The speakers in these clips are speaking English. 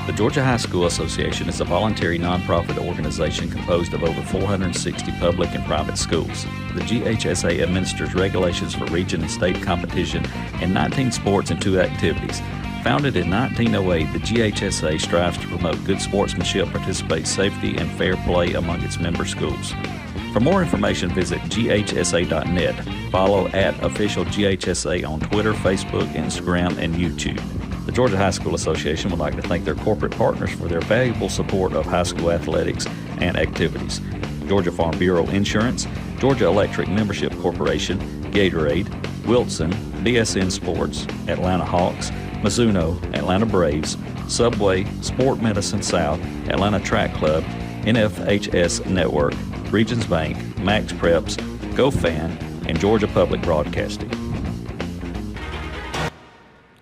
The Georgia High School Association is a voluntary nonprofit organization composed of over 460 public and private schools. The GHSA administers regulations for region and state competition in 19 sports and 2 activities. Founded in 1908, the GHSA strives to promote good sportsmanship, participate safety, and fair play among its member schools. For more information, visit ghsa.net. Follow @official GHSA on Twitter, Facebook, Instagram, and YouTube. The Georgia High School Association would like to thank their corporate partners for their valuable support of high school athletics and activities. Georgia Farm Bureau Insurance, Georgia Electric Membership Corporation, Gatorade, Wilson, BSN Sports, Atlanta Hawks, Mizuno, Atlanta Braves, Subway, Sport Medicine South, Atlanta Track Club, NFHS Network, Regions Bank, Max Preps, GoFan, and Georgia Public Broadcasting.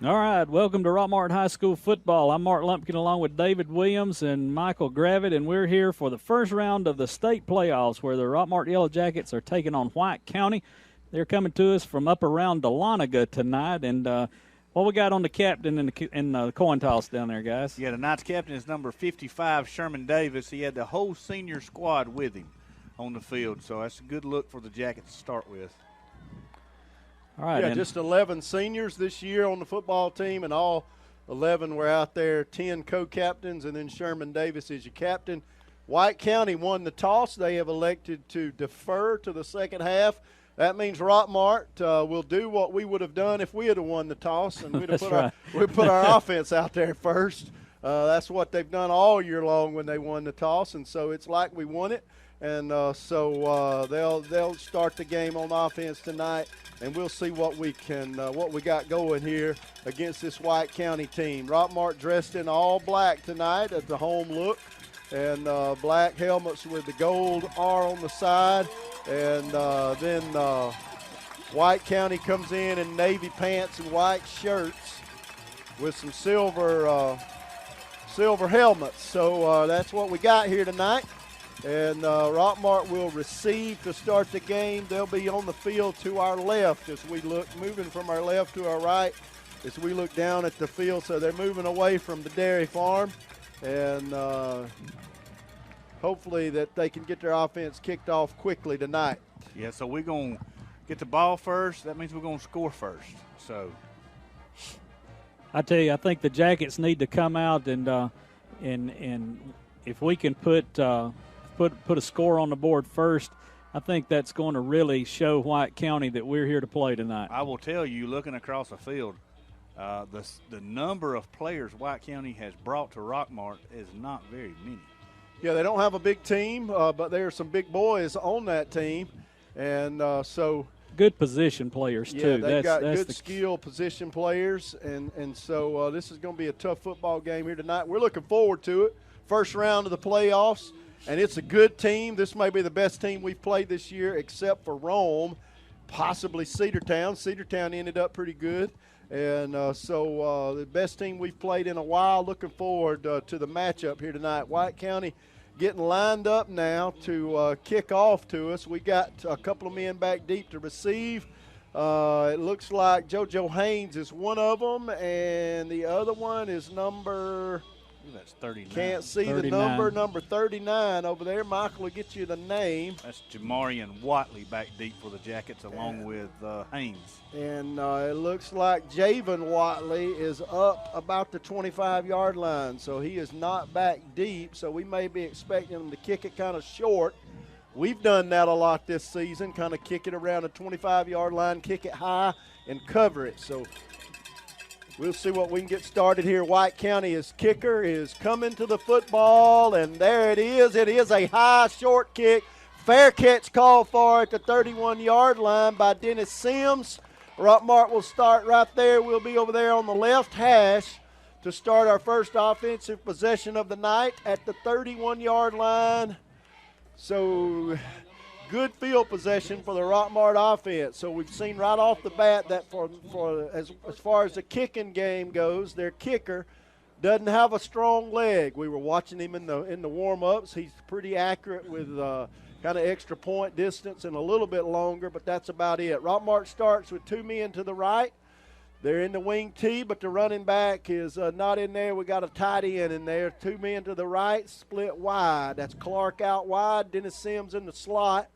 All right, welcome to Rockmart High School football. I'm Mark Lumpkin along with David Williams and Michael Gravitt, and we're here for the first round of the state playoffs where the Rockmart Yellow Jackets are taking on White County. They're coming to us from up around Dahlonega tonight, and what we got on the captain and the coin toss down there, guys? Yeah, tonight's captain is number 55, Sherman Davis. He had the whole senior squad with him on the field, so that's a good look for the Jackets to start with. All right, yeah, just 11 seniors this year on the football team, and all 11 were out there, 10 co-captains, and then Sherman Davis is your captain. White County won the toss. They have elected to defer to the second half. That means Rockmart will do what we would have done if we had won the toss, and we'd have put our offense out there first. That's what they've done all year long when they won the toss, and so it's like we won it. And so they'll start the game on offense tonight, and we'll see what we got going here against this White County team. Rockmart dressed in all black tonight at the home look, and black helmets with the gold R on the side, and then White County comes in navy pants and white shirts with some silver helmets. So that's what we got here tonight. And Rockmart will receive to start the game. They'll be on the field to our left as we look, moving from our left to our right as we look down at the field. So they're moving away from the dairy farm, and hopefully that they can get their offense kicked off quickly tonight. Yeah, so we're going to get the ball first. That means we're going to score first. So I tell you, I think the Jackets need to come out and if we can put a score on the board first, I think that's going to really show White County that we're here to play tonight. I will tell you, looking across the field, the number of players White County has brought to Rockmart is not very many. Yeah, they don't have a big team, but there are some big boys on that team, and so good position players too. Yeah, they've got good skill position players, and so this is going to be a tough football game here tonight. We're looking forward to it. First round of the playoffs. And it's a good team. This may be the best team we've played this year except for Rome, possibly Cedartown. Cedartown ended up pretty good. And so the best team we've played in a while. Looking forward to the matchup here tonight. White County getting lined up now to kick off to us. We got a couple of men back deep to receive. It looks like JoJo Haynes is one of them, and the other one is number – that's 39. Can't see 39. the number 39 over there. Michael will get you the name. That's Jamarian Watley back deep for the Jackets along with Haynes. And it looks like Javen Watley is up about the 25-yard line, so he is not back deep, so we may be expecting him to kick it kind of short. We've done that a lot this season, kind of kick it around the 25-yard line, kick it high, and cover it. So we'll see what we can get started here. White County's kicker is coming to the football, and there it is. It is a high, short kick. Fair catch called for at the 31-yard line by Dennis Sims. Rockmart will start right there. We'll be over there on the left hash to start our first offensive possession of the night at the 31-yard line. So good field possession for the Rockmart offense. So we've seen right off the bat that for as far as the kicking game goes, their kicker doesn't have a strong leg. We were watching him in the warm-ups. He's pretty accurate with kind of extra point distance and a little bit longer, but that's about it. Rockmart starts with two men to the right. They're in the wing T, but the running back is not in there. We got a tight end in there. 2 men to the right, split wide. That's Clark out wide. Dennis Sims in the slot.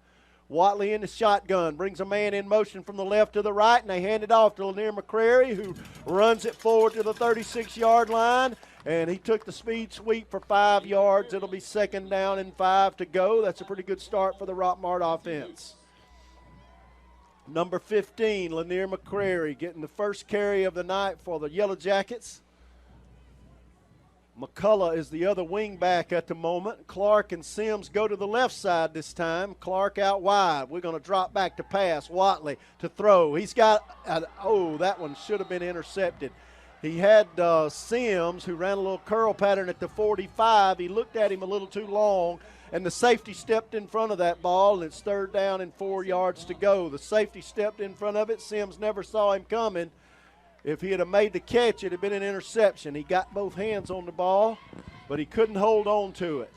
Watley in the shotgun. Brings a man in motion from the left to the right, and they hand it off to Lanier McCrary, who runs it forward to the 36-yard line. And he took the speed sweep for 5 yards. It'll be 2nd down and 5 to go. That's a pretty good start for the Rockmart offense. Number 15, Lanier McCrary, getting the first carry of the night for the Yellow Jackets. McCullough is the other wing back at the moment. Clark and Sims go to the left side this time. Clark out wide. We're going to drop back to pass. Watley to throw. He's got, that one should have been intercepted. He had Sims, who ran a little curl pattern at the 45. He looked at him a little too long, and the safety stepped in front of that ball, and it's 3rd down and 4 yards to go. The safety stepped in front of it. Sims never saw him coming. If he had made the catch, it would have been an interception. He got both hands on the ball, but he couldn't hold on to it.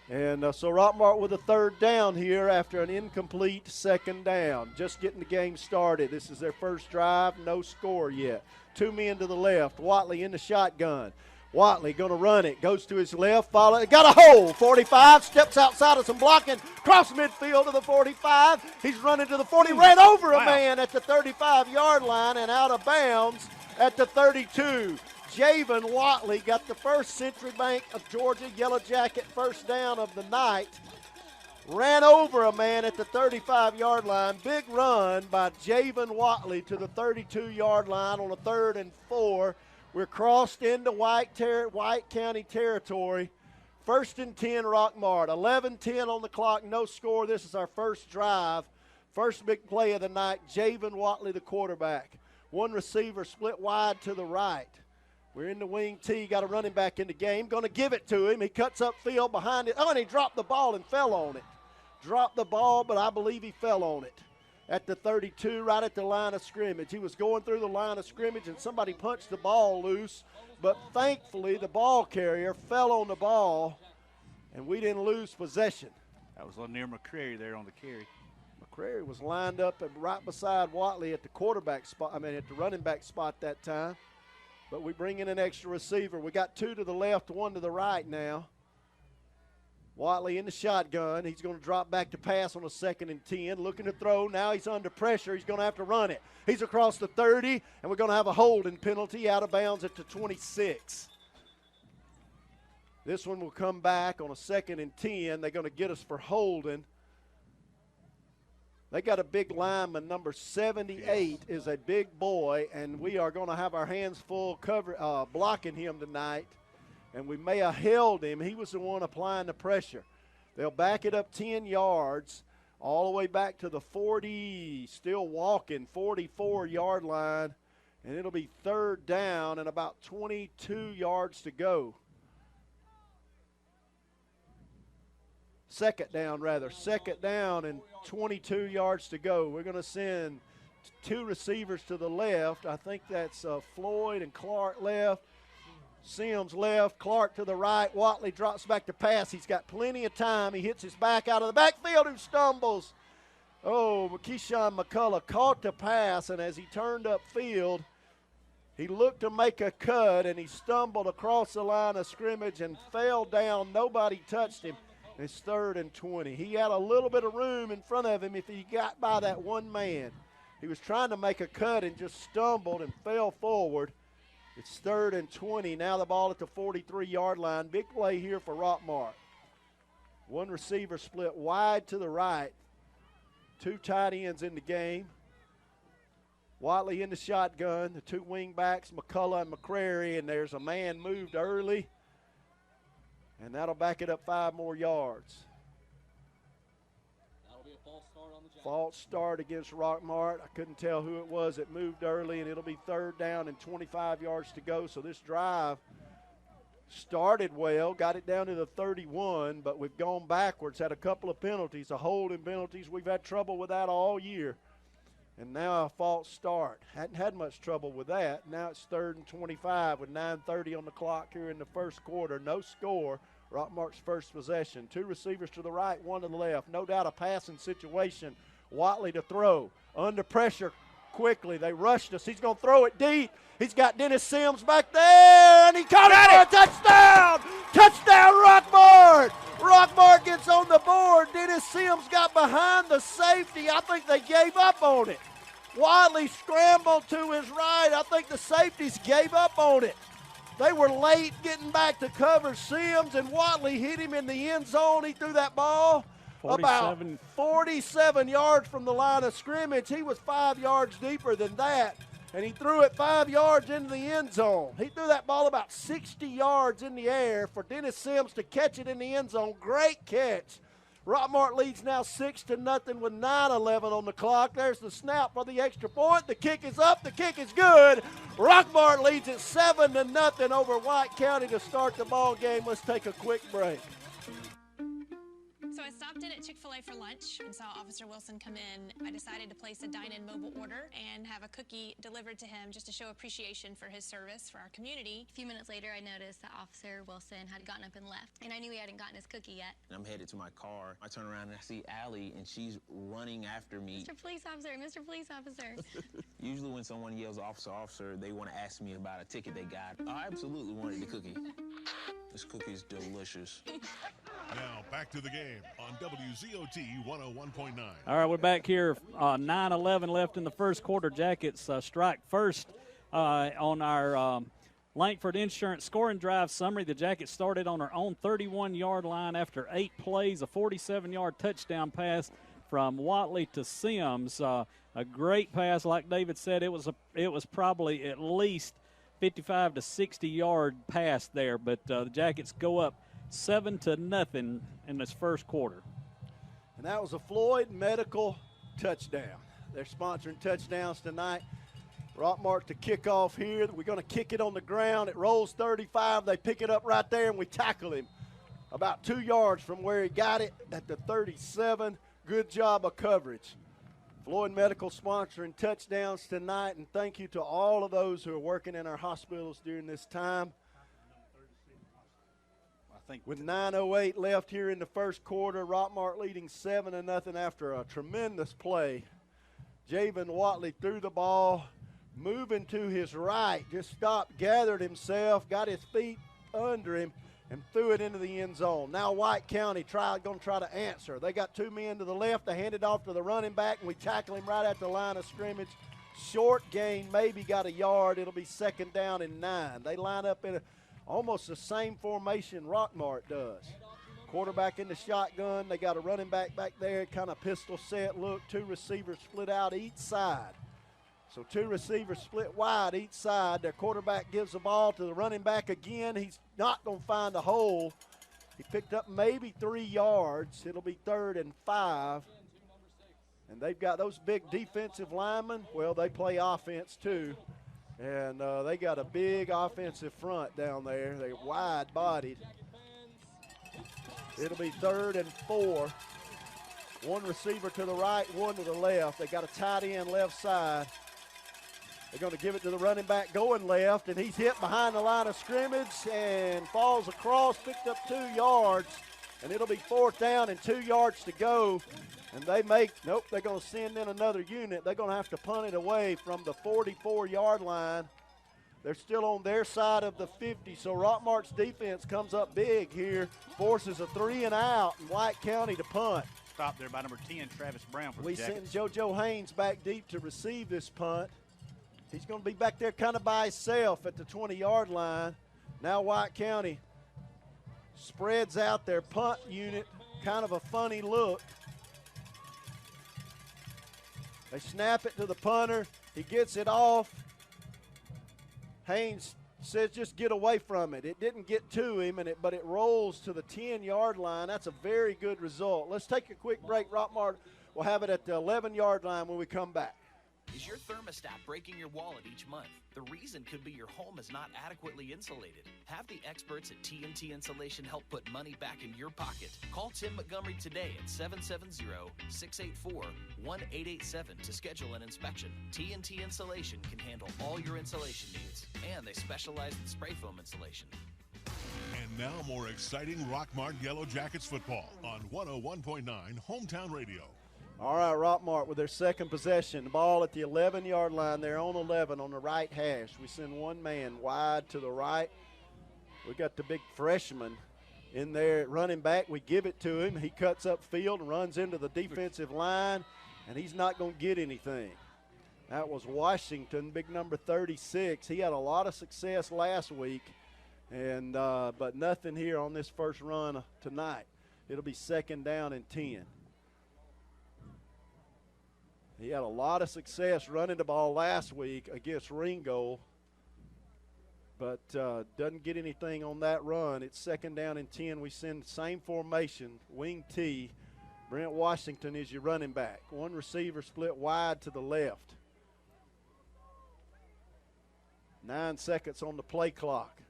And so Rockmart with a 3rd down here after an incomplete 2nd down. Just getting the game started. This is their first drive, no score yet. 2 men to the left. Watley in the shotgun. Watley going to run it. Goes to his left. Follow it. Got a hole. 45. Steps outside of some blocking. Cross midfield to the 45. He's running to the 40. Ran over a man at the 35-yard line and out of bounds at the 32. Javen Watley got the first Century Bank of Georgia Yellow Jacket first down of the night. Ran over a man at the 35-yard line. Big run by Javen Watley to the 32-yard line on a 3rd and 4. We're crossed into White County territory. 1st and 10 Rockmart. 11-10 on the clock, no score. This is our first drive. First big play of the night. Javen Watley, the quarterback. 1 receiver split wide to the right. We're in the wing T, got a running back in the game. Going to give it to him. He cuts up field behind it. Oh, and he dropped the ball and fell on it. Dropped the ball, but I believe he fell on it. At the 32, right at the line of scrimmage. He was going through the line of scrimmage, and somebody punched the ball loose. But thankfully, the ball carrier fell on the ball, and we didn't lose possession. That was Lanier McCrary there on the carry. McCrary was lined up right beside Watley at the quarterback spot, at the running back spot that time. But we bring in an extra receiver. We got 2 to the left, 1 to the right now. Watley in the shotgun. He's going to drop back to pass on a 2nd and 10. Looking to throw. Now he's under pressure. He's going to have to run it. He's across the 30, and we're going to have a holding penalty out of bounds at the 26. This one will come back on a 2nd and 10. They're going to get us for holding. They got a big lineman. Number 78 is a big boy, and we are going to have our hands full blocking him tonight. And we may have held him. He was the one applying the pressure. They'll back it up 10 yards all the way back to the 40, still walking, 44-yard line. And it'll be 3rd down and about 22 yards to go. 2nd down and 22 yards to go. We're going to send 2 receivers to the left. I think that's Floyd and Clark left. Sims left, Clark to the right. Watley drops back to pass. He's got plenty of time. He hits his back out of the backfield and stumbles. Oh, Keyshawn McCullough caught the pass, and as he turned upfield, he looked to make a cut, and he stumbled across the line of scrimmage and fell down. Nobody touched him. It's 3rd and 20. He had a little bit of room in front of him if he got by that one man. He was trying to make a cut and just stumbled and fell forward. It's 3rd and 20. Now the ball at the 43-yard line. Big play here for Rockmart. 1 receiver split wide to the right. 2 tight ends in the game. Watley in the shotgun. The 2 wing backs, McCullough and McCrary, and there's a man moved early. And that'll back it up 5 more yards. That'll be a false start on the Jackets. False start against Rockmart. I couldn't tell who it was that moved early, and it'll be 3rd down and 25 yards to go. So this drive started well, got it down to the 31, but we've gone backwards, had a couple of penalties, a holding penalties. We've had trouble with that all year. And now a false start. Hadn't had much trouble with that. Now it's 3rd and 25 with 9:30 on the clock here in the first quarter. No score. Rockmart's first possession. 2 receivers to the right, 1 to the left. No doubt a passing situation. Watley to throw. Under pressure. quickly. They rushed us. He's going to throw it deep. He's got Dennis Sims back there, and he caught it for a touchdown. Touchdown, Rockmart. Rockmart gets on the board. Dennis Sims got behind the safety. I think they gave up on it. Wadley scrambled to his right. I think the safeties gave up on it. They were late getting back to cover Sims, and Wadley hit him in the end zone. He threw that ball about 47 yards from the line of scrimmage. He was 5 yards deeper than that, and he threw it 5 yards into the end zone. He threw that ball about 60 yards in the air for Dennis Sims to catch it in the end zone. Great catch. Rockmart leads now 6-0 with 9:11 on the clock. There's the snap for the extra point. The kick is up. The kick is good. Rockmart leads it 7-0 over White County to start the ball game. Let's take a quick break. So I stopped in at Chick-fil-A for lunch and saw Officer Wilson come in. I decided to place a dine-in mobile order and have a cookie delivered to him just to show appreciation for his service for our community. A few minutes later, I noticed that Officer Wilson had gotten up and left, and I knew he hadn't gotten his cookie yet. I'm headed to my car. I turn around and I see Allie, and she's running after me. Mr. Police Officer, Mr. Police Officer. Usually when someone yells officer, officer, they want to ask me about a ticket they got. I absolutely wanted the cookie. This cookie is delicious. Now back to the game on WZOT 101.9. All right, we're back here. 9:11 left in the first quarter. Jackets strike first on our Langford Insurance scoring drive summary. The Jackets started on their own 31-yard line after 8 plays, a 47-yard touchdown pass from Watley to Sims. A great pass, like David said. It was probably at least 55 to 60-yard pass there, but the Jackets go up 7-0 in this first quarter. And that was a Floyd Medical touchdown. They're sponsoring touchdowns tonight. Rockmart to kick off here. We're going to kick it on the ground. It rolls 35. They pick it up right there, and we tackle him about 2 yards from where he got it at the 37. Good job of coverage. Floyd Medical sponsoring touchdowns tonight, and thank you to all of those who are working in our hospitals during this time. With 9:08 left here in the first quarter, Rockmart leading 7-0 after a tremendous play. Javen Watley threw the ball, moving to his right, just stopped, gathered himself, got his feet under him, and threw it into the end zone. Now White County going to try to answer. They got 2 men to the left. They hand it off to the running back, and we tackle him right at the line of scrimmage. Short gain, maybe got a yard. It'll be 2nd down and 9. They line up in almost the same formation Rockmart does. Quarterback in the shotgun. They got a running back there, kind of pistol set look. 2 receivers split out each side. So 2 receivers split wide each side. Their quarterback gives the ball to the running back again. He's not going to find a hole. He picked up maybe 3 yards. It'll be 3rd and 5. And they've got those big defensive linemen. Well, they play offense too. And they got a big offensive front down there. They're wide-bodied. It'll be 3rd and 4. 1 receiver to the right, 1 to the left. They got a tight end left side. They're going to give it to the running back going left, and he's hit behind the line of scrimmage and falls across, picked up 2 yards, and it'll be 4th down and 2 yards to go. And they're going to send in another unit. They're going to have to punt it away from the 44-yard line. They're still on their side of the 50, so Rockmart's defense comes up big here, forces a 3 and out, and White County to punt. Stopped there by number 10, Travis Brown for the We Jackets. send JoJo Haynes back deep to receive this punt. He's going to be back there kind of by himself at the 20-yard line. Now White County spreads out their punt unit, kind of a funny look. They snap it to the punter. He gets it off. Haynes says just get away from it. It didn't get to him, but it rolls to the 10-yard line. That's a very good result. Let's take a quick break. Rockmart will have it at the 11-yard line when we come back. Is your thermostat breaking your wallet each month? The reason could be your home is not adequately insulated. Have the experts at TNT Insulation help put money back in your pocket. Call Tim Montgomery today at 770-684-1887 to schedule an inspection. TNT Insulation can handle all your insulation needs, and they specialize in spray foam insulation. And now more exciting Rockmart Yellow Jackets football on 101.9 Hometown Radio. All right, Rockmart with their second possession. The ball at the 11-yard line. They're on 11 on the right hash. We send one man wide to the right. We got the big freshman in there at running back. We give it to him. He cuts up field and runs into the defensive line, and he's not going to get anything. That was Washington, big number 36. He had a lot of success last week, and but nothing here on this first run tonight. It'll be 2nd down and 10. He had a lot of success running the ball last week against Ringo, but doesn't get anything on that run. It's 2nd down and 10. We send the same formation, wing T. Brent Washington is your running back. One receiver split wide to the left. 9 seconds on the play clock.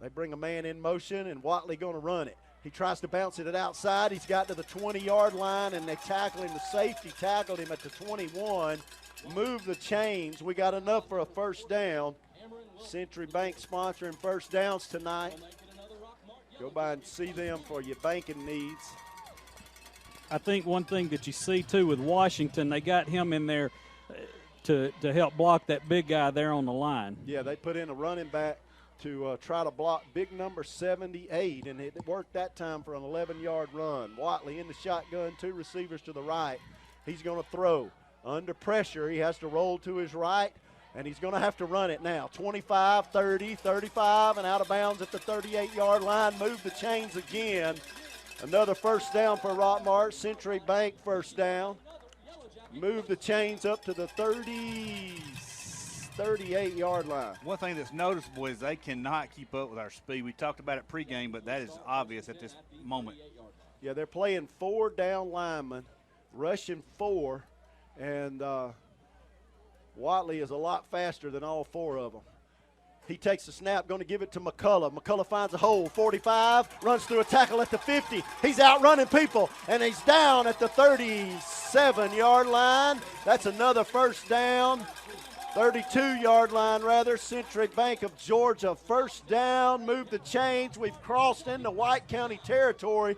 They bring a man in motion, and Watley going to run it. He tries to bounce it outside. He's got to the 20-yard line, and they tackle him. The safety tackled him at the 21. Move the chains. We got enough for a first down. Century Bank sponsoring first downs tonight. Go by and see them for your banking needs. I think one thing that you see, too, with Washington, they got him in there to help block that big guy there on the line. Yeah, they put in a running back to try to block big number 78, and it worked that time for an 11-yard run. Watley in the shotgun, 2 receivers to the right. He's going to throw. Under pressure, he has to roll to his right, and he's going to have to run it now. 25, 30, 35, and out of bounds at the 38-yard line. Move the chains again. Another first down for Rockmart. Century Bank first down. Move the chains up to the 38-yard line. One thing that's noticeable is they cannot keep up with our speed. We talked about it pregame, but that is obvious at this moment. Yeah, they're playing 4 down linemen, rushing 4, and Watley is a lot faster than all 4 of them. He takes the snap, going to give it to McCullough. McCullough finds a hole, 45, runs through a tackle at the 50. He's outrunning people, and he's down at the 37-yard line. That's another first down. 32-yard line, rather. Century Bank of Georgia, first down. Move the chains. We've crossed into White County territory.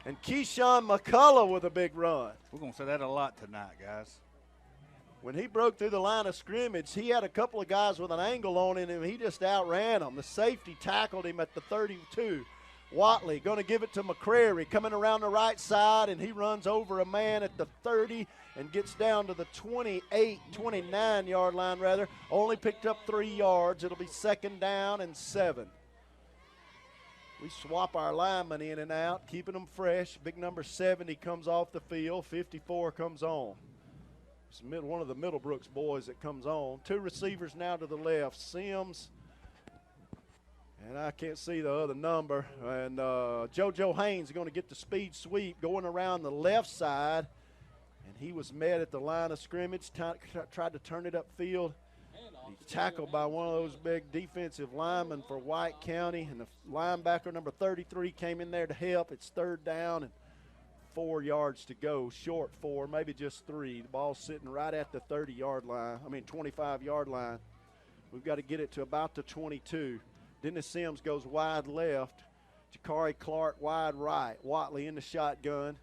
And Keyshawn McCullough with a big run. We're going to say that a lot tonight, guys. When he broke through the line of scrimmage, he had a couple of guys with an angle on him, and he just outran them. The safety tackled him at the 32. Watley going to give it to McCrary, coming around the right side, and he runs over a man at the 30 and gets down to the 29-yard line, rather. Only picked up 3 yards. It'll be 2nd down and 7. We swap our linemen in and out, keeping them fresh. Big number 70 comes off the field. 54 comes on. It's one of the Middlebrooks boys that comes on. 2 receivers now to the left. Sims, and I can't see the other number. And JoJo Haynes is going to get the speed sweep going around the left side. And he was met at the line of scrimmage, tried to turn it upfield. He's tackled by one of those big defensive linemen for White County. And the linebacker, number 33, came in there to help. It's 3rd down and 4 yards to go, short 4, maybe just 3. The ball's sitting right at the 25-yard line. We've got to get it to about the 22. Dennis Sims goes wide left. Jakari Clark wide right. Watley in the shotgun.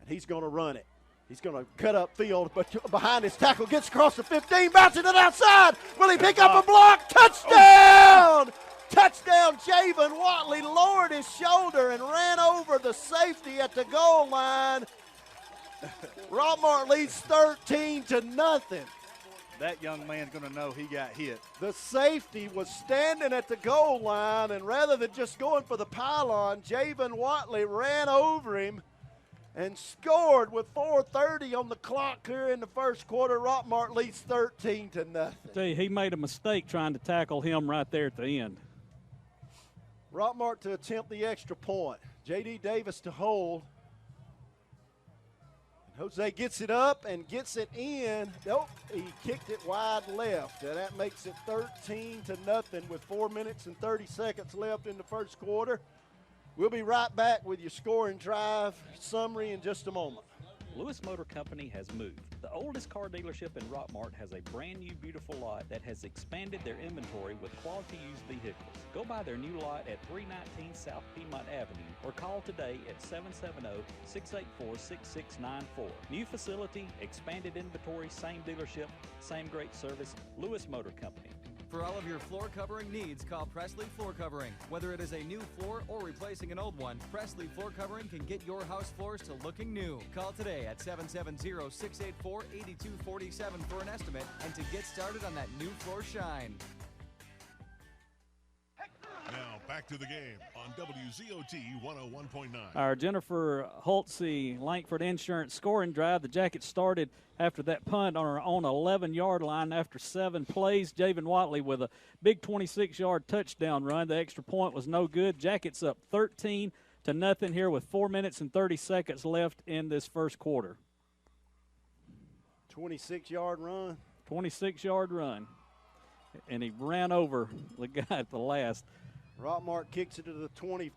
And he's going to run it. He's going to cut up field, but behind his tackle, gets across the 15, bouncing it outside. Will he pick up a block? Touchdown! Touchdown, Javen Watley lowered his shoulder and ran over the safety at the goal line. Rockmart leads 13-0. That young man's going to know he got hit. The safety was standing at the goal line, and rather than just going for the pylon, Javen Watley ran over him and scored with 4:30 on the clock here in the first quarter. Rockmart leads 13-0. He made a mistake trying to tackle him right there at the end. Rockmart to attempt the extra point. J.D. Davis to hold. Jose gets it up and gets it in. Nope, he kicked it wide left. And that makes it 13-0 with 4 minutes and 30 seconds left in the first quarter. We'll be right back with your scoring drive summary in just a moment. Lewis Motor Company has moved. The oldest car dealership in Rockmart has a brand new beautiful lot that has expanded their inventory with quality used vehicles. Go by their new lot at 319 South Piedmont Avenue or call today at 770-684-6694. New facility, expanded inventory, same dealership, same great service. Lewis Motor Company. For all of your floor covering needs, call Presley Floor Covering. Whether it is a new floor or replacing an old one, Presley Floor Covering can get your house floors to looking new. Call today at 770-684-8247 for an estimate and to get started on that new floor shine. Now back to the game on WZOT 101.9. Our Jennifer Holtze Langford Insurance scoring drive. The Jackets started after that punt on our own 11-yard line after 7 plays. Javen Watley with a big 26-yard touchdown run. The extra point was no good. Jackets up 13-0 here with 4 minutes and 30 seconds left in this first quarter. 26-yard run. 26-yard run. And he ran over the guy at the last. Rockmart kicks it to the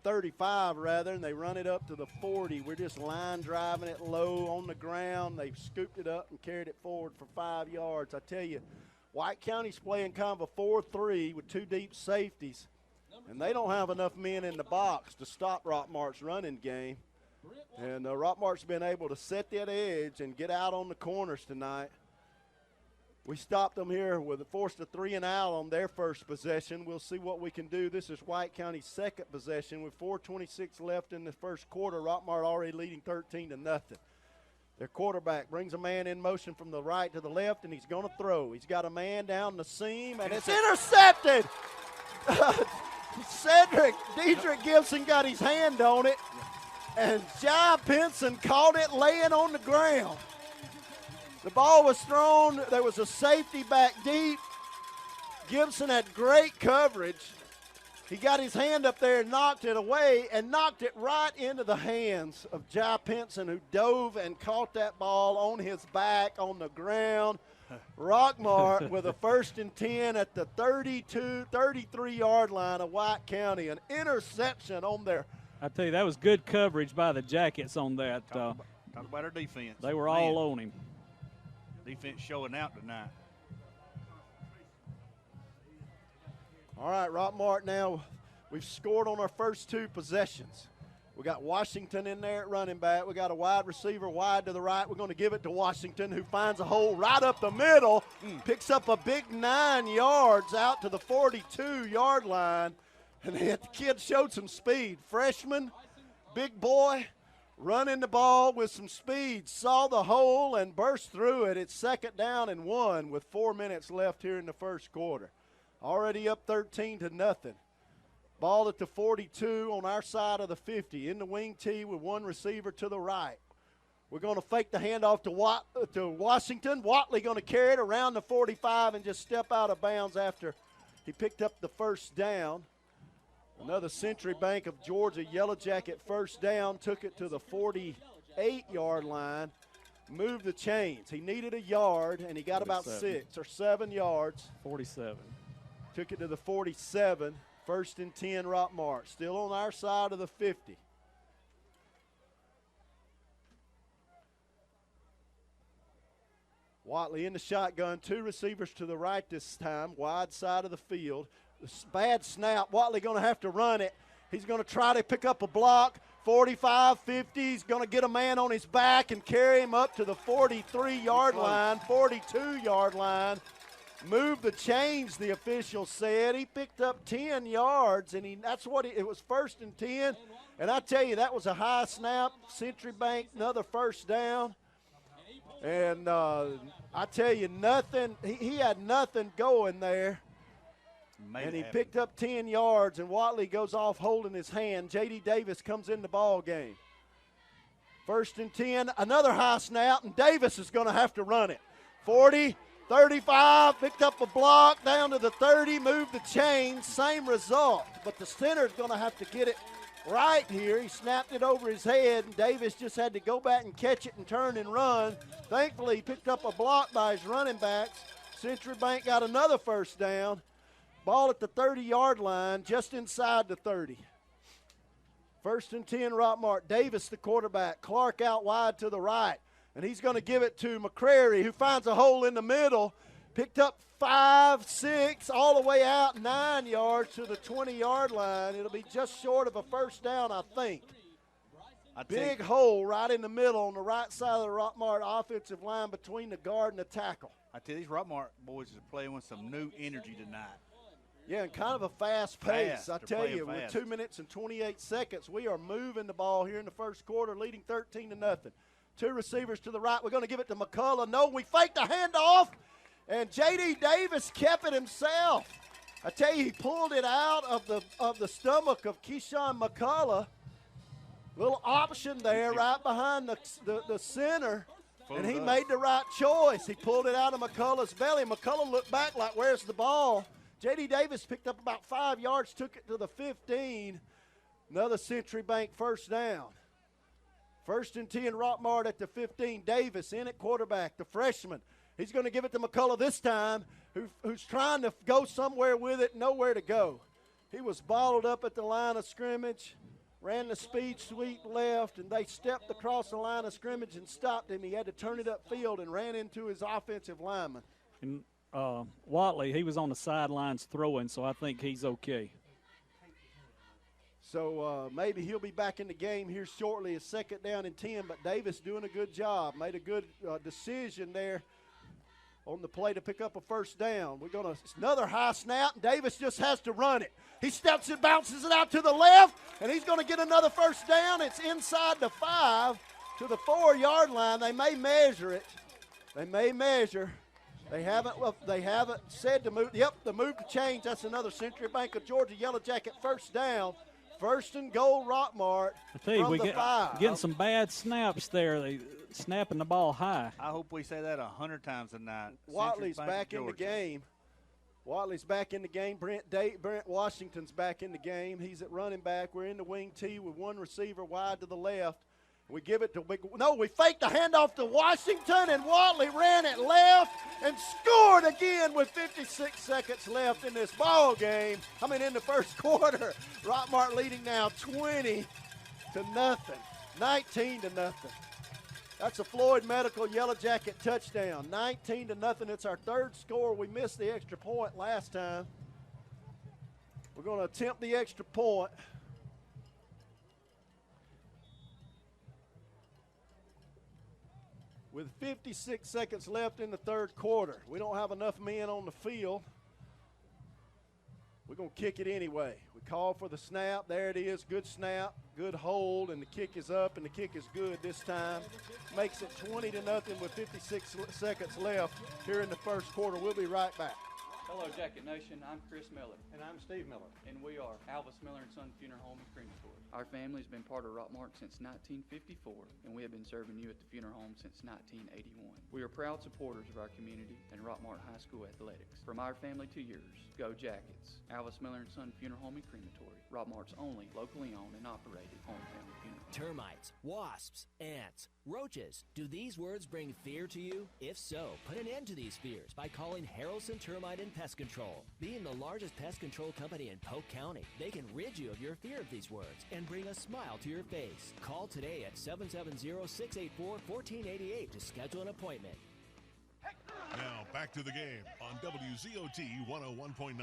35 rather, and they run it up to the 40. We're just line driving it low on the ground. They've scooped it up and carried it forward for 5 yards. I tell you, White County's playing kind of a 4-3 with 2 deep safeties, and they don't have enough men in the box to stop Rockmart's running game. And Rockmart's been able to set that edge and get out on the corners tonight. We stopped them here with forced a 3 and out on their first possession. We'll see what we can do. This is White County's second possession with 4:26 left in the first quarter. Rockmart already leading 13-0. Their quarterback brings a man in motion from the right to the left, and he's going to throw. He's got a man down the seam, and it's intercepted. Diedrich Gibson got his hand on it, and Jai Pinson caught it laying on the ground. The ball was thrown. There was a safety back deep. Gibson had great coverage. He got his hand up there and knocked it away and knocked it right into the hands of Jai Pinson, who dove and caught that ball on his back on the ground. Rockmart with a 1st and 10 at the 33-yard line of White County. An interception on there. I tell you, that was good coverage by the Jackets on that. Talk about our defense. They were all on him. Defense showing out tonight. All right, Rockmart now, we've scored on our first 2 possessions. We got Washington in there at running back. We got a wide receiver wide to the right. We're going to give it to Washington, who finds a hole right up the middle, picks up a big 9 yards out to the 42-yard line. And the kid showed some speed. Freshman, big boy, running the ball with some speed, saw the hole and burst through it. It's 2nd down and 1 with 4 minutes left here in the first quarter. Already up 13-0. Ball at the 42 on our side of the 50. In the wing tee with 1 receiver to the right. We're going to fake the handoff to Washington. Watley going to carry it around the 45 and just step out of bounds after he picked up the 1st down. Another Century Bank of Georgia Yellow Jacket 1st down, took it to the 48-yard line, moved the chains. He needed a yard, and he got 47. About 6 or 7 yards. 47. Took it to the 47, 1st and 10 Rockmart. Still on our side of the 50. Watley in the shotgun, 2 receivers to the right this time, wide side of the field. Bad snap. Watley going to have to run it. He's going to try to pick up a block. 45, 50. He's going to get a man on his back and carry him up to the 43-yard line, 42-yard line. Move the chains, the official said. He picked up 10 yards, and it was 1st and 10. And I tell you, that was a high snap. Century Bank, another 1st down. And I tell you, nothing. He had nothing going there. And he picked up 10 yards, and Watley goes off holding his hand. J.D. Davis comes in the ball game. 1st and 10, another high snap, and Davis is going to have to run it. 40, 35, picked up a block, down to the 30, moved the chain, same result. But the center's going to have to get it right here. He snapped it over his head, and Davis just had to go back and catch it and turn and run. Thankfully, he picked up a block by his running backs. Century Bank got another 1st down. Ball at the 30-yard line, just inside the 30. 1st and 10, Rockmart. Davis, the quarterback. Clark out wide to the right. And he's going to give it to McCrary, who finds a hole in the middle. Picked up 5, 6, all the way out 9 yards to the 20-yard line. It'll be just short of a first down, I think. Big hole right in the middle on the right side of the Rockmart offensive line between the guard and the tackle. I tell you, these Rockmart boys are playing with some new energy tonight. Yeah, and kind of a fast pace. I tell you, with 2 minutes and 28 seconds, we are moving the ball here in the first quarter, leading 13-0. 2 receivers to the right. We're going to give it to McCullough. No, we faked the handoff, and J.D. Davis kept it himself. I tell you, he pulled it out of the stomach of Keyshawn McCullough. Little option there right behind the center, and he made the right choice. He pulled it out of McCullough's belly. McCullough looked back like, where's the ball? J.D. Davis picked up about 5 yards, took it to the 15. Another Century Bank first down. 1st and 10, Rockmart at the 15. Davis in at quarterback, the freshman. He's going to give it to McCullough this time, who's trying to go somewhere with it, nowhere to go. He was bottled up at the line of scrimmage. Ran the speed sweep left, and they stepped across the line of scrimmage and stopped him. He had to turn it upfield and ran into his offensive lineman. And Watley, he was on the sidelines throwing, so I think he's okay. So maybe he'll be back in the game here shortly. It's 2nd down and 10, but Davis doing a good job. Made a good decision there on the play to pick up a first down. We're going to another high snap, and Davis just has to run it. He steps and bounces it out to the left, and he's going to get another first down. It's inside the 5 to the 4-yard line. They may measure it. They may measure. They haven't said to move. Yep, the move to change. That's another Century Bank of Georgia Yellow Jacket first down. 1st and goal, Rockmart. I tell you, from we the 5. Getting some bad snaps there. They snapping the ball high. I hope we say that 100 times a night. Watley's back in the game. Watley's back in the game. Brent Washington's back in the game. He's at running back. We're in the wing T with 1 receiver wide to the left. We give it to we faked the handoff to Washington, and Watley ran it left and scored again with 56 seconds left in this ball game. In the first quarter. Rockmart leading now 20-0, 19-0. That's a Floyd Medical Yellow Jacket touchdown. 19-0. It's our 3rd score. We missed the extra point last time. We're going to attempt the extra point. With 56 seconds left in the 3rd quarter. We don't have enough men on the field. We're going to kick it anyway. We call for the snap. There it is. Good snap, good hold, and the kick is up, and the kick is good this time. Makes it 20-0 with 56 seconds left here in the first quarter. We'll be right back. Hello, Jacket Nation. I'm Chris Miller. And I'm Steve Miller. And we are Alvis Miller & Son Funeral Home and Crematory. Our family's been part of Rockmart since 1954, and we have been serving you at the funeral home since 1981. We are proud supporters of our community and Rockmart High School athletics. From our family to yours, go Jackets. Alvis Miller & Son Funeral Home and Crematory, Rockmart's only locally owned and operated home family funeral. Termites, wasps, ants, roaches. Do these words bring fear to you? If so, put an end to these fears by calling Harrelson Termite and Pest Control. Being the largest pest control company in Polk County, they can rid you of your fear of these words and bring a smile to your face. Call today at 770-684-1488 to schedule an appointment. Now back to the game on WZOT 101.9.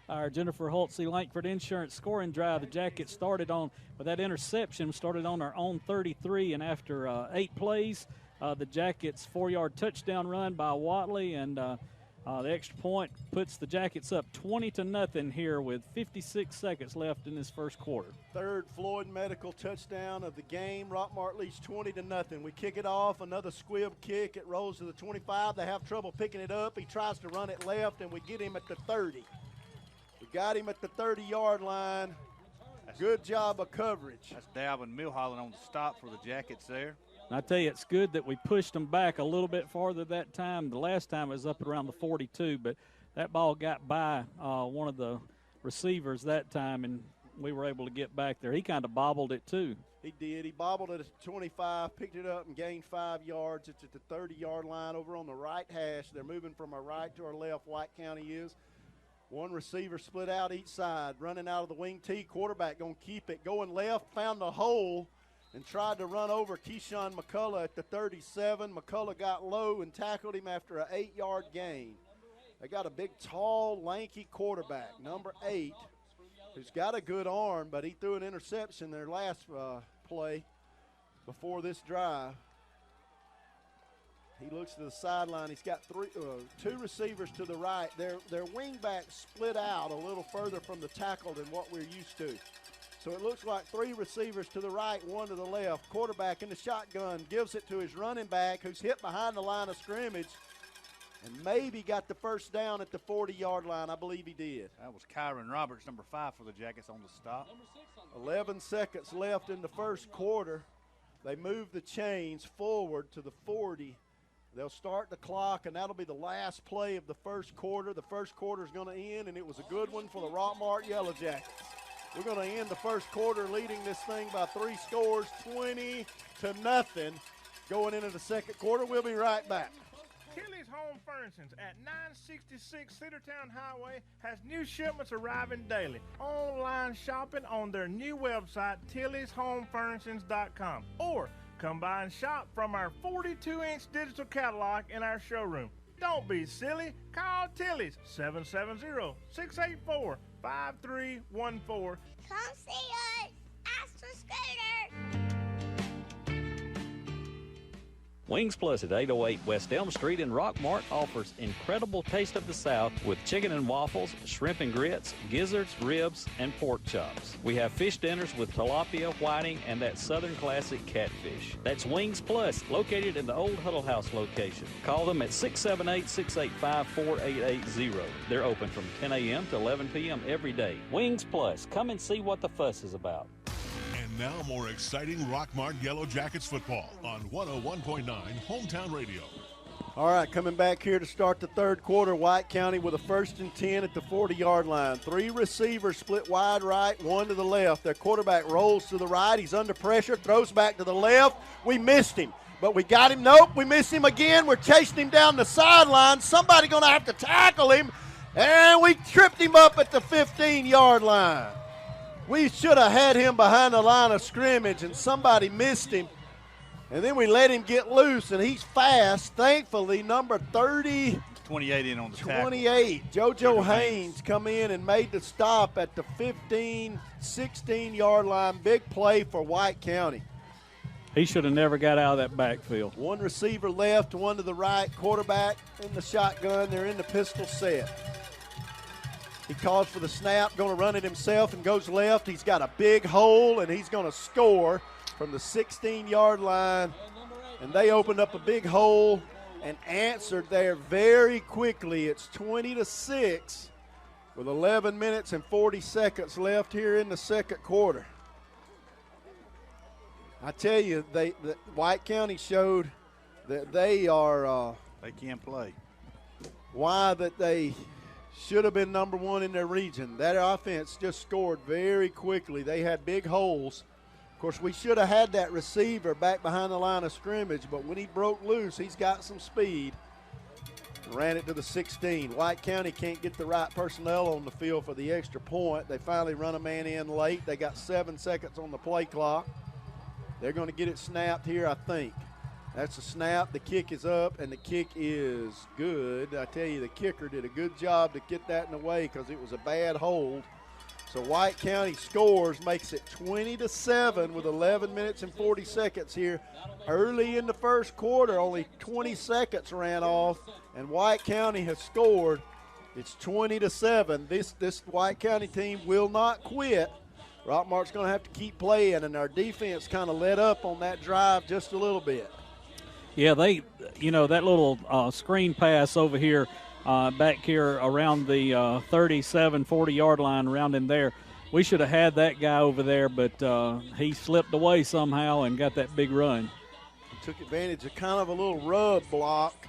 Our Jennifer Holtze Lankford Insurance scoring drive. The Jackets started on with that interception, started on our own 33, and after 8 plays, the Jackets 4-yard touchdown run by Watley, and the extra point puts the Jackets up 20-0 here with 56 seconds left in this first quarter. 3rd Floyd Medical touchdown of the game. Rockmart leads 20-0. We kick it off, another squib kick. It rolls to the 25. They have trouble picking it up. He tries to run it left, and we get him at the 30. We got him at the 30-yard line. Good job of coverage. That's Dalvin Milholland on the stop for the Jackets there. And I tell you, it's good that we pushed them back a little bit farther that time. The last time it was up around the 42, but that ball got by one of the receivers that time, and we were able to get back there. He kind of bobbled it too. He did. He bobbled it at 25, picked it up, and gained 5 yards. It's at the 30-yard line over on the right hash. They're moving from our right to our left, White County is. 1 receiver split out each side, running out of the wing T. Quarterback going to keep it. Going left, found the hole, and tried to run over Keyshawn McCullough at the 37. McCullough got low and tackled him after an 8-yard gain. They got a big, tall, lanky quarterback, number 8, who's got a good arm, but he threw an interception their last play before this drive. He looks to the sideline. He's got 2 receivers to the right. Their wing backs split out a little further from the tackle than what we're used to. So it looks like 3 receivers to the right, 1 to the left. Quarterback in the shotgun gives it to his running back, who's hit behind the line of scrimmage and maybe got the first down at the 40-yard line. I believe he did. That was Kyron Roberts, number 5 for the Jackets on the stop. 11 seconds left in the first quarter. They move the chains forward to the 40. They'll start the clock, and that'll be the last play of the first quarter. The first quarter is going to end, and it was a good one for the Rockmart Yellow Jackets. We're going to end the first quarter leading this thing by 3 scores, 20-0, going into the second quarter. We'll be right back. Tilly's Home Furnishings at 966 Cedartown Highway has new shipments arriving daily. Online shopping on their new website, tillishomefurnishings.com, or come by and shop from our 42-inch digital catalog in our showroom. Don't be silly. Call Tilly's 770-684-5314. Come see us. Ask for Scooter. Wings Plus at 808 West Elm Street in Rockmart offers incredible taste of the South with chicken and waffles, shrimp and grits, gizzards, ribs, and pork chops. We have fish dinners with tilapia, whiting, and that Southern classic catfish. That's Wings Plus, located in the old Huddle House location. Call them at 678-685-4880. They're open from 10 a.m. to 11 p.m. every day. Wings Plus, come and see what the fuss is about. And now more exciting Rockmart Yellow Jackets football on 101.9 Hometown Radio. All right, coming back here to start the third quarter, White County with a 1st and 10 at the 40-yard line. 3 receivers split wide right, 1 to the left. Their quarterback rolls to the right. He's under pressure, throws back to the left. We missed him, but we got him. Nope, we missed him again. We're chasing him down the sideline. Somebody going to have to tackle him, and we tripped him up at the 15-yard line. We should have had him behind the line of scrimmage, and somebody missed him. And then we let him get loose, and he's fast. Thankfully, number 30. 28 in on the tackle. 28. JoJo Haynes come in and made the stop at the 15, 16-yard line. Big play for White County. He should have never got out of that backfield. 1 receiver left, 1 to the right. Quarterback in the shotgun. They're in the pistol set. He calls for the snap, going to run it himself and goes left. He's got a big hole, and he's going to score from the 16-yard line. And they opened up a big hole and answered there very quickly. It's 20-6 with 11 minutes and 40 seconds left here in the second quarter. I tell you, White County showed that they are they can play. Why that they should have been number 1 in their region. That offense just scored very quickly. They had big holes. Of course, we should have had that receiver back behind the line of scrimmage, but when he broke loose, he's got some speed. Ran it to the 16. White County can't get the right personnel on the field for the extra point. They finally run a man in late. They got 7 seconds on the play clock. They're going to get it snapped here, I think. That's a snap. The kick is up, and the kick is good. I tell you, the kicker did a good job to get that in the way because it was a bad hold. So White County scores, makes it 20-7 with 11 minutes and 40 seconds here. Early in the first quarter, only 20 seconds ran off, and White County has scored. It's 20-7. This White County team will not quit. Rockmart's going to have to keep playing, and our defense kind of let up on that drive just a little bit. Yeah, that little screen pass over here, back here around the 37, 40-yard line around in there, we should have had that guy over there, but he slipped away somehow and got that big run. Took advantage of kind of a little rub block.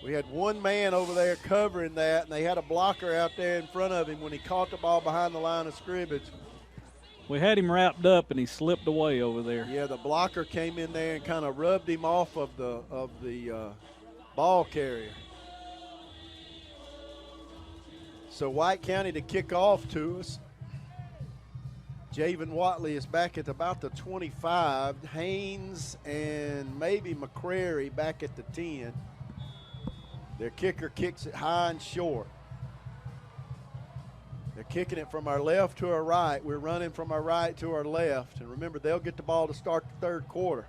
We had one man over there covering that, and they had a blocker out there in front of him when he caught the ball behind the line of scrimmage. We had him wrapped up, and he slipped away over there. Yeah, the blocker came in there and kind of rubbed him off of the ball carrier. So White County to kick off to us. Javen Watley is back at about the 25. Haynes and maybe McCrary back at the 10. Their kicker kicks it high and short. They're kicking it from our left to our right. We're running from our right to our left. And remember, they'll get the ball to start the third quarter.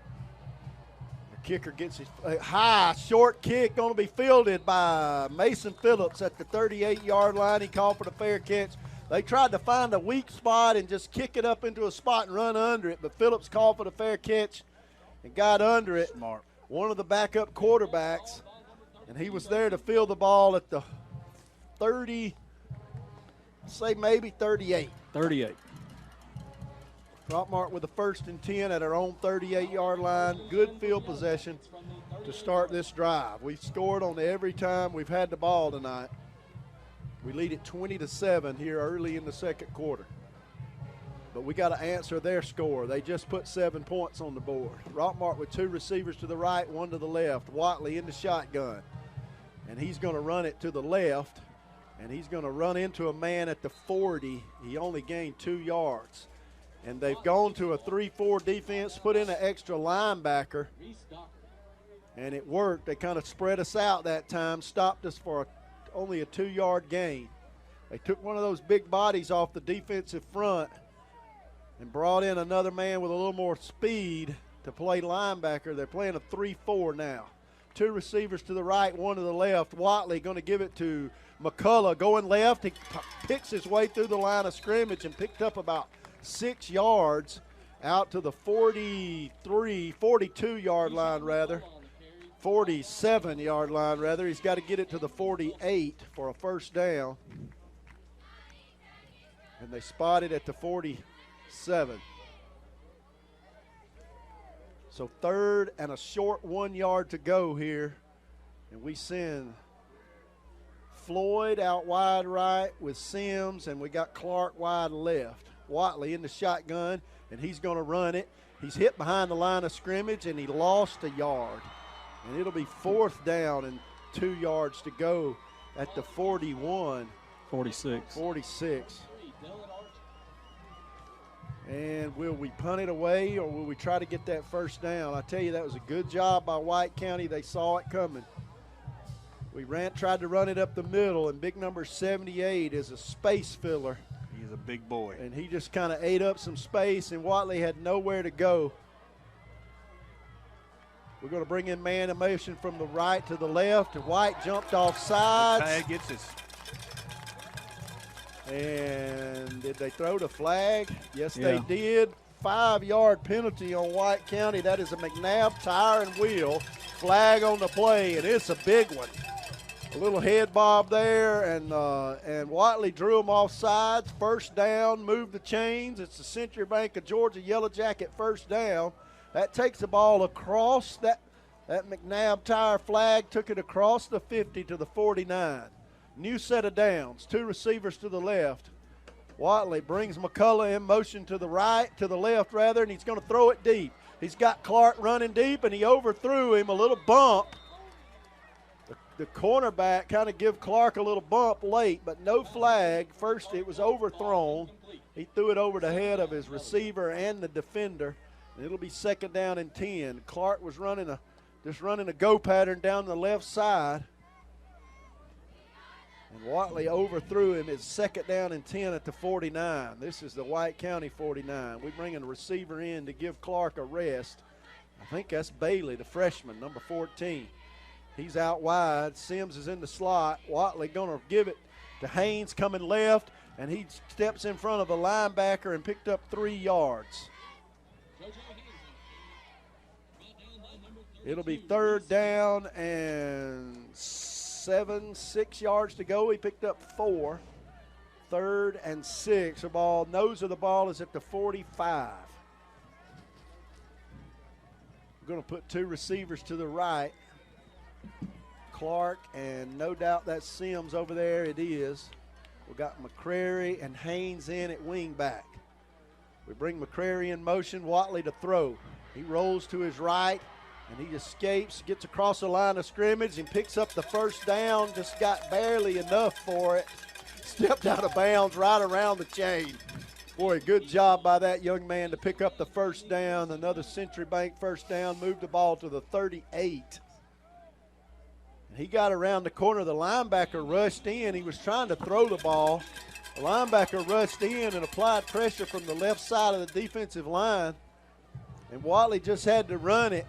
The kicker gets his high, short kick, going to be fielded by Mason Phillips at the 38-yard line. He called for the fair catch. They tried to find a weak spot and just kick it up into a spot and run under it, but Phillips called for the fair catch and got under it. Smart. One of the backup quarterbacks, and he was there to field the ball at the 30, say maybe 38. 38. Rockmart with the 1st and 10 at our own 38-yard line. Good field possession to start this drive. We've scored on every time we've had the ball tonight. We lead it 20-7 here early in the second quarter. But we got to answer their score. They just put 7 points on the board. Rockmart with 2 receivers to the right, 1 to the left. Watley in the shotgun. And he's going to run it to the left. And he's going to run into a man at the 40. He only gained 2 yards. And they've gone to a 3-4 defense, put in an extra linebacker. And it worked. They kind of spread us out that time, stopped us for only a 2-yard gain. They took one of those big bodies off the defensive front and brought in another man with a little more speed to play linebacker. They're playing a 3-4 now. 2 receivers to the right, 1 to the left. Watley going to give it to McCullough going left. He picks his way through the line of scrimmage and picked up about 6 yards out to the 42-yard line rather. 47-yard line, rather. He's got to get it to the 48 for a first down. And they spot it at the 47. So 3rd and a short 1 yard to go here. And we send Floyd out wide right with Sims, and we got Clark wide left. Watley in the shotgun, and he's going to run it. He's hit behind the line of scrimmage, and he lost a yard. And it'll be 4th down and 2 yards to go at the 41. 46. 46. And will we punt it away or will we try to get that first down? I tell you, that was a good job by White County. They saw it coming. We tried to run it up the middle, and big number 78 is a space filler. He's a big boy. And he just kind of ate up some space, and Watley had nowhere to go. We're going to bring in man in motion from the right to the left. And White jumped off sides. Tag gets his. And did they throw the flag? Yes, they did. 5-yard penalty on White County. That is a McNabb tire and wheel. Flag on the play, and it's a big one. A little head bob there, and Watley drew him off sides. First down, moved the chains. It's the Century Bank of Georgia Yellow Jacket first down. That takes the ball across that McNabb tire flag, took it across the 50 to the 49. New set of downs, 2 receivers to the left. Watley brings McCullough in motion to the left, and he's going to throw it deep. He's got Clark running deep, and he overthrew him, a little bump. The cornerback kind of give Clark a little bump late, but no flag. First, it was overthrown. He threw it over the head of his receiver and the defender. And it'll be 2nd down and 10. Clark was running a go pattern down the left side. And Watley overthrew him. It's 2nd down and 10 at the 49. This is the White County 49. We bring a receiver in to give Clark a rest. I think that's Bailey, the freshman, number 14. He's out wide. Sims is in the slot. Watley going to give it to Haynes coming left, and he steps in front of a linebacker and picked up 3 yards. It'll be 3rd down and 6 yards to go. He picked up 4. 3rd and 6. The ball, nose of the ball is at the 45. We're going to put 2 receivers to the right. Clark, and no doubt that's Sims over there. It is. We got McCrary and Haynes in at wing back. We bring McCrary in motion. Watley to throw. He rolls to his right, and he escapes, gets across the line of scrimmage, and picks up the first down. Just got barely enough for it. Stepped out of bounds right around the chain. Boy, good job by that young man to pick up the first down. Another Century Bank first down, moved the ball to the 38. And he got around the corner. The linebacker rushed in. He was trying to throw the ball. The linebacker rushed in and applied pressure from the left side of the defensive line. And Watley just had to run it.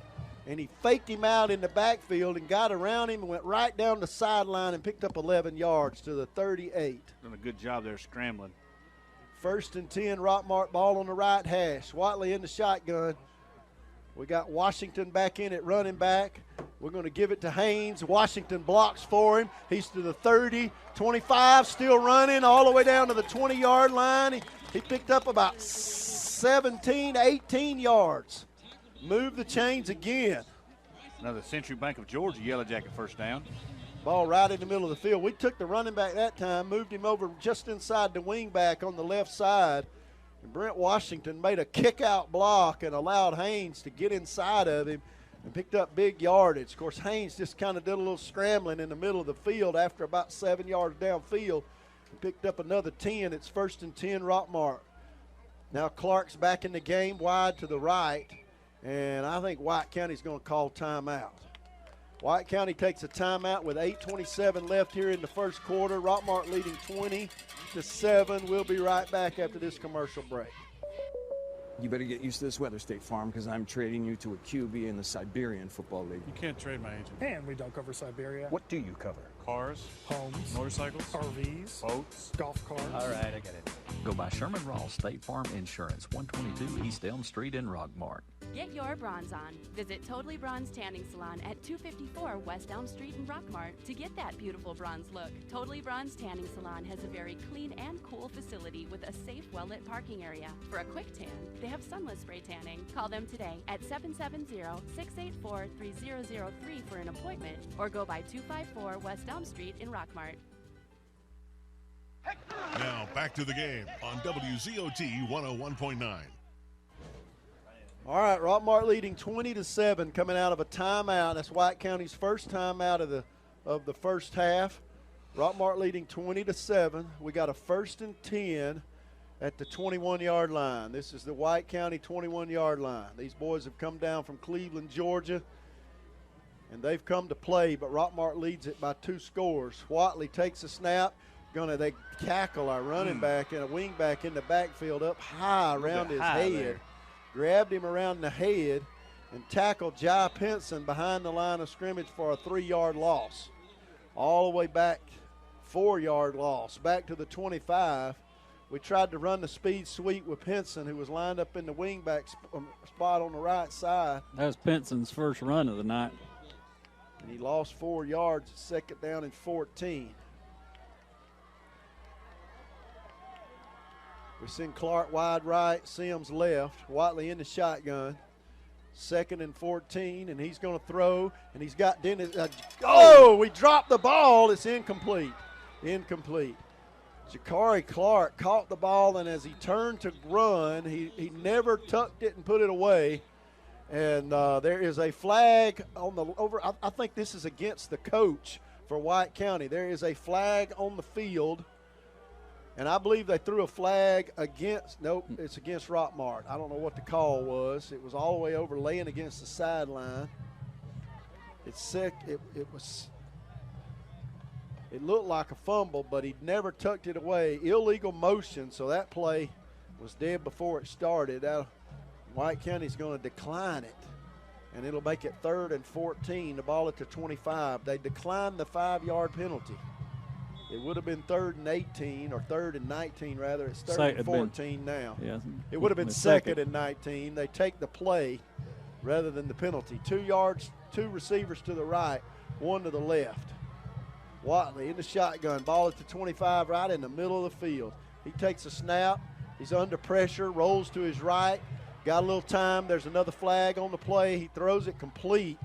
And he faked him out in the backfield and got around him and went right down the sideline and picked up 11 yards to the 38. Done a good job there scrambling. 1st and 10, Rockmart ball on the right hash. Watley in the shotgun. We got Washington back in at running back. We're going to give it to Haynes. Washington blocks for him. He's to the 30, 25, still running all the way down to the 20-yard line. He picked up about 17, 18 yards. Move the chains again. Another Century Bank of Georgia Yellow Jacket first down. Ball right in the middle of the field. We took the running back that time, moved him over just inside the wing back on the left side. And Brent Washington made a kick-out block and allowed Haynes to get inside of him and picked up big yardage. Of course, Haynes just kind of did a little scrambling in the middle of the field after about 7 yards downfield and picked up another 10. It's 1st and 10, Rockmart. Now Clark's back in the game, wide to the right. And I think White County's going to call timeout. White County takes a timeout with 8:27 left here in the first quarter. Rockmart leading 20-7. We'll be right back after this commercial break. You better get used to this weather, State Farm, because I'm trading you to a QB in the Siberian Football League. You can't trade my agent. And we don't cover Siberia. What do you cover? Cars, homes, motorcycles, RVs, boats, golf carts. All right, I get it. Go by Sherman Ross State Farm Insurance, 122 East Elm Street in Rockmart. Get your bronze on. Visit Totally Bronze Tanning Salon at 254 West Elm Street in Rockmart to get that beautiful bronze look. Totally Bronze Tanning Salon has a very clean and cool facility with a safe, well-lit parking area. For a quick tan, they have sunless spray tanning. Call them today at 770-684-3003 for an appointment or go by 254 West Elm Street in Rockmart. Now back to the game on WZOT 101.9. All right, Rockmart leading 20-7 coming out of a timeout. That's White County's first timeout of the first half. Rockmart leading 20-7. We got a 1st and 10 at the 21-yard line. This is the White County 21-yard line. These boys have come down from Cleveland, Georgia, and they've come to play, but Rockmart leads it by 2 scores. Watley takes a snap. They tackle our running back and a wing back in the backfield up high around his head. There. Grabbed him around the head and tackled Jai Pinson behind the line of scrimmage for a 3-yard loss. All the way back, 4-yard loss, back to the 25. We tried to run the speed sweep with Pinson, who was lined up in the wingback spot on the right side. That was Pinson's first run of the night. And he lost 4 yards at 2nd down and 14. We send Clark wide right, Sims left, Watley in the shotgun. 2nd and 14, and he's going to throw, and he's got Dennis. We dropped the ball. It's incomplete. Incomplete. Jakari Clark caught the ball, and as he turned to run, he never tucked it and put it away. And there is a flag on the over. I think this is against the coach for White County. There is a flag on the field. And I believe they threw a flag against, it's against Rockmart. I don't know what the call was. It was all the way over laying against the sideline. It looked like a fumble, but he never tucked it away. Illegal motion, so that play was dead before it started. White County's going to decline it, and it'll make it 3rd and 14, the ball at the 25. They declined the 5-yard penalty. It would have been 3rd and 18, or 3rd and 19, rather. It's 3rd and 14 now. Yeah, it would have been 2nd and 19. They take the play rather than the penalty. 2 yards, 2 receivers to the right, 1 to the left. Watley in the shotgun, ball at the 25, right in the middle of the field. He takes a snap. He's under pressure, rolls to his right. Got a little time. There's another flag on the play. He throws it complete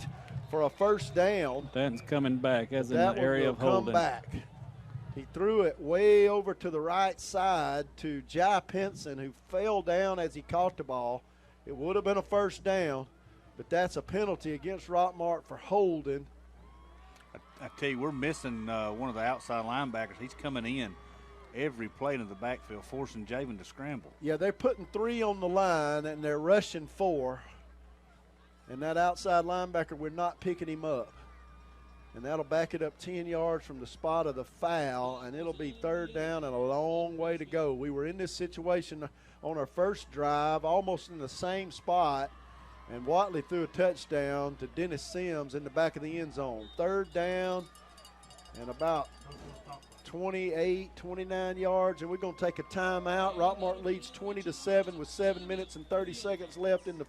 for a 1st down. That's coming back as in the area of holding. Come back. He threw it way over to the right side to Jai Pinson, who fell down as he caught the ball. It would have been a 1st down, but that's a penalty against Rockmart for holding. I tell you, we're missing one of the outside linebackers. He's coming in. every play into the backfield, forcing Javen to scramble. Yeah, they're putting 3 on the line, and they're rushing 4. And that outside linebacker, we're not picking him up. And that'll back it up 10 yards from the spot of the foul, and it'll be 3rd down and a long way to go. We were in this situation on our first drive, almost in the same spot, and Watley threw a touchdown to Dennis Sims in the back of the end zone. 3rd down and about 28, 29 yards, and we're going to take a timeout. Rockmart leads 20-7 with 7 minutes and 30 seconds left in the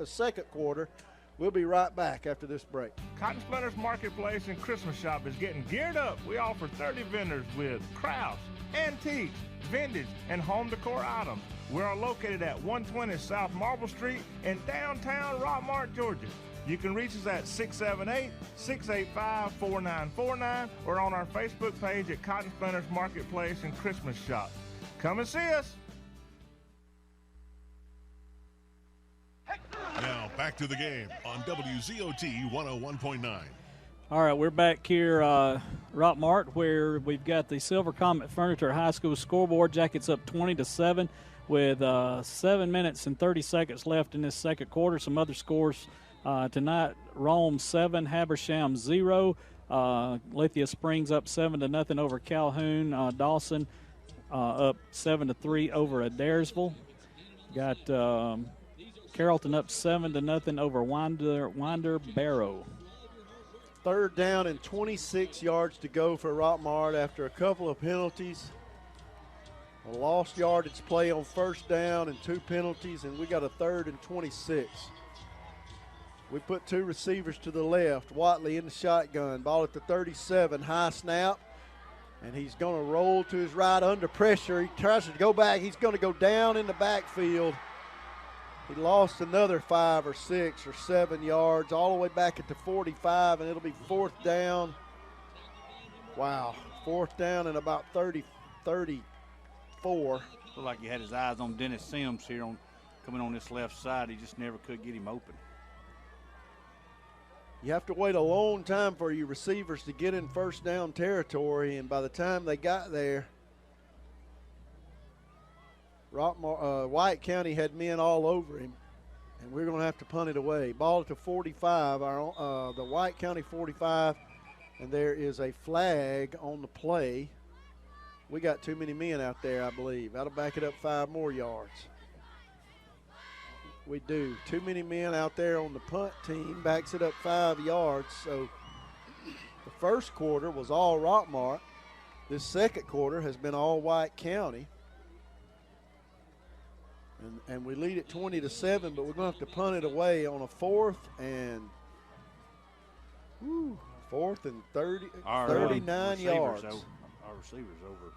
second quarter. We'll be right back after this break. Cotton Splinters Marketplace and Christmas Shop is getting geared up. We offer 30 vendors with crafts, antiques, vintage, and home decor items. We are located at 120 South Marble Street in downtown Rockmart, Georgia. You can reach us at 678-685-4949 or on our Facebook page at Cotton Splinters Marketplace and Christmas Shop. Come and see us. Now back to the game on WZOT 101.9. All right, we're back here, Rockmart, where we've got the Silver Comet Furniture High School scoreboard. Jackets up 20-7 with 7 minutes and 30 seconds left in this second quarter. Some other scores tonight: Rome 7, Habersham 0. Lithia Springs up 7-0 over Calhoun. Dawson up 7-3 over Adairsville. Got Carrollton up 7-0 over Winder Barrow. 3rd down and 26 yards to go for Rockmart after a couple of penalties. A lost yardage play on 1st down and 2 penalties, and we got a 3rd and 26. We put 2 receivers to the left. Watley in the shotgun. Ball at the 37. High snap. And he's going to roll to his right under pressure. He tries to go back. He's going to go down in the backfield. He lost another 5 or 6 or 7 yards all the way back at the 45, and it'll be 4th down. Wow, 4th down and about 34. Looked like he had his eyes on Dennis Sims here coming on this left side. He just never could get him open. You have to wait a long time for your receivers to get in 1st down territory, and by the time they got there, White County had men all over him, and we're going to have to punt it away. Ball at the 45, the White County 45, and there is a flag on the play. We got too many men out there, I believe. That'll back it up 5 more yards. We do. Too many men out there on the punt team, backs it up 5 yards. So the first quarter was all Rockmart. This second quarter has been all White County. And we lead it 20-7, but we're going to have to punt it away on a 4th and 39 yards. Our receivers over.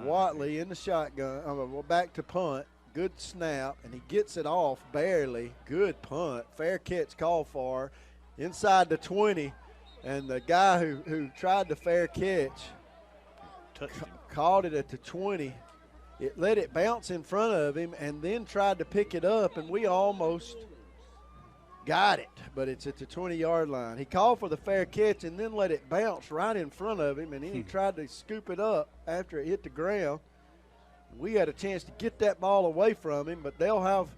Watley in the shotgun. We're back to punt. Good snap, and he gets it off barely. Good punt. Fair catch called for inside the 20, and the guy who tried the fair catch caught it at the 20. It let it bounce in front of him and then tried to pick it up, and we almost got it, but it's at the 20-yard line. He called for the fair catch and then let it bounce right in front of him, and then he tried to scoop it up after it hit the ground. We had a chance to get that ball away from him, but they'll have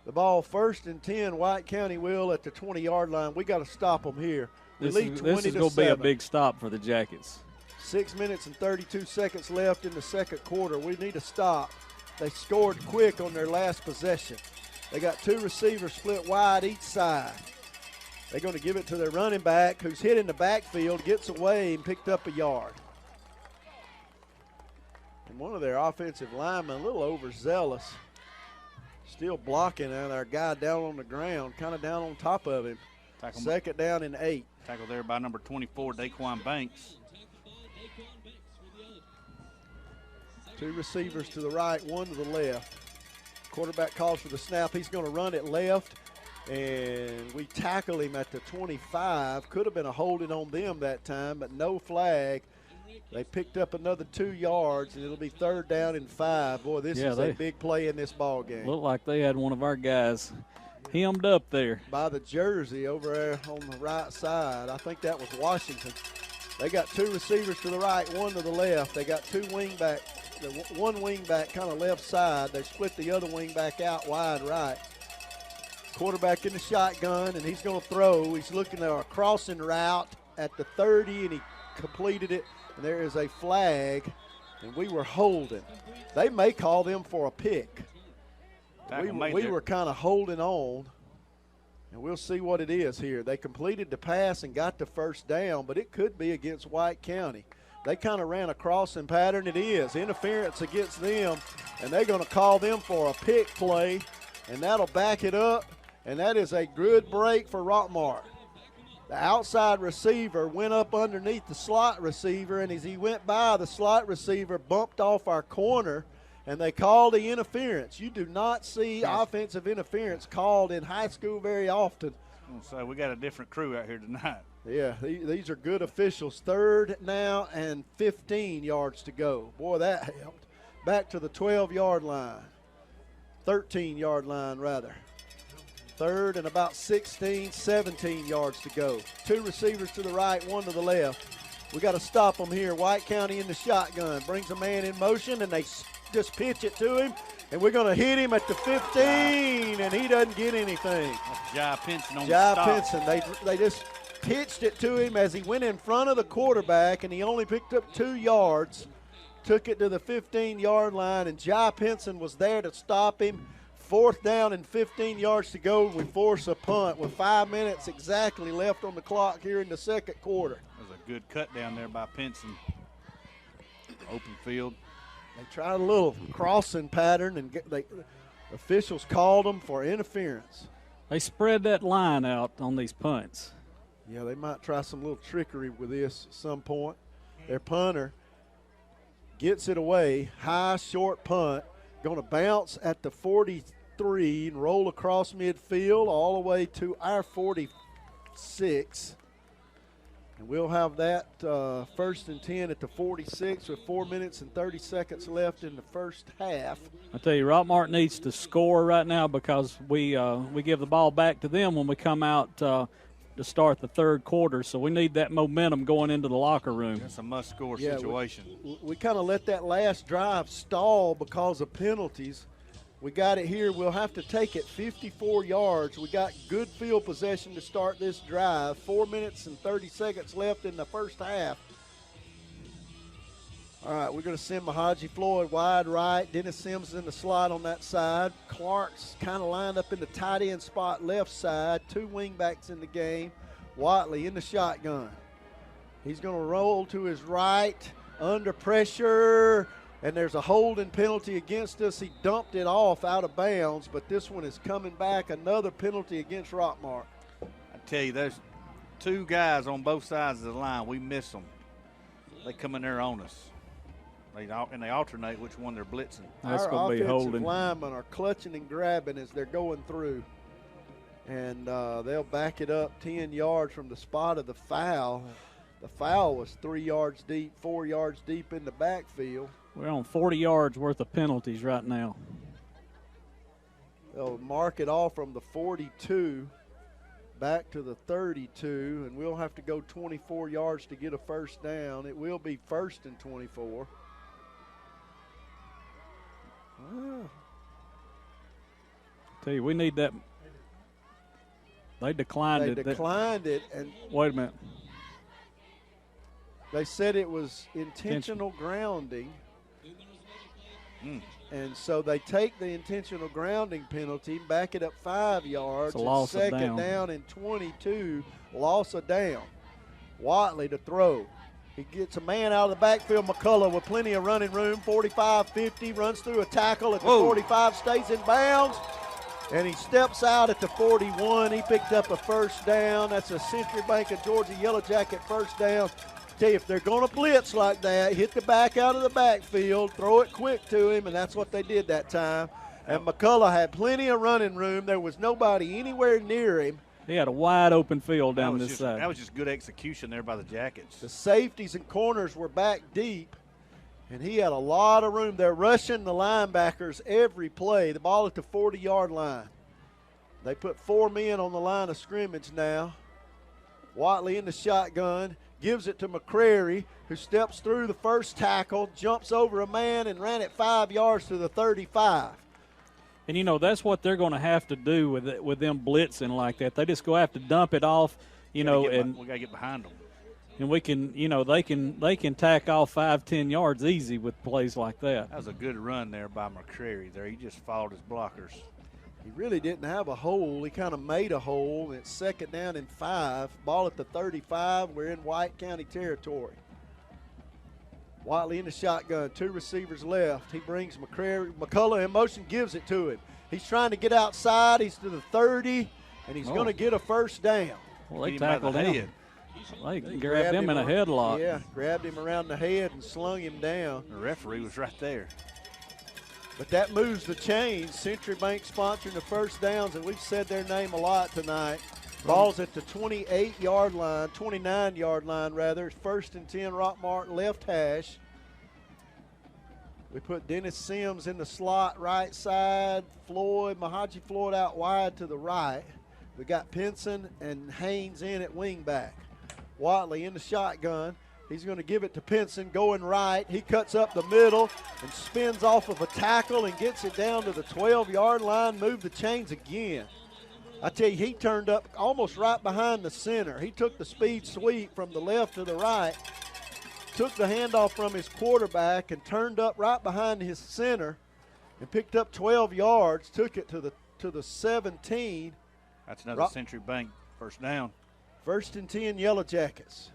the ball 1st and 10. White County will at the 20-yard line. We got to stop them here. This is going to be a big stop for the Jackets. 6 minutes and 32 seconds left in the second quarter. We need to stop. They scored quick on their last possession. They got 2 receivers split wide each side. They're going to give it to their running back, who's hit in the backfield, gets away and picked up a yard. And one of their offensive linemen, a little overzealous, still blocking our guy down on the ground, kind of down on top of him. Second down and 8. Tackled there by number 24, Daquan Banks. 2 receivers to the right, 1 to the left. Quarterback calls for the snap. He's going to run it left, and we tackle him at the 25. Could have been a holding on them that time, but no flag. They picked up another 2 yards, and it'll be 3rd down and 5. Boy, this is a big play in this ball game. Looked like they had one of our guys hemmed up there. By the jersey over there on the right side. I think that was Washington. They got two receivers to the right, one to the left. They got two wingback, one wingback kind of left side. They split the other wingback out wide right. Quarterback in the shotgun, and he's going to throw. He's looking at a crossing route at the 30, and he completed it. And there is a flag, and we were holding. They may call them for a pick. We were kind of holding on. And we'll see what it is here. They completed the pass and got the first down, but it could be against White County. They kind of ran a crossing pattern. It is interference against them, and they're going to call them for a pick play, and that'll back it up, and that is a good break for Rockmart. The outside receiver went up underneath the slot receiver, and as he went by, the slot receiver bumped off our corner, and they called the interference. You do not see offensive interference called in high school very often. So we got a different crew out here tonight. Yeah, these are good officials. 3rd now and 15 yards to go. Boy, that helped. Back to the 12-yard line. 13-yard line, rather. 3rd and about 16, 17 yards to go. Two receivers to the right, one to the left. We got to stop them here. White County in the shotgun. Brings a man in motion, and they just pitch it to him, and we're going to hit him at the 15, and he doesn't get anything. Jai Pinson on Jai the stop. Pinson, they just pitched it to him as he went in front of the quarterback, and he only picked up 2 yards, took it to the 15-yard line, and Jai Pinson was there to stop him. 4th down and 15 yards to go. We force a punt with 5 minutes exactly left on the clock here in the second quarter. That was a good cut down there by Pinson. Open field. They tried a little crossing pattern, and officials called them for interference. They spread that line out on these punts. Yeah, they might try some little trickery with this at some point. Their punter gets it away. High, short punt. Going to bounce at the 43 and roll across midfield all the way to our 46. And we'll have that 1st and 10 at the 46 with 4 minutes and 30 seconds left in the first half. I tell you, Rockmart needs to score right now because we give the ball back to them when we come out to start the 3rd quarter. So we need that momentum going into the locker room. That's a must-score situation. We kind of let that last drive stall because of penalties. We got it here. We'll have to take it 54 yards. We got good field possession to start this drive. 4 minutes and 30 seconds left in the first half. All right, we're going to send Mahaji Floyd wide right. Dennis Sims in the slot on that side. Clark's kind of lined up in the tight end spot left side. 2 wingbacks in the game. Watley in the shotgun. He's going to roll to his right under pressure. And there's a holding penalty against us. He dumped it off out of bounds, but this one is coming back. Another penalty against Rockmart. I tell you, there's 2 guys on both sides of the line. We miss them. They come in there on us. And they alternate which one they're blitzing. That's going to be holding. holding. Linemen are clutching and grabbing as they're going through. And they'll back it up 10 yards from the spot of the foul. The foul was 3 yards deep, 4 yards deep in the backfield. We're on 40 yards worth of penalties right now. They'll mark it off from the 42 back to the 32, and we'll have to go 24 yards to get a first down. It will be 1st and 24. Tell you, we need that. They declined it. They declined it. And wait a minute. They said it was intentional grounding. And so they take the intentional grounding penalty, back it up 5 yards. It's a loss of second down. down and 22, loss of down. Watley to throw. He gets a man out of the backfield, McCullough, with plenty of running room, 45-50, runs through a tackle at the 45, stays in bounds, and he steps out at the 41. He picked up a first down. That's a Century Bank of Georgia Yellow Jacket first down. Tell you, if they're going to blitz like that, hit the back out of the backfield, throw it quick to him, and that's what they did that time. And McCullough had plenty of running room. There was nobody anywhere near him. He had a wide open field down this side. That was just good execution there by the Jackets. The safeties and corners were back deep, and he had a lot of room. They're rushing the linebackers every play. The ball at the 40-yard line. They put 4 men on the line of scrimmage now. Watley in the shotgun. gives it to McCrary, who steps through the first tackle, jumps over a man, and ran it 5 yards to the 35. And, you know, that's what they're going to have to do with them blitzing like that. They just go have to dump it off, and we got to get behind them. And we can, they can tack off 5-10 yards easy with plays like that. That was a good run there by McCrary there. He just followed his blockers. He really didn't have a hole. He kind of made a hole. It's 2nd down and 5. Ball at the 35. We're in White County territory. Watley in the shotgun. 2 receivers left. He brings McCullough in motion, gives it to him. He's trying to get outside. He's to the 30, and he's going to get a first down. Well, they tackled him. They grabbed him in a headlock. Yeah, grabbed him around the head and slung him down. The referee was right there. But that moves the chains. Century Bank sponsoring the first downs, and we've said their name a lot tonight. Ball's at the 29-yard line, rather. It's 1st and 10, Rockmart left hash. We put Dennis Sims in the slot right side. Mahaji Floyd out wide to the right. We got Pinson and Haynes in at wingback. Watley in the shotgun. He's going to give it to Pinson going right. He cuts up the middle and spins off of a tackle and gets it down to the 12-yard line. Move the chains again. I tell you, he turned up almost right behind the center. He took the speed sweep from the left to the right, took the handoff from his quarterback and turned up right behind his center and picked up 12 yards, took it to the 17. That's another Century Bank first down. 1st and 10, Yellow Jackets.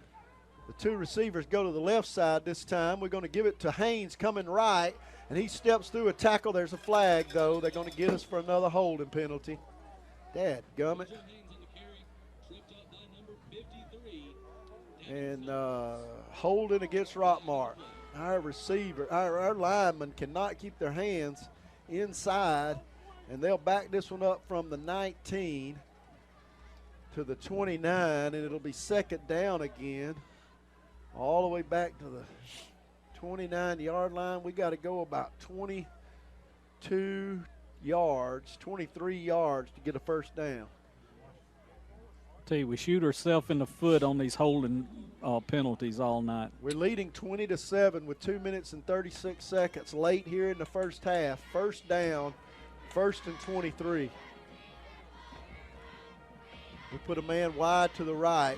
The 2 receivers go to the left side this time. We're going to give it to Haynes coming right, and he steps through a tackle. There's a flag, though. They're going to get us for another holding penalty. Dadgummit. And holding against Rockmart. Our linemen cannot keep their hands inside, and they'll back this one up from the 19 to the 29, and it'll be 2nd down again. All the way back to the 29-yard line. We got to go about 23 yards to get a first down. Tell you, we shoot ourselves in the foot on these holding penalties all night. We're leading 20-7 with 2 minutes and 36 seconds late here in the first half. First down, 1st and 23. We put a man wide to the right.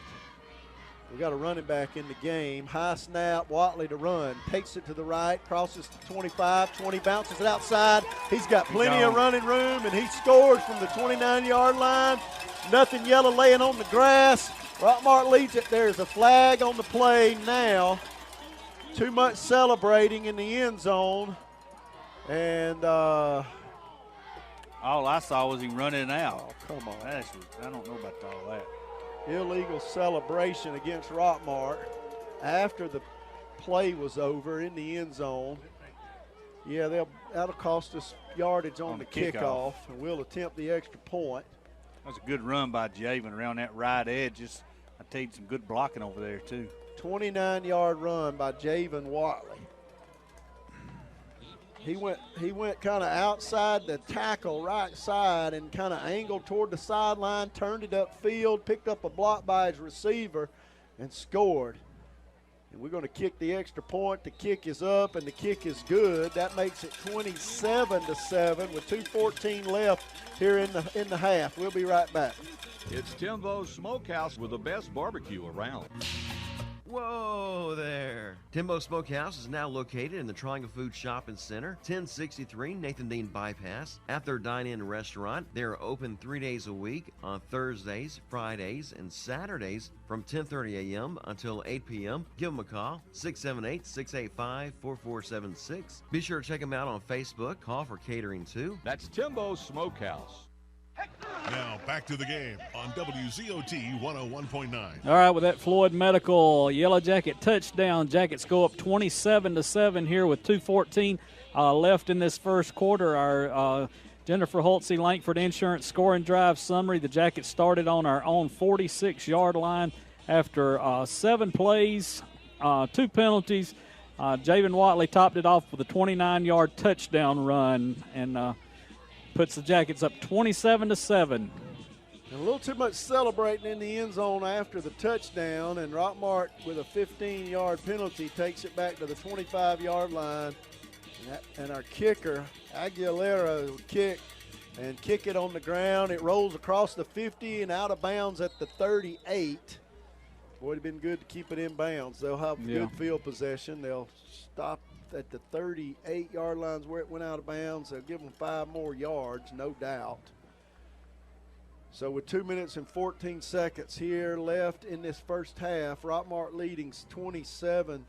We got a running back in the game. High snap, Watley to run. Takes it to the right, crosses to 25, 20, bounces it outside. He's got plenty of running room, and he scores from the 29-yard line. Nothing yellow laying on the grass. Rockmart leads it. There's a flag on the play now. Too much celebrating in the end zone. And all I saw was him running out. Oh, come on. I don't know about all that. Illegal celebration against Rockmart after the play was over in the end zone. Yeah, that'll cost us yardage on the kickoff, and we'll attempt the extra point. That was a good run by Javen around that right edge. I tell you, some good blocking over there, too. 29-yard run by Javen Watley. He went kind of outside the tackle, right side, and kind of angled toward the sideline, turned it upfield, picked up a block by his receiver, and scored. And we're going to kick the extra point. The kick is up, and the kick is good. That makes it 27-7 with 2:14 left here in the half. We'll be right back. It's Timbo's Smokehouse with the best barbecue around. Whoa there. Timbo Smokehouse is now located in the Triangle Food Shopping Center, 1063 Nathan Dean Bypass. At their dine-in restaurant, they are open 3 days a week on Thursdays, Fridays, and Saturdays from 10:30 a.m. until 8 p.m. Give them a call, 678-685-4476. Be sure to check them out on Facebook. Call for catering too. That's Timbo's Smokehouse. Now back to the game on WZOT 101.9. All right, with that Floyd Medical Yellow Jacket touchdown, Jackets go up 27-7 here with 2:14 left in this first quarter. Our Jennifer Holtze Langford Insurance scoring drive summary. The Jackets started on our own 46-yard line after 7 plays, 2 penalties. Javen Watley topped it off with a 29-yard touchdown run and puts the Jackets up 27-7. And a little too much celebrating in the end zone after the touchdown, and Rockmart with a 15-yard penalty takes it back to the 25-yard line. And our kicker, Aguilera, will kick it on the ground. It rolls across the 50 and out of bounds at the 38. Boy, it'd been good to keep it in bounds. They'll have good field possession. They'll stop at the 38-yard lines where it went out of bounds. They'll give them 5 more yards, no doubt. So with 2 minutes and 14 seconds here left in this first half, Rockmart leading 27.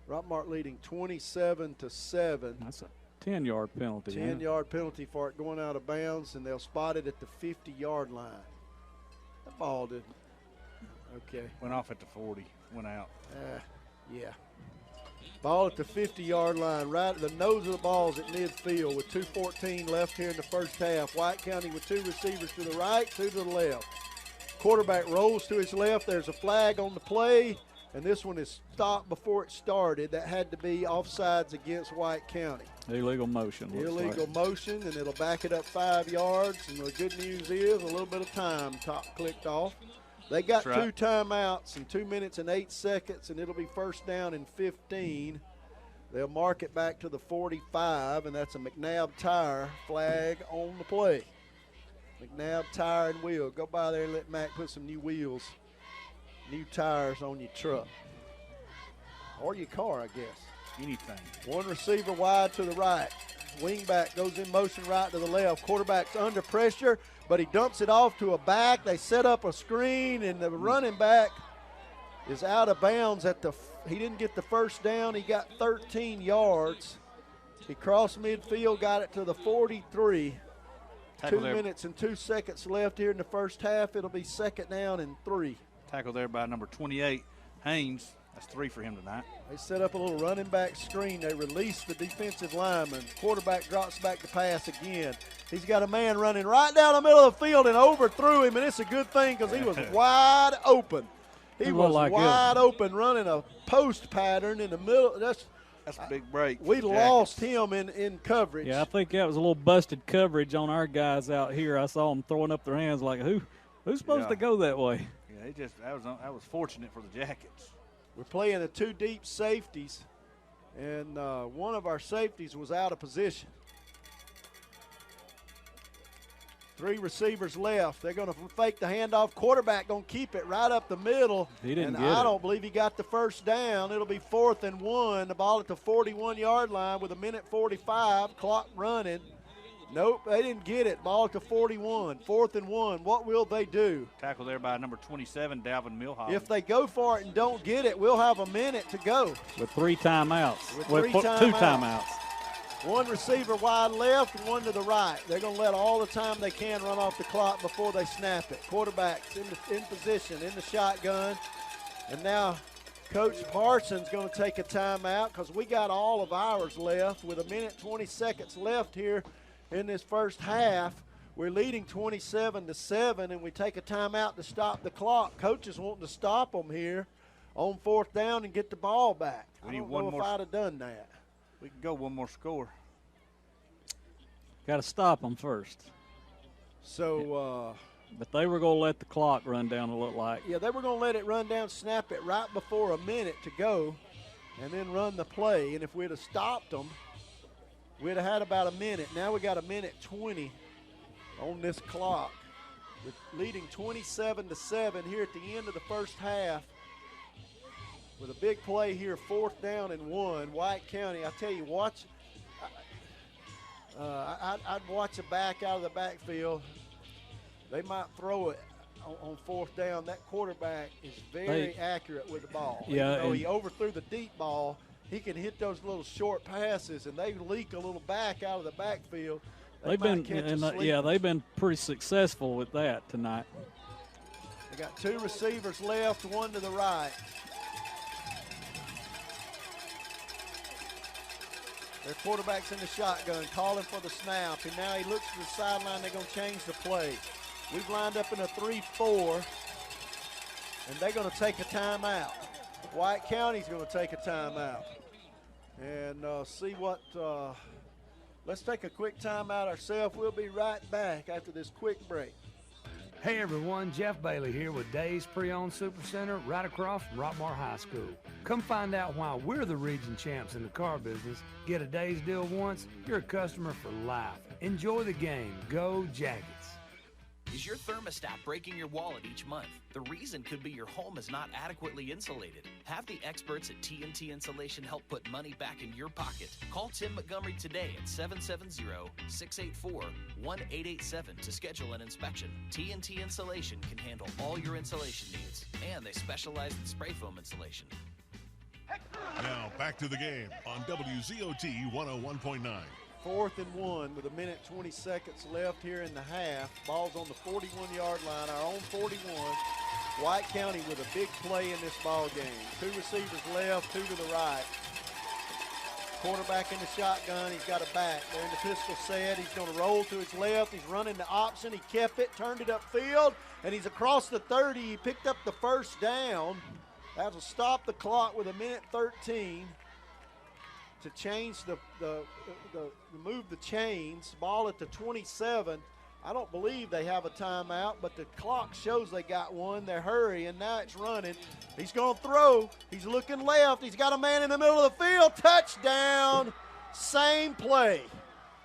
Rockmart leading 27-7. That's a 10-yard penalty. 10-yard penalty for it going out of bounds, and they'll spot it at the 50-yard line. That ball didn't. Okay. Went off at the 40. Went out. Yeah. Ball at the 50-yard line, right at the nose of the ball's at midfield with 2:14 left here in the first half. White County with 2 receivers to the right, 2 to the left. Quarterback rolls to his left. There's a flag on the play, and this one is stopped before it started. That had to be offsides against White County. Illegal motion. Illegal motion, and it'll back it up 5 yards. And the good news is a little bit of time clicked off. They got 2 timeouts in 2 minutes and 8 seconds, and it'll be first down and 15. They'll mark it back to the 45, and that's a McNabb Tire flag on the play. McNabb Tire and Wheel. Go by there and let Mac put some new wheels, new tires on your truck. Or your car, I guess. Anything. 1 receiver wide to the right. Wingback goes in motion right to the left. Quarterback's under pressure, but he dumps it off to a back. They set up a screen, and the running back is out of bounds he didn't get the first down. He got 13 yards. He crossed midfield, got it to the 43. 2 minutes and 2 seconds left here in the first half. It'll be second down and 3. Tackle there by number 28, Haynes. That's 3 for him tonight. They set up a little running back screen. They release the defensive lineman. Quarterback drops back to pass again. He's got a man running right down the middle of the field and overthrew him, and it's a good thing because he was wide open. He was wide open running a post pattern in the middle. That's a big break. We lost him in coverage. Yeah, I think that was a little busted coverage on our guys out here. I saw them throwing up their hands like, who's supposed to go that way? Yeah, that was fortunate for the Jackets. We're playing the 2 deep safeties, and one of our safeties was out of position. 3 receivers left. They're going to fake the handoff. Quarterback going to keep it right up the middle. He didn't and get I don't believe he got the first down. It'll be 4th and 1. The ball at the 41-yard line with 1:45. Clock running. Nope, they didn't get it. Ball at the 41. 4th and 1. What will they do? Tackle there by number 27, Dalvin Milhouse. If they go for it and don't get it, we'll have a minute to go. With 3 timeouts. With 2 timeouts. 1 receiver wide left and 1 to the right. They're going to let all the time they can run off the clock before they snap it. Quarterback's in position, in the shotgun. And now Coach Parsons going to take a timeout because we got all of ours left with 1:20 left here in this first half. We're leading 27-7, and we take a timeout to stop the clock. Coach is wanting to stop them here on 4th down and get the ball back. I don't know if I'd have done that. We can go 1 more score. Got to stop them first. So, but they were going to let the clock run down, it looked like. Yeah, they were going to let it run down, snap it right before a minute to go, and then run the play. And if we'd have stopped them, we'd have had about a minute. Now we got 1:20 on this clock. We're leading 27-7 here at the end of the first half. With a big play here, 4th down and 1. White County, I tell you, I'd watch a back out of the backfield. They might throw it on 4th down. That quarterback is very accurate with the ball. Yeah, he overthrew the deep ball. He can hit those little short passes, and they leak a little back out of the backfield. They've been pretty successful with that tonight. They got 2 receivers left, 1 to the right. Their quarterback's in the shotgun, calling for the snap, and now he looks to the sideline. They're going to change the play. We've lined up in a 3-4, and they're going to take a timeout. White County's going to take a timeout and see what Let's take a quick time out ourselves. We'll be right back after this quick break. Hey everyone, Jeff Bailey here with Days Pre-Owned Supercenter right across from Rockmart High School. Come find out why we're the region champs in the car business. Get a Days deal once, you're a customer for life. Enjoy the game. Go Jackets. Is your thermostat breaking your wallet each month? The reason could be your home is not adequately insulated. Have the experts at TNT Insulation help put money back in your pocket. Call Tim Montgomery today at 770-684-1887 to schedule an inspection. TNT Insulation can handle all your insulation needs, and they specialize in spray foam insulation. Now back to the game on WZOT 101.9. 4th and 1 with 1:20 left here in the half. Ball's on the 41-yard line, our own 41. White County with a big play in this ball game. 2 receivers left, 2 to the right. Quarterback in the shotgun, he's got a back. They're in the pistol set, he's going to roll to his left. He's running the option, he kept it, turned it upfield, and he's across the 30. He picked up the first down. That will stop the clock with 1:13. To change move the chains. Ball at the 27. I don't believe they have a timeout, but the clock shows they got one. They're hurrying. Now it's running. He's going to throw. He's looking left. He's got a man in the middle of the field. Touchdown. Same play.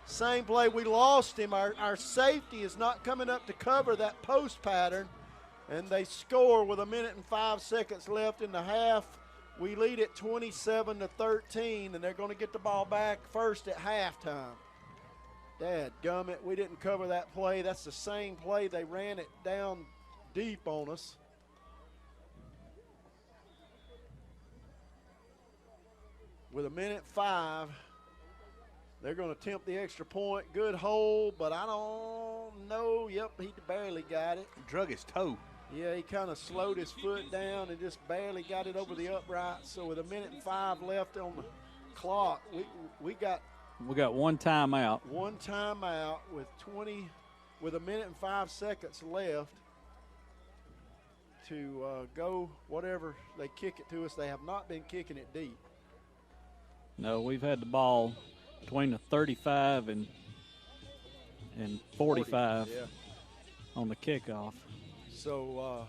Same play. We lost him. Our safety is not coming up to cover that post pattern, and they score with 1:05 left in the half. We lead at 27-13, and they're going to get the ball back first at halftime. Dadgummit, we didn't cover that play. That's the same play. They ran it down deep on us. With 1:05, they're going to attempt the extra point. Good hold, but I don't know. Yep, he barely got it. Drug his toe. Yeah, he kind of slowed his foot down and just barely got it over the upright. So with 1:05 left on the clock, we got one timeout. One timeout with 1:05 left to go whatever they kick it to us. They have not been kicking it deep. No, we've had the ball between the 35 and 45 40, yeah. on the kickoff. So,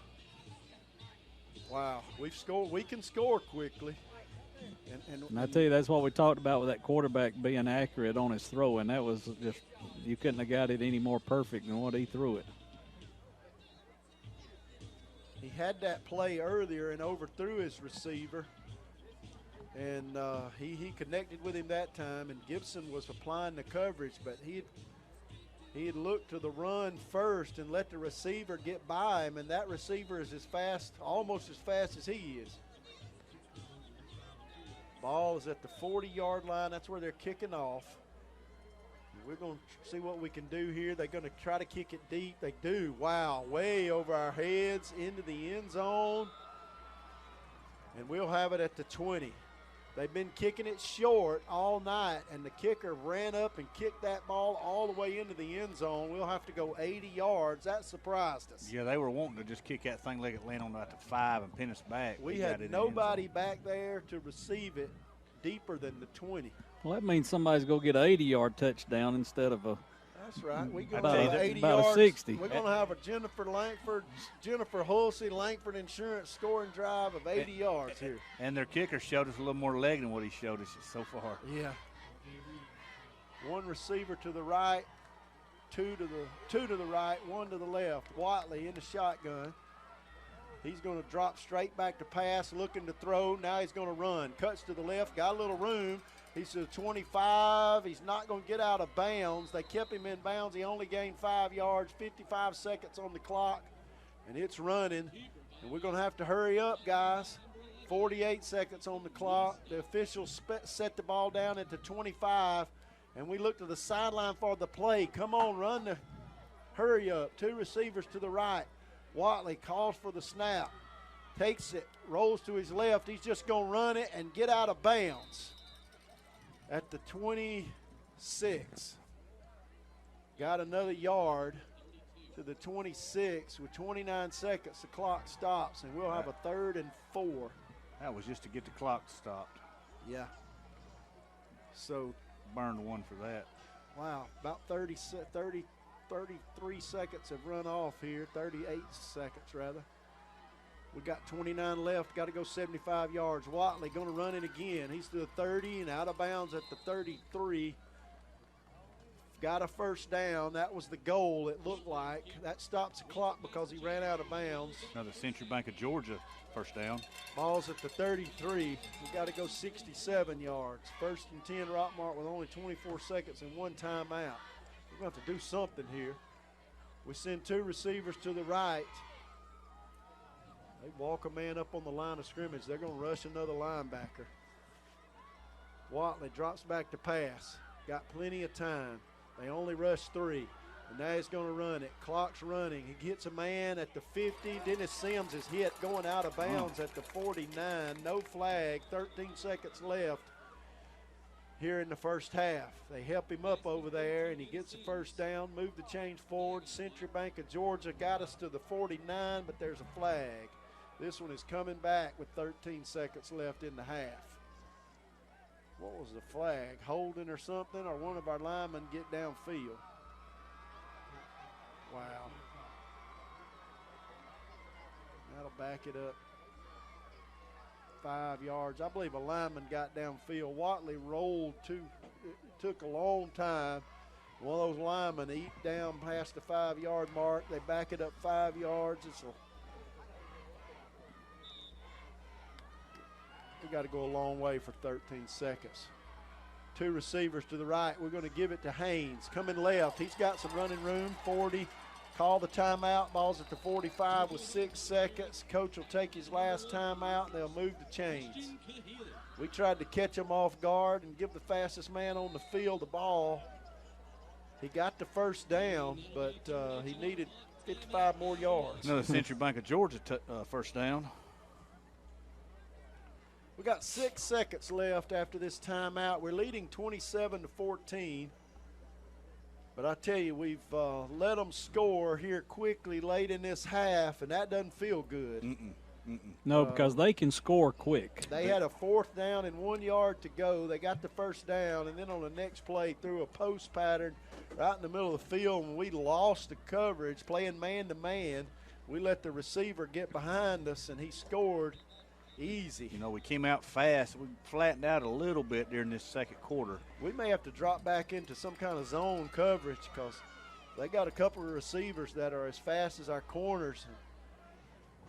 wow, we've scored. We can score quickly. And I tell you, that's what we talked about with that quarterback being accurate on his throw, and that was just, you couldn't have got it any more perfect than what he threw it. He had that play earlier and overthrew his receiver, and he connected with him that time, and Gibson was applying the coverage, but he had looked to the run first and let the receiver get by him, and that receiver is almost as fast as he is. Ball is at the 40-yard line. That's where they're kicking off. We're going to see what we can do here. They're going to try to kick it deep. They do. Wow, way over our heads into the end zone. And we'll have it at the 20. They've been kicking it short all night, and the kicker ran up and kicked that ball all the way into the end zone. We'll have to go 80 yards. That surprised us. Yeah, they were wanting to just kick that thing like it landed on about the 5 and pin us back. We had nobody back there to receive it deeper than the 20. Well, that means somebody's going to get an 80-yard touchdown instead of a That's right. We're going about to have 80 about yards. A 60. We're going to have a Jennifer Hulsey Langford Insurance scoring drive of 80 yards here. And their kicker showed us a little more leg than what he showed us so far. Yeah. One receiver to the right, two to the right, one to the left. Watley in the shotgun. He's going to drop straight back to pass, looking to throw. Now he's going to run. Cuts to the left, got a little room. He's to the 25. He's not going to get out of bounds. They kept him in bounds. He only gained 5 yards, 55 seconds on the clock, and it's running. And we're going to have to hurry up, guys. 48 seconds on the clock. The officials set the ball down at the 25, and we look to the sideline for the play. Come on, run the hurry up. 2 receivers to the right. Watley calls for the snap, takes it, rolls to his left. He's just going to run it and get out of bounds at the 26. Got another yard to the 26 with 29 seconds. The clock stops, and we'll have a 3rd and 4. That was just to get the clock stopped. Yeah. So burned one for that. Wow, about 33 seconds have run off here, 38 seconds rather. We got 29 left, got to go 75 yards. Watley going to run it again. He's to the 30 and out of bounds at the 33. Got a first down. That was the goal, it looked like. That stops the clock because he ran out of bounds. Another Central Bank of Georgia first down. Ball's at the 33. We got to go 67 yards. First and 10, Rockmart with only 24 seconds and one timeout. We're going to have to do something here. We send two receivers to the right. They walk a man up on the line of scrimmage. They're going to rush another linebacker. Watley drops back to pass. Got plenty of time. They only rush three. And now he's going to run it. Clock's running. He gets a man at the 50. Dennis Sims is hit going out of bounds at the 49. No flag. 13 seconds left here in the first half. They help him up over there, and he gets a first down. Move the change forward. Central Bank of Georgia got us to the 49, but there's a flag. This one is coming back with 13 seconds left in the half. What was the flag? Holding or something, or one of our linemen get downfield? Wow. That'll back it up 5 yards. I believe a lineman got downfield. Watley rolled it took a long time. One of those linemen eat down past the 5 yard mark. They back it up 5 yards. We got to go a long way for 13 seconds. Two receivers to the right. We're going to give it to Haynes. Coming left. He's got some running room. 40. Call the timeout. Ball's at the 45 with 6 seconds. Coach will take his last timeout, and they'll move the chains. We tried to catch him off guard and give the fastest man on the field the ball. He got the first down, but he needed 55 more yards. Another Central Bank of Georgia first down. We got 6 seconds left after this timeout. We're leading 27-14. But I tell you, we've let them score here quickly late in this half, and that doesn't feel good. No, because they can score quick. They had a fourth down and 1 yard to go. They got the first down, and then on the next play threw a post pattern right in the middle of the field. When we lost the coverage, playing man-to-man, we let the receiver get behind us, and he scored easy. You know, we came out fast. We flattened out a little bit during this second quarter. We may have to drop back into some kind of zone coverage because they got a couple of receivers that are as fast as our corners.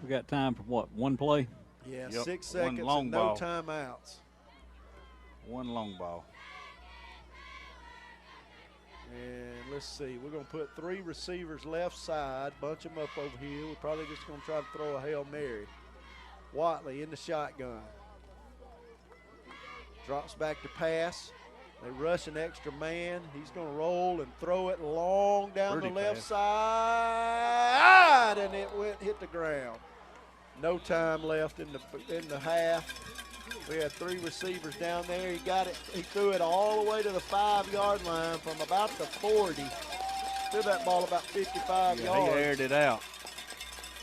We got time for what, one play? Yeah, 6 seconds and no timeouts. One long ball. And let's see, we're going to put 3 receivers left side, bunch them up over here. We're probably just going to try to throw a Hail Mary. Watley in the shotgun. Drops back to pass. They rush an extra man. He's going to roll and throw it long down the left side, and it hit the ground. No time left in the half. We had 3 receivers down there. He got it. He threw it all the way to the 5 yard line from about the 40. Threw that ball about 55 yards. He aired it out.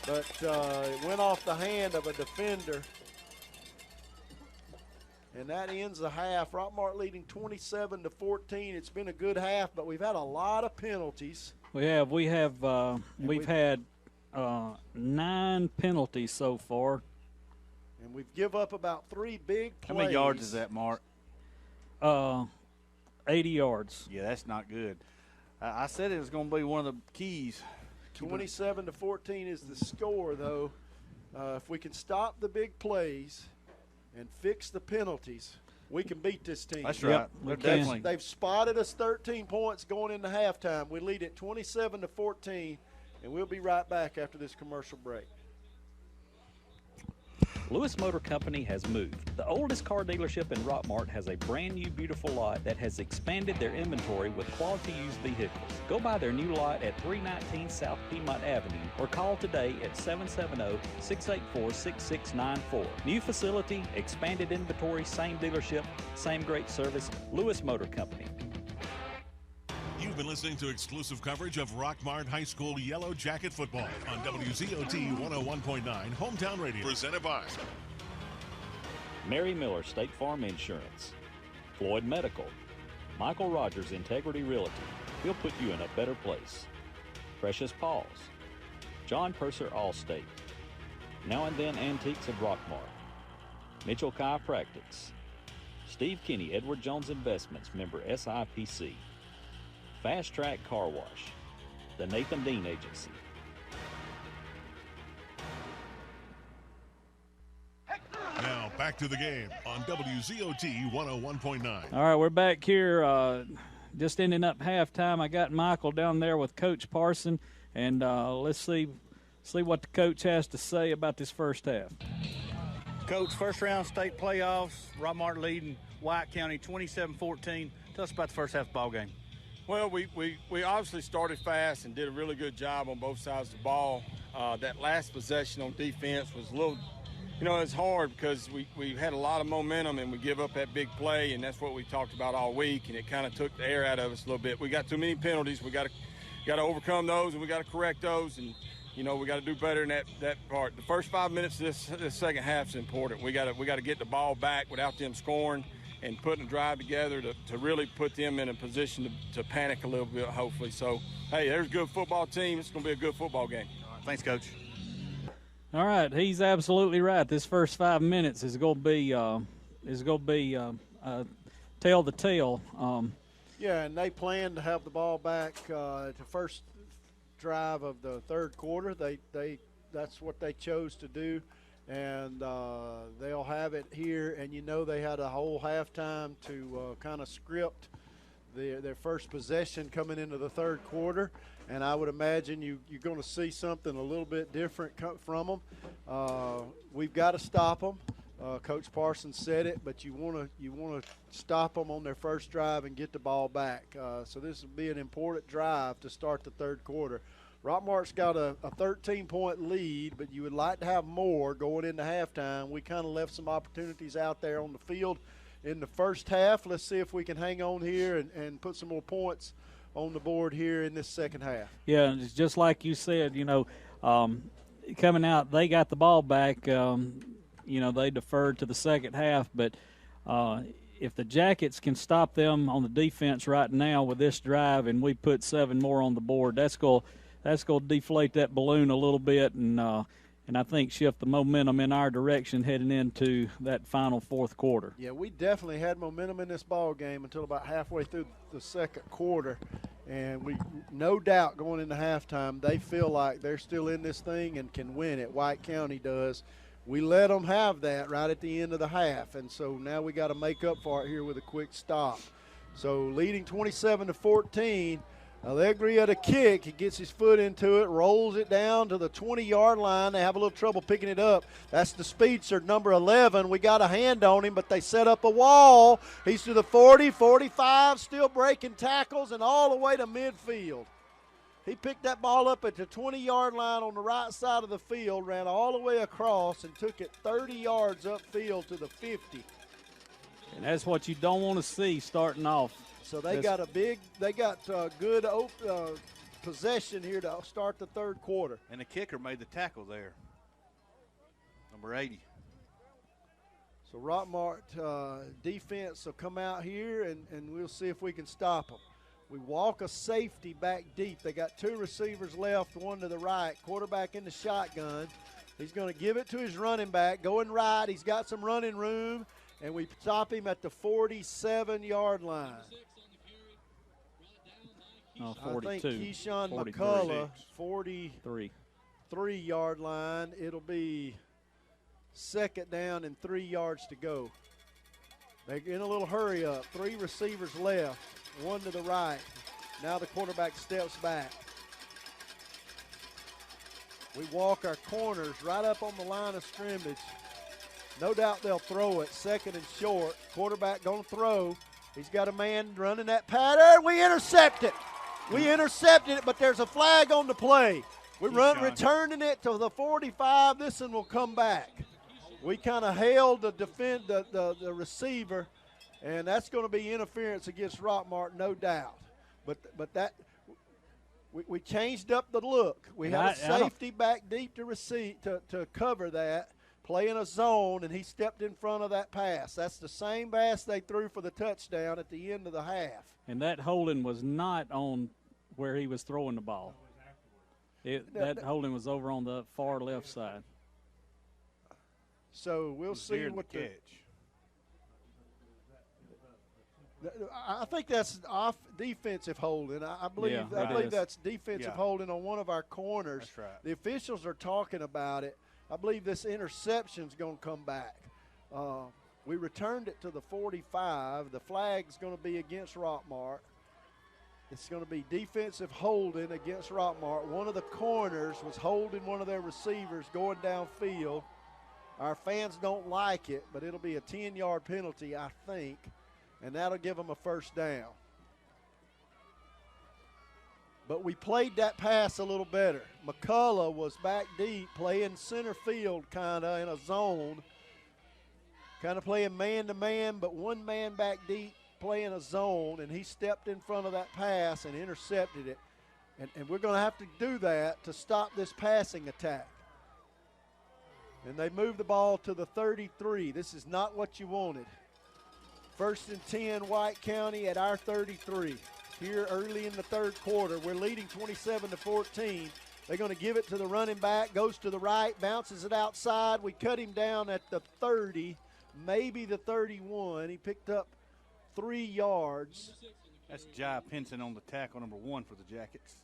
But it went off the hand of a defender. And that ends the half. Rockmart leading 27-14. It's been a good half, but we've had a lot of penalties. We've had 9 penalties so far. And we've give up about 3 big plays. How many yards is that, Mark? 80 yards. Yeah, that's not good. I said it was going to be one of the keys. 27-14 is the score, though. If we can stop the big plays and fix the penalties, we can beat this team. That's right. Yep, they've spotted us 13 points going into halftime. We lead at 27-14, and we'll be right back after this commercial break. Lewis Motor Company has moved. The oldest car dealership in Rockmart has a brand new beautiful lot that has expanded their inventory with quality used vehicles. Go by their new lot at 319 South Piedmont Avenue or call today at 770-684-6694. New facility, expanded inventory, same dealership, same great service. Lewis Motor Company. You've been listening to exclusive coverage of Rockmart High School Yellow Jacket football on WZOT 101.9 Hometown Radio. Presented by Mary Miller State Farm Insurance, Floyd Medical, Michael Rogers Integrity Realty. He'll put you in a better place. Precious Paws. John Purser Allstate. Now and Then Antiques of Rockmart. Mitchell Chiropractics. Steve Kinney, Edward Jones Investments, member SIPC. Fast Track Car Wash. The Nathan Dean Agency. Now back to the game on WZOT 101.9. All right, we're back here just ending up halftime. I got Michael down there with Coach Parson, and let's see what the coach has to say about this first half. Coach, first round state playoffs, Rockmart leading White County 27-14. Tell us about the first half of the ball game. Well, we obviously started fast and did a really good job on both sides of the ball. That last possession on defense was a little, it's hard because we had a lot of momentum and we give up that big play, and that's what we talked about all week, and it kind of took the air out of us a little bit. We got too many penalties. We got to overcome those, and we got to correct those, and we got to do better in that part. The first 5 minutes of this second half is important. We got to get the ball back without them scoring and putting a drive together to really put them in a position to panic a little bit, hopefully. So, hey, there's a good football team. It's going to be a good football game. Thanks, Coach. All right, he's absolutely right. This first 5 minutes is going to be tell the tale. Yeah, and they plan to have the ball back at the first drive of the third quarter. That's what they chose to do, and they'll have it here. And they had a whole halftime to kind of script their first possession coming into the third quarter. And I would imagine you're going to see something a little bit different from them. We've got to stop them. Coach Parsons said it, but you want to stop them on their first drive and get the ball back. So this will be an important drive to start the third quarter. Rockmart's got a 13-point lead, but you would like to have more going into halftime. We kind of left some opportunities out there on the field in the first half. Let's see if we can hang on here and put some more points on the board here in this second half. Yeah, and it's just like you said, coming out, they got the ball back. They deferred to the second half, but if the Jackets can stop them on the defense right now with this drive, and we put 7 more on the board, that's going to deflate that balloon a little bit, and I think shift the momentum in our direction heading into that final fourth quarter. Yeah, we definitely had momentum in this ball game until about halfway through the second quarter, and we no doubt going into halftime they feel like they're still in this thing and can win it. White County does. We let them have that right at the end of the half, and so now we got to make up for it here with a quick stop. So leading 27-14. Allegria to kick. He gets his foot into it, rolls it down to the 20-yard line. They have a little trouble picking it up. That's the speedster, number 11. We got a hand on him, but they set up a wall. He's to the 40, 45, still breaking tackles, and all the way to midfield. He picked that ball up at the 20-yard line on the right side of the field, ran all the way across, and took it 30 yards upfield to the 50. And that's what you don't want to see starting off. So they got good possession here to start the third quarter. And the kicker made the tackle there, number 80. So Rockmart defense will come out here, and we'll see if we can stop them. We walk a safety back deep. They got 2 receivers left, one to the right. Quarterback in the shotgun. He's going to give it to his running back, going right. He's got some running room, and we stop him at the 47-yard line. Oh, 42. I think Keyshawn McCullough, 43-yard line. It'll be second down and 3 yards to go. They're in a little hurry up. 3 receivers left, one to the right. Now the quarterback steps back. We walk our corners right up on the line of scrimmage. No doubt they'll throw it, second and short. Quarterback going to throw. He's got a man running that pattern. We intercept it. We intercepted it, but there's a flag on the play. We're returning it to the 45. This one will come back. We kind of held the receiver, and that's going to be interference against Rockmart, no doubt. But that we changed up the look. We had a safety back deep to cover that, playing a zone, and he stepped in front of that pass. That's the same pass they threw for the touchdown at the end of the half. And that holding was not on where he was throwing the ball. That holding was over on the far left side. So we'll see what the catch. I think that's off defensive holding. I believe that's defensive holding on one of our corners. That's right. The officials are talking about it. I believe this interception's going to come back. We returned it to the 45. The flag's going to be against Rockmart. It's going to be defensive holding against Rockmart. One of the corners was holding one of their receivers going downfield. Our fans don't like it, but it'll be a 10-yard penalty, I think, and that'll give them a first down. But we played that pass a little better. McCullough was back deep, playing center field kind of in a zone, kind of playing man-to-man, but one man back deep playing a zone, and he stepped in front of that pass and intercepted it. And we're going to have to do that to stop this passing attack. And they moved the ball to the 33. This is not what you wanted. 1st and 10, White County at our 33. Here early in the third quarter, we're leading 27-14. They're going to give it to the running back, goes to the right, bounces it outside. We cut him down at the 30, maybe the 31. He picked up 3 yards. That's Jai Pinson on the tackle, number 1 for the Jackets.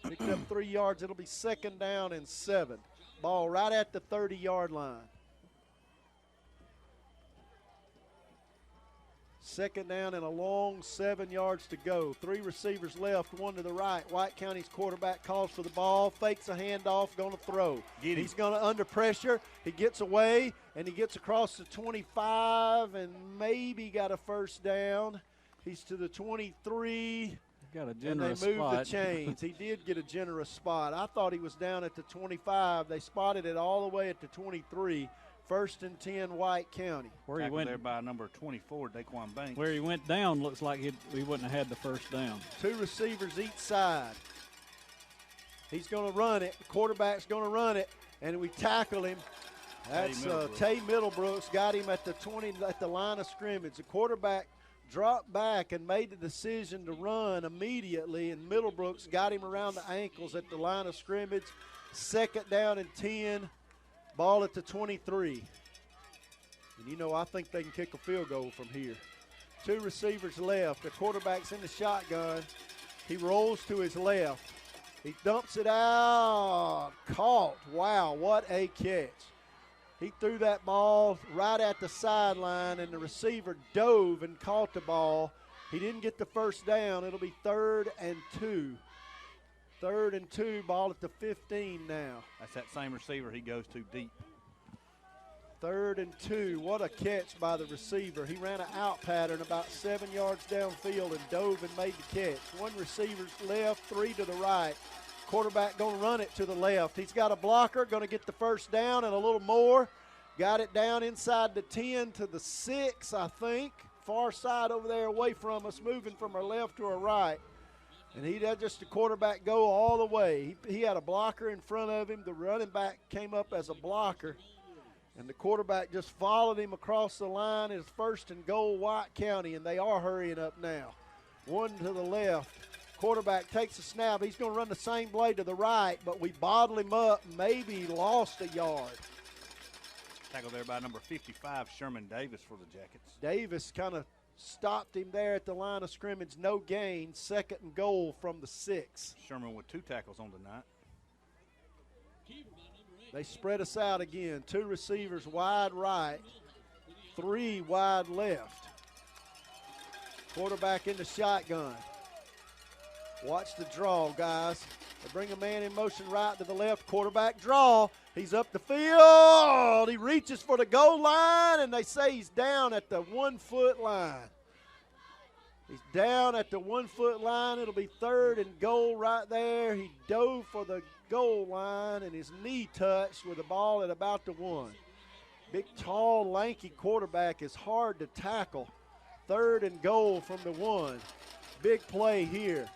Picked up 3 yards. It'll be 2nd down and 7. Ball right at the 30-yard line. 2nd down and a long 7 yards to go. 3 receivers left, 1 to the right. White County's quarterback calls for the ball, fakes a handoff, going to throw. He's going to under pressure. He gets away, and he gets across the 25 and maybe got a first down. He's to the 23. Got a generous and they moved spot. the chains. He did get a generous spot. I thought he was down at the 25. They spotted it all the way at the 23. 1st and 10, White County. Where he went there by number 24, Daquan Banks. Where he went down looks like he wouldn't have had the first down. 2 receivers each side. He's going to run it. The quarterback's going to run it, and we tackle him. That's Tay Middlebrooks got him at the 20 at the line of scrimmage. The quarterback dropped back and made the decision to run immediately, and Middlebrooks got him around the ankles at the line of scrimmage. 2nd down and 10. Ball at the 23. And, you know, I think they can kick a field goal from here. 2 receivers left. The quarterback's in the shotgun. He rolls to his left. He dumps it out. Caught. Wow, what a catch. He threw that ball right at the sideline, and the receiver dove and caught the ball. He didn't get the first down. It'll be 3rd and 2. 3rd and 2, ball at the 15 now. That's that same receiver he goes to deep. 3rd and 2. What a catch by the receiver. He ran an out pattern about 7 yards downfield and dove and made the catch. 1 receiver's left, 3 to the right. Quarterback going to run it to the left. He's got a blocker, going to get the first down and a little more. Got it down inside the 10 to the 6, I think. Far side over there away from us, moving from our left to our right. And he let just the quarterback go all the way. He had a blocker in front of him. The running back came up as a blocker. And the quarterback just followed him across the line. It's 1st and goal, White County, and they are hurrying up now. 1 to the left. Quarterback takes a snap. He's going to run the same play to the right, but we bottle him up, maybe lost a yard. Tackled there by number 55, Sherman Davis for the Jackets. Davis kind of stopped him there at the line of scrimmage. No gain. 2nd and goal from the 6. Sherman with 2 tackles on the night. They spread us out again. 2 receivers wide right, 3 wide left. Quarterback in the shotgun. Watch the draw, guys. They bring a man in motion right to the left. Quarterback draw. He's up the field. He reaches for the goal line, and they say he's down at the 1-foot line. He's down at the 1-foot line. It'll be 3rd and goal right there. He dove for the goal line, and his knee touched with the ball at about the 1. Big, tall, lanky quarterback is hard to tackle. 3rd and goal from the 1. Big play here.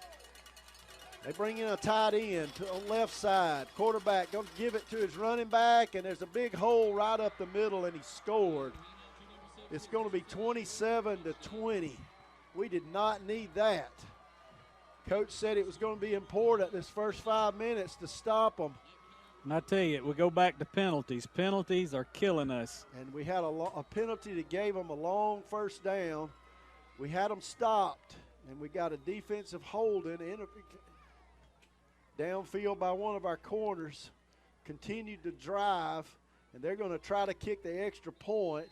They bring in a tight end to the left side. Quarterback going to give it to his running back, and there's a big hole right up the middle, and he scored. It's going to be 27-20. We did not need that. Coach said it was going to be important this first 5 minutes to stop them. And I tell you, we go back to penalties. Penalties are killing us. And we had a penalty that gave them a long first down. We had them stopped, and we got a defensive holding downfield by one of our corners. Continued to drive, and they're going to try to kick the extra point.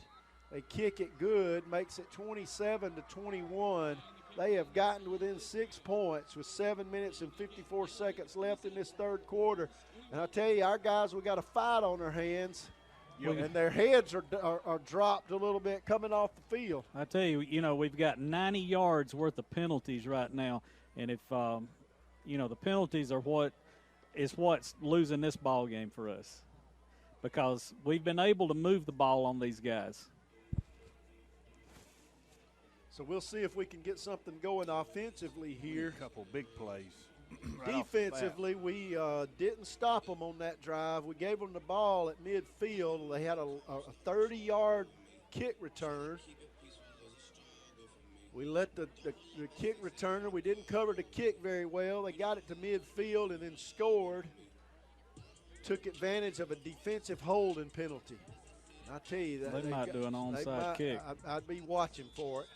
They kick it good, makes it 27-21. They have gotten within 6 points with 7 minutes and 54 seconds left in this third quarter. And I tell you, our guys, we got a fight on their hands, and their heads are dropped a little bit coming off the field. I tell you, we've got 90 yards worth of penalties right now, and if the penalties are what's losing this ball game for us, because we've been able to move the ball on these guys. So we'll see if we can get something going offensively here. A couple big plays. Defensively, we didn't stop them on that drive. We gave them the ball at midfield. They had a 30-yard kick return. We let the kick returner, we didn't cover the kick very well. They got it to midfield and then scored. Took advantage of a defensive holding penalty. I tell you that they might do an onside kick. I'd be watching for it.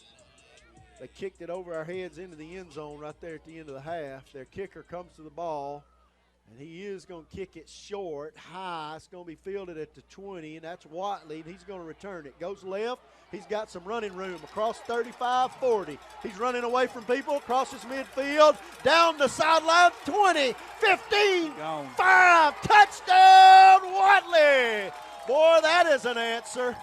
They kicked it over our heads into the end zone right there at the end of the half. Their kicker comes to the ball, and he is going to kick it short, high. It's going to be fielded at the 20, and that's Watley, and he's going to return it. Goes left. He's got some running room across 35, 40. He's running away from people, crosses midfield, down the sideline, 20, 15, 5, touchdown, Watley. Boy, that is an answer.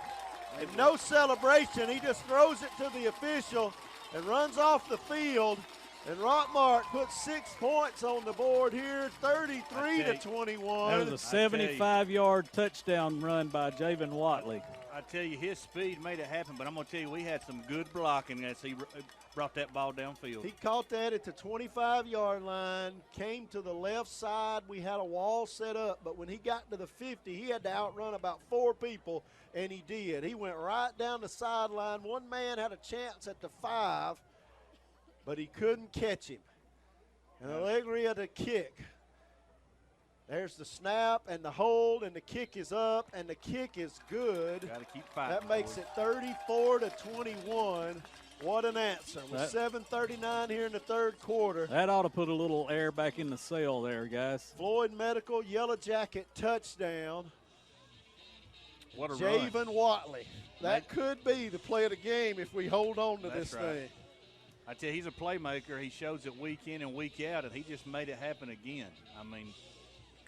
And no celebration. He just throws it to the official and runs off the field. And Rockmart puts 6 points on the board here, 33-21. That was a 75-yard touchdown run by Javen Watley. I tell you, his speed made it happen, but I'm going to tell you, we had some good blocking as he brought that ball downfield. He caught that at the 25-yard line, came to the left side. We had a wall set up, but when he got to the 50, he had to outrun about 4 people, and he did. He went right down the sideline. One man had a chance at the 5, but he couldn't catch him. And Allegria to kick. There's the snap and the hold, and the kick is up, and the kick is good. Got to keep fighting. That makes it 34-21. What an answer. With 7:39 here in the third quarter. That ought to put a little air back in the sail there, guys. Floyd Medical, Yellow Jacket touchdown. What a Javen run. Watley. That could be the play of the game if we hold on to this thing. I tell you, he's a playmaker. He shows it week in and week out, and he just made it happen again. I mean,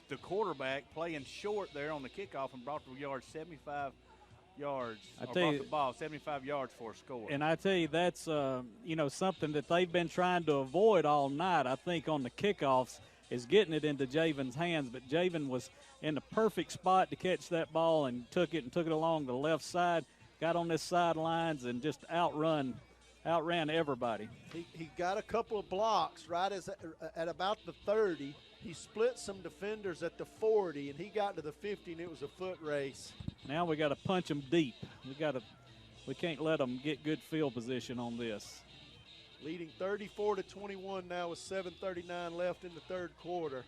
the quarterback playing short there on the kickoff and brought the yard 75 yards. Brought the ball 75 yards for a score. And I tell you, that's something that they've been trying to avoid all night. I think on the kickoffs is getting it into Javen's hands, but Javen was in the perfect spot to catch that ball and took it along the left side, got on his sidelines and just outran everybody. He got a couple of blocks right at about the 30. He split some defenders at the 40, and he got to the 50, and it was a foot race. Now we got to punch them deep. We can't let them get good field position on this. Leading 34-21 now with 7:39 left in the third quarter.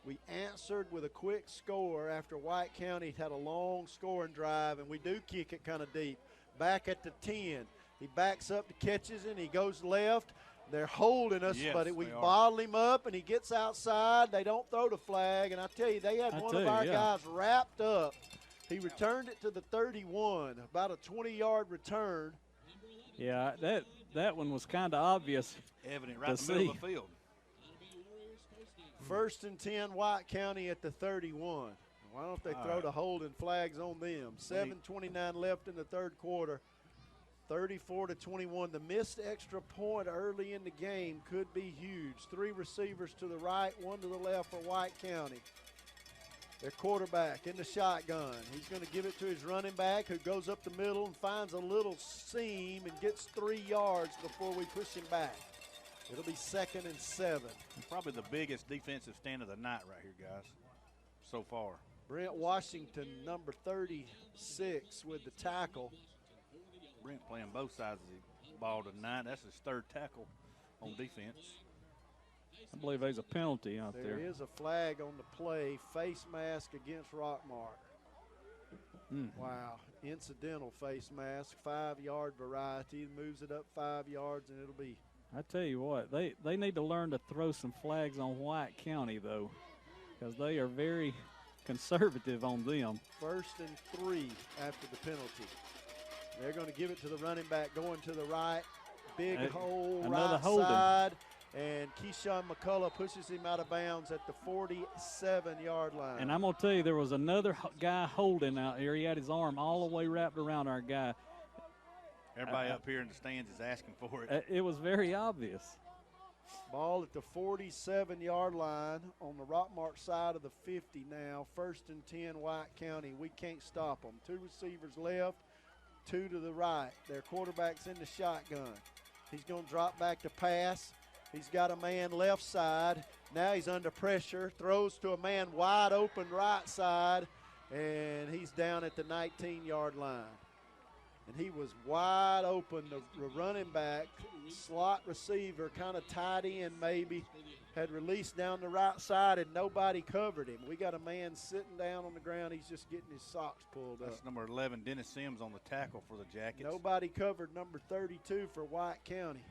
We answered with a quick score after White County had a long scoring drive, and we do kick it kind of deep. Back at the 10. He backs up to catches it, and he goes left. They're holding us, but we bottle him up, and he gets outside. They don't throw the flag, and I tell you, they had one of our guys wrapped up. He returned it to the 31, about a 20-yard return. Yeah, that one was kind of obvious. Evident right in the middle of the field. 1st and 10, White County at the 31. Why don't they throw the holding flags on them? 7:29 left in the third quarter. 34-21. The missed extra point early in the game could be huge. 3 receivers to the right, 1 to the left for White County. Their quarterback in the shotgun. He's going to give it to his running back, who goes up the middle and finds a little seam and gets 3 yards before we push him back. It'll be 2nd and 7. Probably the biggest defensive stand of the night right here, guys, so far. Brent Washington, number 36, with the tackle. Brent playing both sides of the ball tonight. That's his 3rd tackle on defense. I believe there's a penalty out there. There is a flag on the play, face mask against Rockmart. Wow, incidental face mask, 5-yard variety, moves it up 5 yards, and it'll be. I tell you what, they need to learn to throw some flags on White County, though, because they are very conservative on them. 1st and 3 after the penalty. They're going to give it to the running back going to the right. Big hole, another right holding. side. And Keyshawn McCullough pushes him out of bounds at the 47-yard line. And I'm going to tell you, there was another guy holding out here. He had his arm all the way wrapped around our guy. Everybody up here in the stands is asking for it. It was very obvious. Ball at the 47-yard line on the Rockmart side of the 50 now. 1st and 10, White County. We can't stop them. 2 receivers left, 2 to the right. Their quarterback's in the shotgun. He's going to drop back to pass. He's got a man left side. Now he's under pressure. Throws to a man wide open right side, and he's down at the 19-yard line. And he was wide open. The running back, slot receiver, kind of tied in maybe, had released down the right side, and nobody covered him. We got a man sitting down on the ground. He's just getting his socks pulled up. That's number 11, Dennis Sims, on the tackle for the Jackets. Nobody covered number 32 for White County.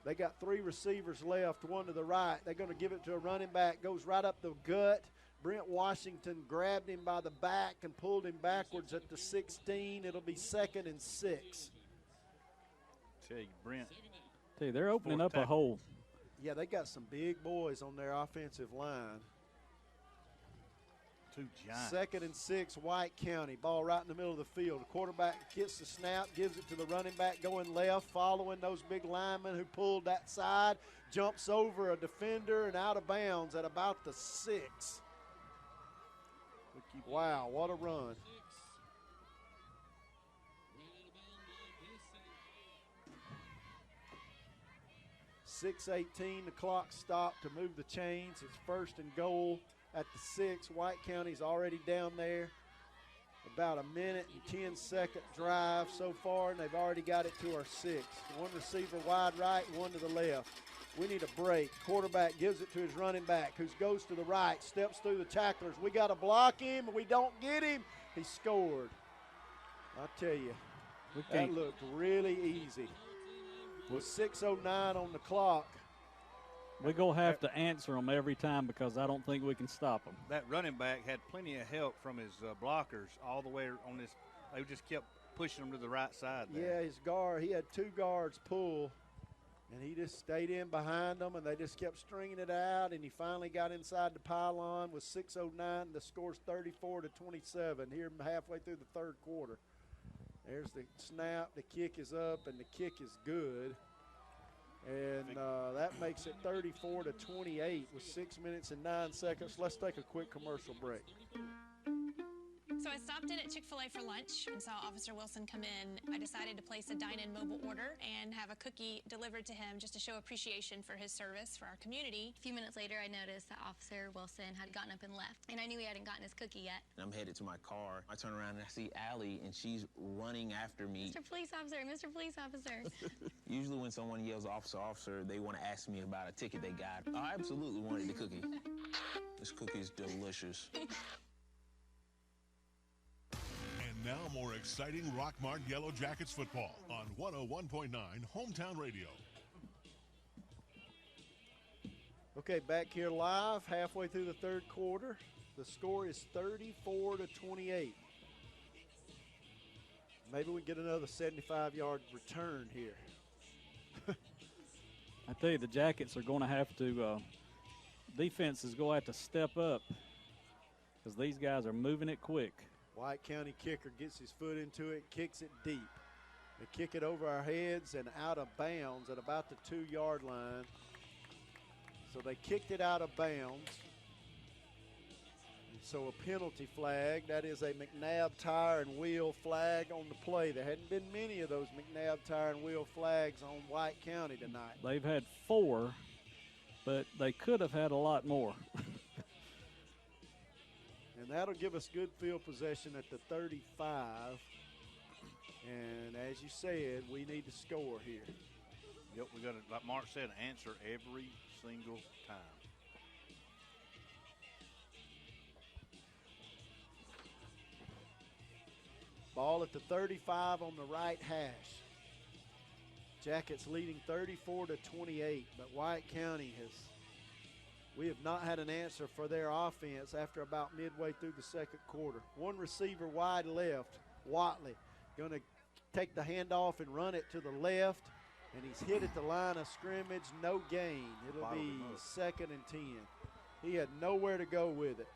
They got 3 receivers left, 1 to the right. They're going to give it to a running back, goes right up the gut. Brent Washington grabbed him by the back and pulled him backwards at the 16. It'll be 2nd and 6. Tell you, Brent. Tell you, they're opening up a hole. Yeah, they got some big boys on their offensive line. 2 giants. 2nd and 6, White County. Ball right in the middle of the field. The quarterback gets the snap, gives it to the running back going left, following those big linemen who pulled that side. Jumps over a defender and out of bounds at about the 6. Wow, what a run. .6:18, the clock stopped to move the chains. It's 1st and goal at the 6. White County's already down there. About a 1:10 drive so far, and they've already got it to our 6. 1 receiver wide right, 1 to the left. We need a break. Quarterback gives it to his running back, who goes to the right, steps through the tacklers. We got to block him. We don't get him. He scored. I tell you, that looked really easy. With 6:09 on the clock. We're going to have to answer them every time because I don't think we can stop them. That running back had plenty of help from his blockers all the way on this. They just kept pushing him to the right side there. Yeah, his guard, he had 2 guards pull, and he just stayed in behind them, and they just kept stringing it out, and he finally got inside the pylon with 6:09. The score's 34-27 here halfway through the 3rd quarter. There's the snap, the kick is up, and the kick is good. And that makes it 34-28 with 6 minutes and 9 seconds. Let's take a quick commercial break. So I stopped in at Chick-fil-A for lunch and saw Officer Wilson come in. I decided to place a dine-in mobile order and have a cookie delivered to him just to show appreciation for his service for our community. A few minutes later, I noticed that Officer Wilson had gotten up and left, and I knew he hadn't gotten his cookie yet. I'm headed to my car. I turn around and I see Allie, and she's running after me. Mr. Police Officer, Mr. Police Officer. Usually when someone yells officer, officer, they want to ask me about a ticket they got. I absolutely wanted the cookie. This cookie is delicious. Now more exciting Rockmart Yellow Jackets football on 101.9 Hometown Radio. Okay, back here live, halfway through the 3rd quarter. The score is 34-28. Maybe we get another 75-yard return here. I tell you, the Jackets are going to have to, defense is going to have to step up because these guys are moving it quick. White County kicker gets his foot into it, kicks it deep. They kick it over our heads and out of bounds at about the 2-yard line. So they kicked it out of bounds. So a penalty flag. That is a McNabb tire and wheel flag on the play. There hadn't been many of those McNabb tire and wheel flags on White County tonight. They've had 4, but they could have had a lot more. And that'll give us good field possession at the 35. And as you said, we need to score here. Yep, we got to, like Mark said, answer every single time. Ball at the 35 on the right hash. Jackets leading 34-28, but White County we have not had an answer for their offense after about midway through the second quarter. One receiver wide left, Watley, going to take the handoff and run it to the left, and he's hit at the line of scrimmage, no gain. It'll be 2nd and 10. He had nowhere to go with it.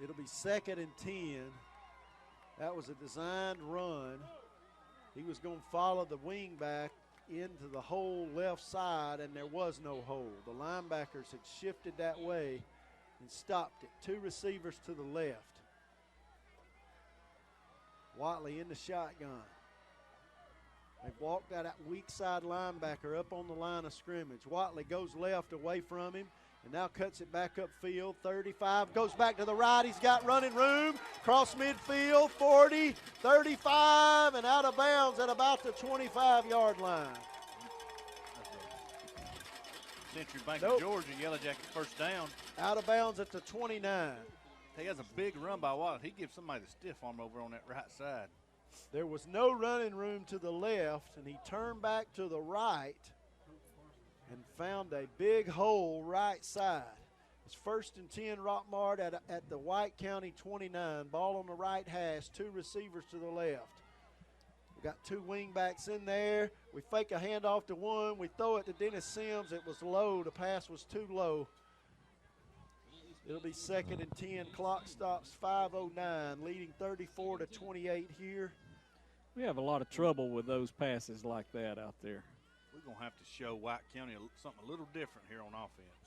It'll be 2nd and 10. That was a designed run. He was going to follow the wing back into the hole left side, and there was no hole. The linebackers had shifted that way and stopped it. 2 receivers to the left. Watley in the shotgun. They've walked that weak side linebacker up on the line of scrimmage. Watley goes left away from him and now cuts it back upfield. 35, goes back to the right. He's got running room. Cross midfield, 40, 35, and out of bounds at about the 25-yard line. Century Bank of Georgia, Yellow Jackets first down. Out of bounds at the 29. He has a big run by Watt. He gives somebody the stiff arm over on that right side. There was no running room to the left, and he turned back to the right and found a big hole right side. It's 1st and 10 Rockmart at the White County 29. Ball on the right hash, 2 receivers to the left. We got 2 wing backs in there. We fake a handoff to one. We throw it to Dennis Sims. It was low. The pass was too low. It'll be 2nd and 10. Clock stops 5:09, leading 34-28 here. We have a lot of trouble with those passes like that out there. We're going to have to show White County something a little different here on offense.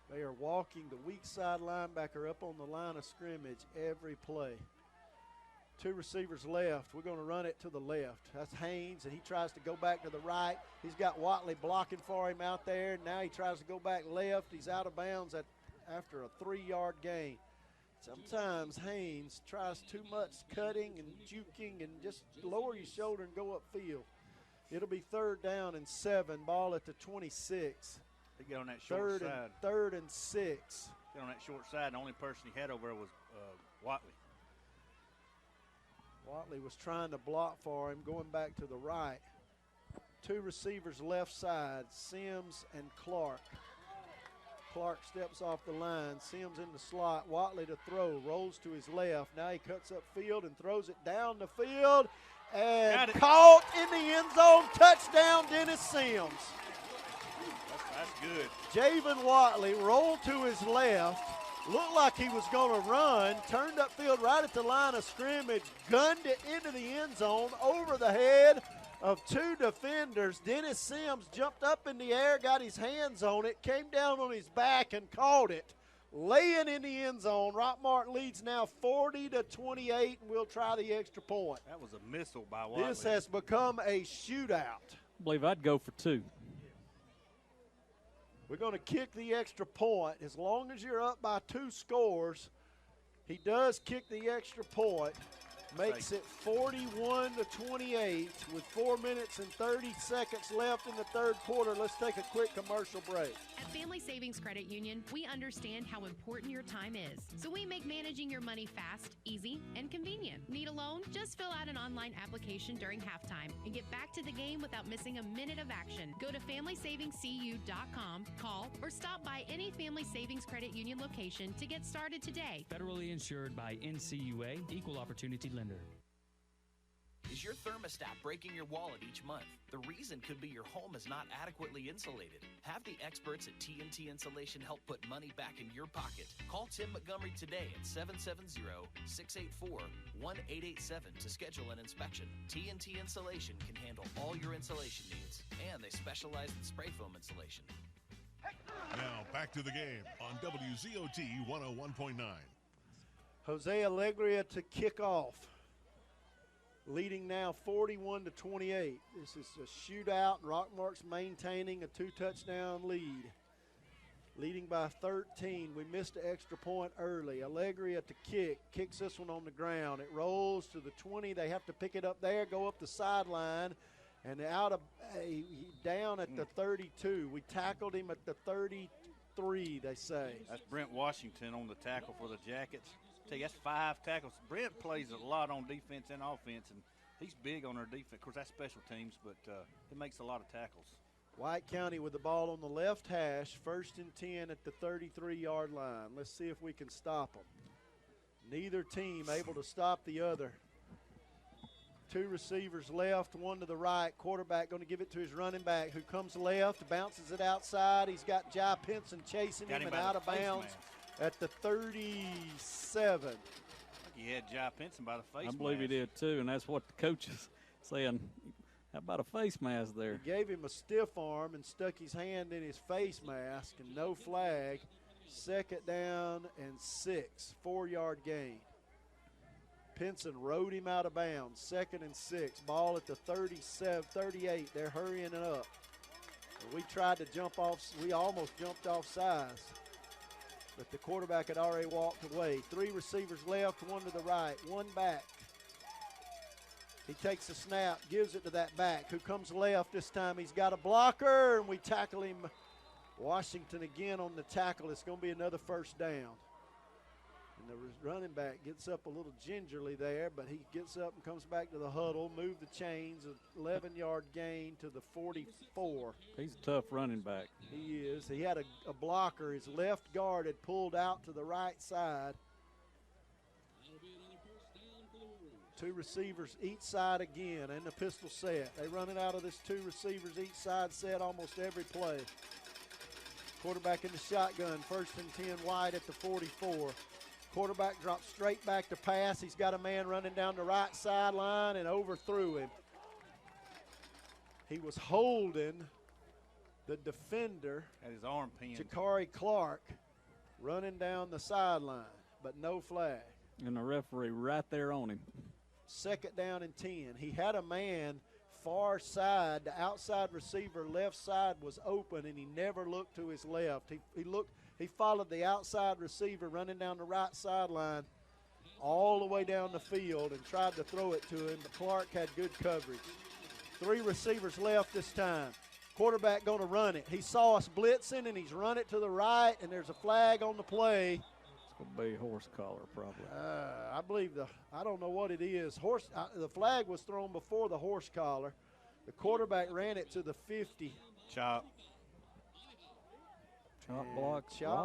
They are walking the weak side linebacker up on the line of scrimmage every play. 2 receivers left. We're going to run it to the left. That's Haynes, and he tries to go back to the right. He's got Watley blocking for him out there. Now he tries to go back left. He's out of bounds after a 3-yard gain. Sometimes Haynes tries too much cutting and juking and just lower your shoulder and go upfield. It'll be 3rd down and 7. Ball at the 26. They get on that short side. 3rd and 6. Get on that short side. The only person he had over there was Watley. Watley was trying to block for him, going back to the right. 2 receivers left side, Sims and Clark. Clark steps off the line. Sims in the slot. Watley to throw. Rolls to his left. Now he cuts up field and throws it down the field. And caught in the end zone. Touchdown, Dennis Sims. That's good. Javen Watley rolled to his left. Looked like he was going to run. Turned upfield right at the line of scrimmage. Gunned it into the end zone over the head of 2 defenders. Dennis Sims jumped up in the air, got his hands on it, came down on his back and caught it. Laying in the end zone. Rockmart leads now 40-28, and we'll try the extra point. That was a missile by Watley. This has become a shootout. I believe I'd go for 2. We're going to kick the extra point. As long as you're up by 2 scores, he does kick the extra point. Makes it 41-28 with 4 minutes and 30 seconds left in the 3rd quarter. Let's take a quick commercial break. At Family Savings Credit Union, we understand how important your time is. So we make managing your money fast, easy, and convenient. Need a loan? Just fill out an online application during halftime and get back to the game without missing a minute of action. Go to FamilySavingsCU.com, call, or stop by any Family Savings Credit Union location to get started today. Federally insured by NCUA, Equal Opportunity Lender. Is your thermostat breaking your wallet each month? The reason could be your home is not adequately insulated. Have the experts at TNT Insulation help put money back in your pocket. Call Tim Montgomery today at 770-684-1887 to schedule an inspection. TNT Insulation can handle all your insulation needs, and they specialize in spray foam insulation. Now back to the game on WZOT 101.9. Jose Alegria to kick off. Leading now 41-28. This is a shootout. Rockmart's maintaining a 2-touchdown lead. Leading by 13. We missed an extra point early. Alegria to kick. Kicks this one on the ground. It rolls to the 20. They have to pick it up there, go up the sideline, and down at the 32. We tackled him at the 33, they say. That's Brent Washington on the tackle for the Jackets. Tell you, that's 5 tackles. Brent plays a lot on defense and offense, and he's big on our defense. Of course, that's special teams, but he makes a lot of tackles. White County with the ball on the left hash, 1st and 10 at the 33-yard line. Let's see if we can stop them. Neither team able to stop the other. 2 receivers left, 1 to the right. Quarterback going to give it to his running back, who comes left, bounces it outside. He's got Jai Pinson chasing him and out of bounds at the 37. He had Jai Pinson by the face mask. I believe he did too, and that's what the coach is saying. How about a face mask there? He gave him a stiff arm and stuck his hand in his face mask, and no flag. 2nd down and 6, 4-yard gain. Pinson rode him out of bounds. 2nd and 6, ball at the 38. They're hurrying it up. We tried to jump off. We almost jumped off sides, but the quarterback had already walked away. 3 receivers left, 1 to the right, 1 back. He takes a snap, gives it to that back who comes left this time. He's got a blocker, and we tackle him. Washington again on the tackle. It's going to be another 1st down. And the running back gets up a little gingerly there, but he gets up and comes back to the huddle, move the chains, an 11-yard gain to the 44. He's a tough running back. He is. He had a blocker. His left guard had pulled out to the right side. 2 receivers each side again, and the pistol set. They run it out of this 2 receivers each side set almost every play. Quarterback in the shotgun, 1st and 10 wide at the 44. Quarterback drops straight back to pass. He's got a man running down the right sideline and overthrew him. He was holding the defender, had his arm pinned. Jakari Clark, running down the sideline, but no flag. And the referee right there on him. 2nd down and 10. He had a man far side. The outside receiver left side was open, and he never looked to his left. He followed the outside receiver running down the right sideline all the way down the field and tried to throw it to him, but Clark had good coverage. 3 receivers left this time. Quarterback going to run it. He saw us blitzing, and he's run it to the right, and there's a flag on the play. It's going to be horse collar probably. I believe I don't know what it is. The flag was thrown before the horse collar. The quarterback ran it to the 50. Chop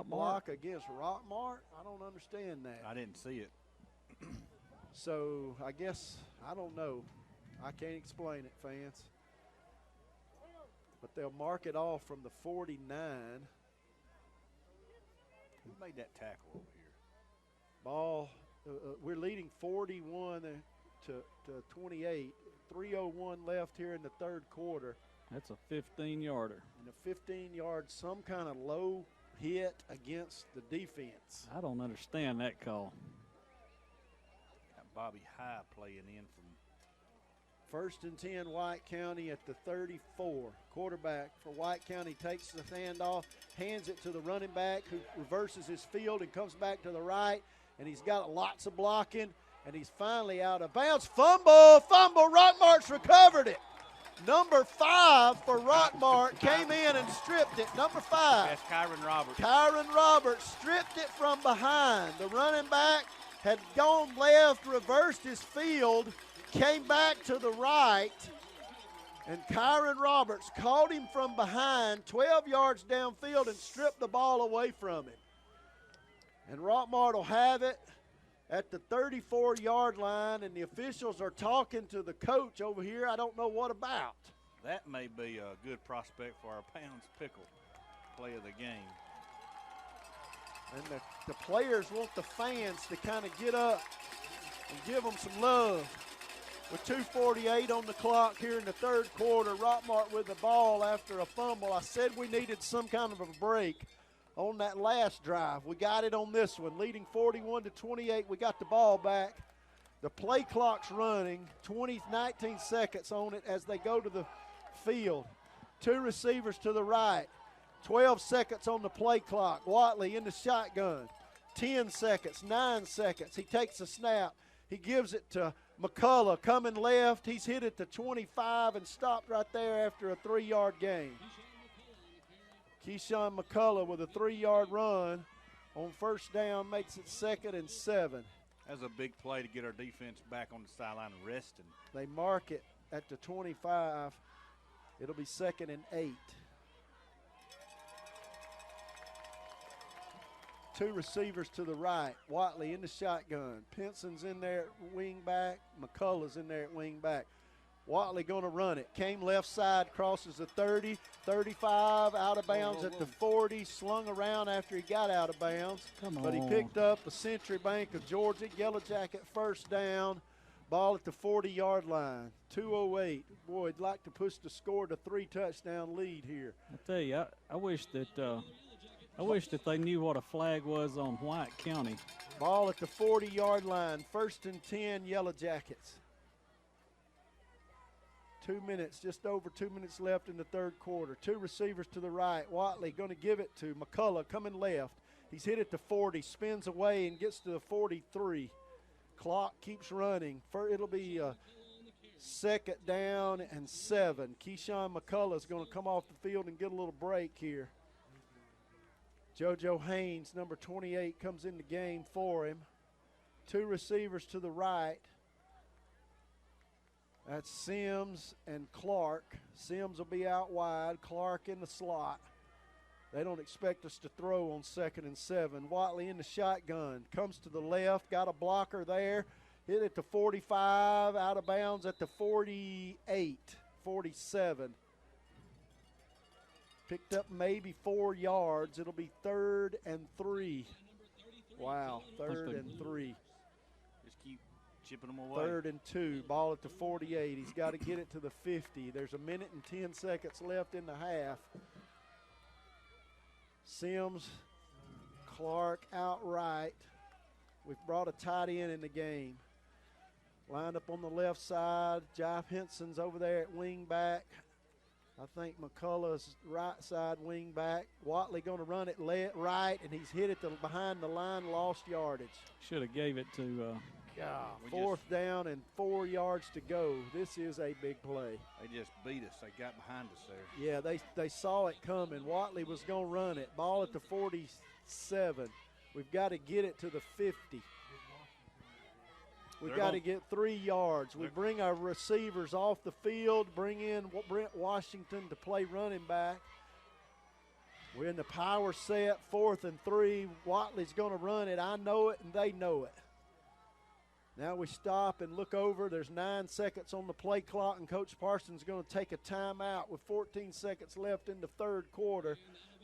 block against Rockmart. I don't understand that. I didn't see it. So I guess, I don't know. I can't explain it, fans. But they'll mark it off from the 49. Who made that tackle over here? Ball, we're leading 41 to 28. 3:01 left here in the 3rd quarter. That's a 15-yarder. And a 15-yard, some kind of low hit against the defense. I don't understand that call. Got Bobby High playing in from 1st and 10, White County at the 34. Quarterback for White County takes the handoff, hands it to the running back, who reverses his field and comes back to the right. And he's got lots of blocking, and he's finally out of bounds. Fumble! Rockmart's recovered it. Number 5 for Rockmart came in and stripped it. Number 5. That's Kyron Roberts. Kyron Roberts stripped it from behind. The running back had gone left, reversed his field, came back to the right, and Kyron Roberts caught him from behind 12 yards downfield and stripped the ball away from him. And Rockmart will have it at the 34-yard line, and the officials are talking to the coach over here. I don't know what about. That may be a good prospect for our Pounds Pickle play of the game. And the players want the fans to kind of get up and give them some love. With 2:48 on the clock here in the third quarter, Rockmart with the ball after a fumble. I said we needed some kind of a break on that last drive. We got it on this one, leading 41-28. We got the ball back. The play clock's running, 19 seconds on it as they go to the field. Two receivers to the right, 12 seconds on the play clock. Watley in the shotgun, 10 seconds, 9 seconds. He takes a snap. He gives it to McCullough coming left. He's hit it to 25 and stopped right there after a 3-yard gain. Keyshawn McCullough with a 3-yard run on first down makes it 2nd and 7. That's a big play to get our defense back on the sideline and resting. They mark it at the 25. It'll be 2nd and 8. Two receivers to the right. Watley in the shotgun. Penson's in there at wing back. McCullough's in there at wing back. Watley going to run it. Came left side, crosses the 30, 35, out of bounds at the 40, slung around after he got out of bounds. But he picked up a Century Bank of Georgia. Yellow Jacket first down. Ball at the 40-yard line. 2:08. Boy, I'd like to push the score to 3-touchdown lead here. I tell you, I wish that they knew what a flag was on White County. Ball at the 40-yard line. 1st and 10, Yellow Jackets. 2 minutes, just over 2 minutes left in the third quarter. Two receivers to the right. Watley going to give it to McCullough coming left. He's hit it to 40, spins away and gets to the 43. Clock keeps running. It'll be 2nd down and 7. Keyshawn McCullough is going to come off the field and get a little break here. JoJo Haynes, number 28, comes in the game for him. Two receivers to the right. That's Sims and Clark. Sims will be out wide. Clark in the slot. They don't expect us to throw on 2nd and 7. Watley in the shotgun. Comes to the left. Got a blocker there. Hit it to 45. Out of bounds at the 48, 47. Picked up maybe 4 yards. It'll be 3rd and 3. Wow, 3rd and 3. Just keep chipping them away. 3rd and 2. Ball at the 48. He's got to get it to the 50. There's 1 minute and 10 seconds left in the half. Sims, Clark out right. We've brought a tight end in the game. Lined up on the left side. Jive Henson's over there at wing back. I think McCullough's right side wing back. Watley going to run it right, and he's hit it behind the line, lost yardage. Should have gave it to Fourth down and 4 yards to go. This is a big play. They just beat us. They got behind us there. Yeah, they saw it coming. Watley was going to run it. Ball at the 47. We've got to get it to the 50. We've got to get 3 yards. We bring our receivers off the field, bring in Brent Washington to play running back. We're in the power set, 4th and 3. Watley's going to run it. I know it, and they know it. Now we stop and look over. There's 9 seconds on the play clock, and Coach Parsons is going to take a timeout with 14 seconds left in the third quarter,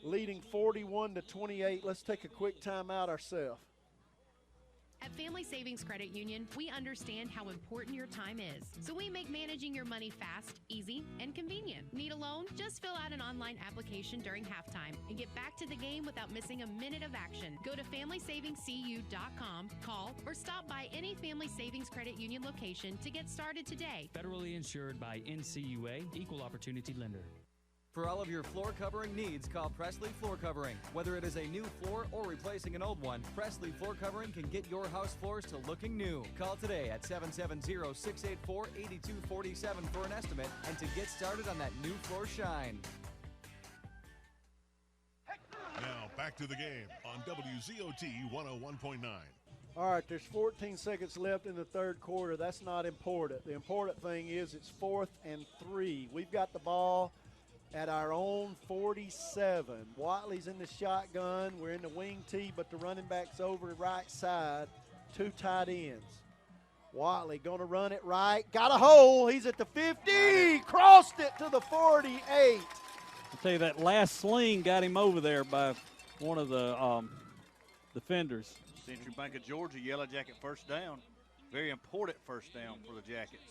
leading 41-28. Let's take a quick timeout ourselves. At Family Savings Credit Union, we understand how important your time is. So we make managing your money fast, easy, and convenient. Need a loan? Just fill out an online application during halftime and get back to the game without missing a minute of action. Go to FamilySavingsCU.com, call, or stop by any Family Savings Credit Union location to get started today. Federally insured by NCUA, Equal Opportunity Lender. For all of your floor covering needs, call Presley Floor Covering. Whether it is a new floor or replacing an old one, Presley Floor Covering can get your house floors to looking new. Call today at 770-684-8247 for an estimate and to get started on that new floor shine. Now back to the game on WZOT 101.9. All right, there's 14 seconds left in the third quarter. That's not important. The important thing is it's 4th and 3. We've got the ball at our own 47. Watley's in the shotgun. We're in the wing tee, but the running back's over the right side. 2 tight ends. Watley going to run it right. Got a hole. He's at the 50. Crossed it to the 48. I'll tell you, that last sling got him over there by one of the defenders. Century Bank of Georgia, Yellow Jacket first down. Very important first down for the Jackets.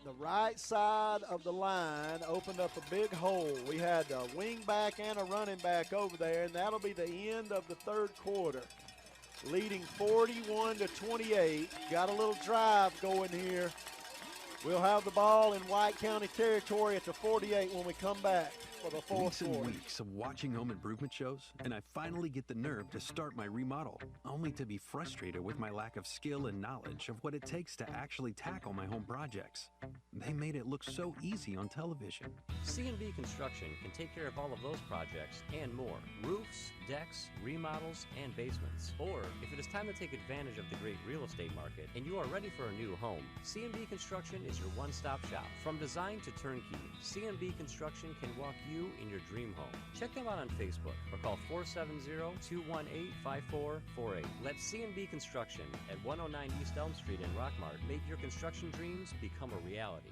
The right side of the line opened up a big hole. We had a wing back and a running back over there, and that'll be the end of the third quarter. Leading 41-28. Got a little drive going here. We'll have the ball in White County territory at the 48 when we come back for the fourth quarter. Weeks and weeks of watching home improvement shows, and I finally get the nerve to start my remodel, only to be frustrated with my lack of skill and knowledge of what it takes to actually tackle my home projects. They made it look so easy on television. C&B Construction can take care of all of those projects and more. Roofs, decks, remodels, and basements. Or, if it is time to take advantage of the great real estate market and you are ready for a new home, C&B Construction is your one-stop shop. From design to turnkey, C&B Construction can walk you in your dream home. Check them out on Facebook or call 470-218-5448. Let C&B Construction at 109 East Elm Street in Rockmart make your construction dreams become a reality.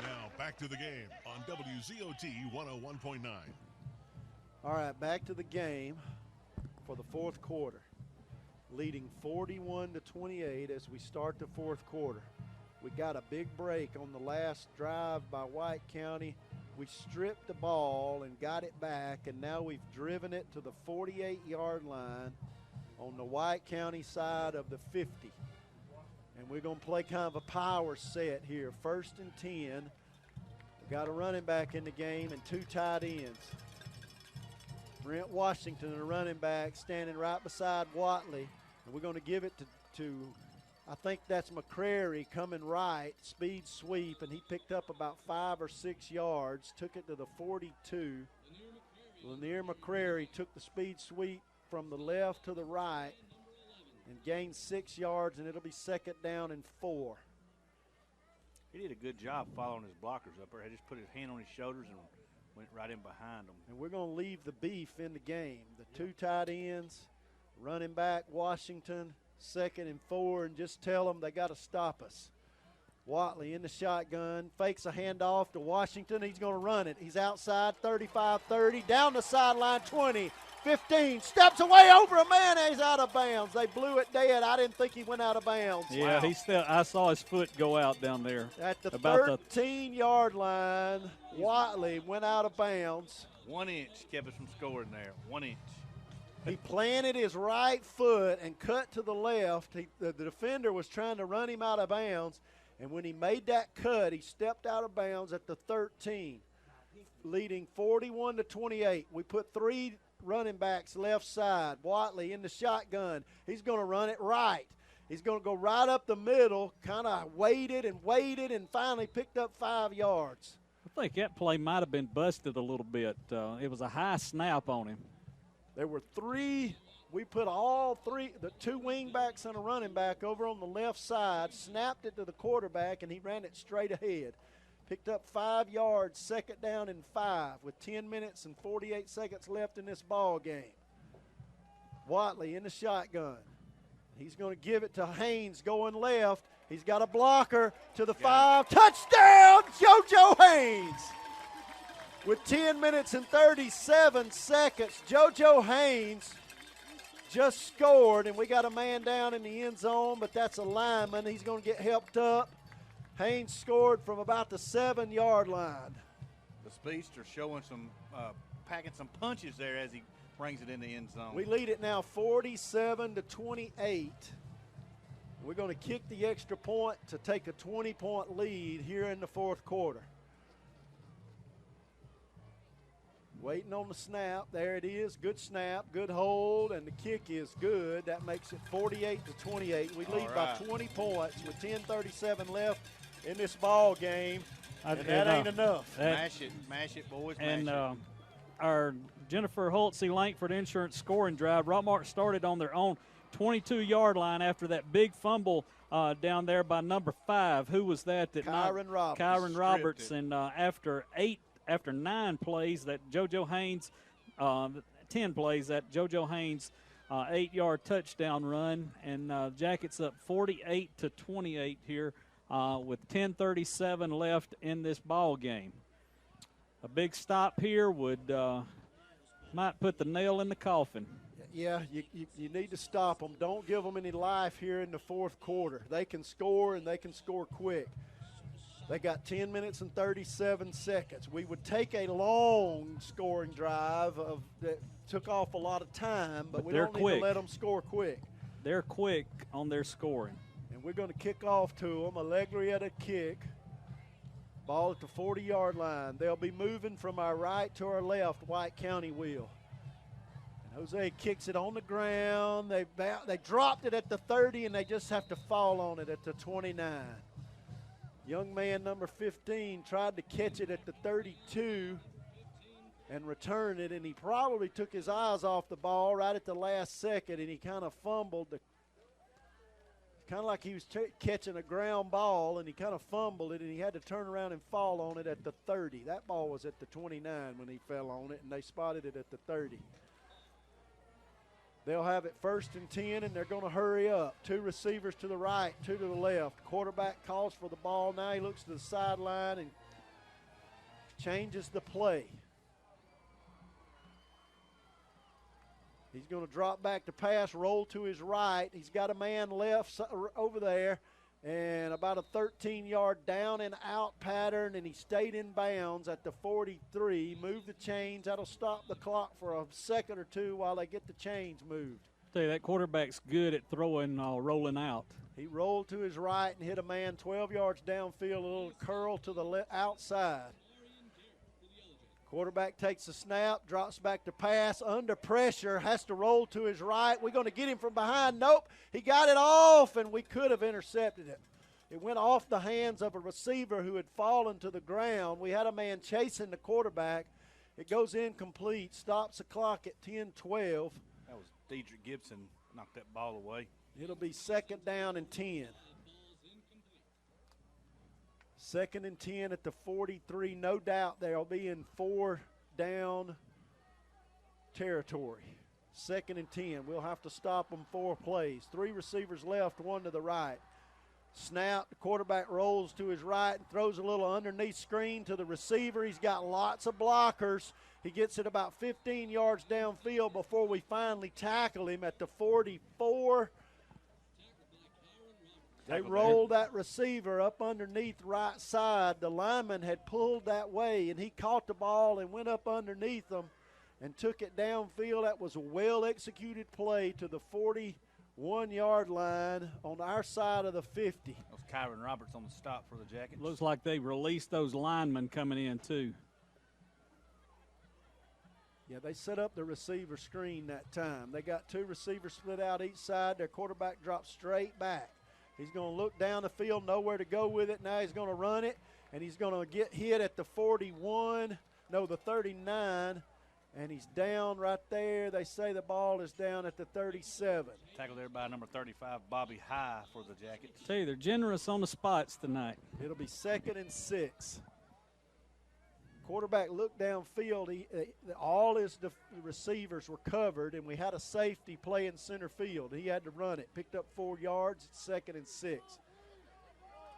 Now back to the game on WZOT 101.9. All right, back to the game for the fourth quarter. Leading 41-28 as we start the fourth quarter. We got a big break on the last drive by White County. We stripped the ball and got it back, and now we've driven it to the 48-yard line on the White County side of the 50. And we're going to play kind of a power set here. 1st and 10. We got a running back in the game and 2 tight ends. Brent Washington, the running back, standing right beside Watley. And we're going to give it to I think that's McCrary coming right, speed sweep, and he picked up about 5 or 6 yards, took it to the 42. Lanier McCrary took the speed sweep from the left to the right and gained 6 yards, and it'll be 2nd down and 4. He did a good job following his blockers up there. He just put his hand on his shoulders and went right in behind them. And we're going to leave the beef in the game. The 2 tight ends, running back Washington, 2nd and 4, and just tell them they got to stop us. Watley in the shotgun, fakes a handoff to Washington. He's going to run it. He's outside 35-30, down the sideline 20, 15, steps away over a man. He's out of bounds. They blew it dead. I didn't think he went out of bounds. Yeah, wow. I saw his foot go out down there. At the 13-yard line, Watley went out of bounds. 1 inch kept us from scoring there, 1 inch. He planted his right foot and cut to the left. The defender was trying to run him out of bounds, and when he made that cut, he stepped out of bounds at the 13, leading 41-28. We put 3 running backs left side. Watley in the shotgun. He's going to run it right. He's going to go right up the middle, kind of waited, and finally picked up 5 yards. I think that play might have been busted a little bit. It was a high snap on him. There were 3. We put all 3, the 2 wing backs and a running back over on the left side, snapped it to the quarterback, and he ran it straight ahead. Picked up 5 yards, 2nd down and 5 with 10 minutes and 48 seconds left in this ball game. Watley in the shotgun. He's going to give it to Haynes going left. He's got a blocker to the 5. Touchdown, JoJo Haynes! With 10 minutes and 37 seconds, JoJo Haynes just scored, and we got a man down in the end zone, but that's a lineman. He's going to get helped up. Haynes scored from about the 7-yard line. The speedster showing some, packing some punches there as he brings it in the end zone. We lead it now 47-28. We're going to kick the extra point to take a 20-point lead here in the fourth quarter. Waiting on the snap. There it is. Good snap, good hold, and the kick is good. That makes it 48-28. We lead by 20 points with 10:37 left in this ball game, and that ain't enough. Mash it, boys, and mash it. Our Jennifer Holtze Langford Insurance scoring drive, Rockmart started on their own 22-yard line after that big fumble down there by number 5. Who was that? Kyron Roberts. Kyron Roberts, and after 9 plays, that JoJo Haynes, 10 plays, that JoJo Haynes 8-yard touchdown run, and Jackets up 48-28 here with 10:37 left in this ball game. A big stop here would might put the nail in the coffin. Yeah, you need to stop them. Don't give them any life here in the fourth quarter. They can score, and they can score quick. They got 10 minutes and 37 seconds. We would take a long scoring drive that took off a lot of time, but we don't need to let them score quick. They're quick on their scoring. And we're going to kick off to them. Allegri at a kick. Ball at the 40-yard line. They'll be moving from our right to our left. White County will. And Jose kicks it on the ground. They dropped it at the 30, and they just have to fall on it at the 29. Young man number 15 tried to catch it at the 32 and return it, and he probably took his eyes off the ball right at the last second, and he kind of fumbled. Kind of like he was catching a ground ball, and he kind of fumbled it, and he had to turn around and fall on it at the 30. That ball was at the 29 when he fell on it, and they spotted it at the 30. They'll have it 1st and 10, and they're going to hurry up. 2 receivers to the right, 2 to the left. Quarterback calls for the ball. Now he looks to the sideline and changes the play. He's going to drop back to pass, roll to his right. He's got a man left over there, and about a 13-yard down and out pattern, and he stayed in bounds at the 43. Move the chains. That'll stop the clock for a second or two while they get the chains moved. Tell you, that quarterback's good at throwing, rolling out. He rolled to his right and hit a man 12 yards downfield, a little curl to the outside. Quarterback takes the snap, drops back to pass, under pressure, has to roll to his right. We're going to get him from behind. Nope, he got it off, and we could have intercepted it. It went off the hands of a receiver who had fallen to the ground. We had a man chasing the quarterback. It goes incomplete, stops the clock at 10-12. That was Dedrick Gibson knocked that ball away. It'll be 2nd down and 10. 2nd and 10 at the 43. No doubt they'll be in 4-down territory. 2nd and 10. We'll have to stop them 4 plays. 3 receivers left, 1 to the right. Snap, the quarterback rolls to his right and throws a little underneath screen to the receiver. He's got lots of blockers. He gets it about 15 yards downfield before we finally tackle him at the 44. They rolled that receiver up underneath right side. The lineman had pulled that way, and he caught the ball and went up underneath them and took it downfield. That was a well-executed play to the 41-yard line on our side of the 50. That was Kyron Roberts on the stop for the Jackets. Looks like they released those linemen coming in, too. Yeah, they set up the receiver screen that time. They got 2 receivers split out each side. Their quarterback drops straight back. He's going to look down the field, know where to go with it. Now he's going to run it, and he's going to get hit at the the 39, and he's down right there. They say the ball is down at the 37. Tackled there by number 35, Bobby High for the Jackets. Tell you, they're generous on the spots tonight. It'll be 2nd and 6. Quarterback looked downfield. All his receivers were covered, and we had a safety play in center field. He had to run it. Picked up 4 yards. It's 2nd and 6.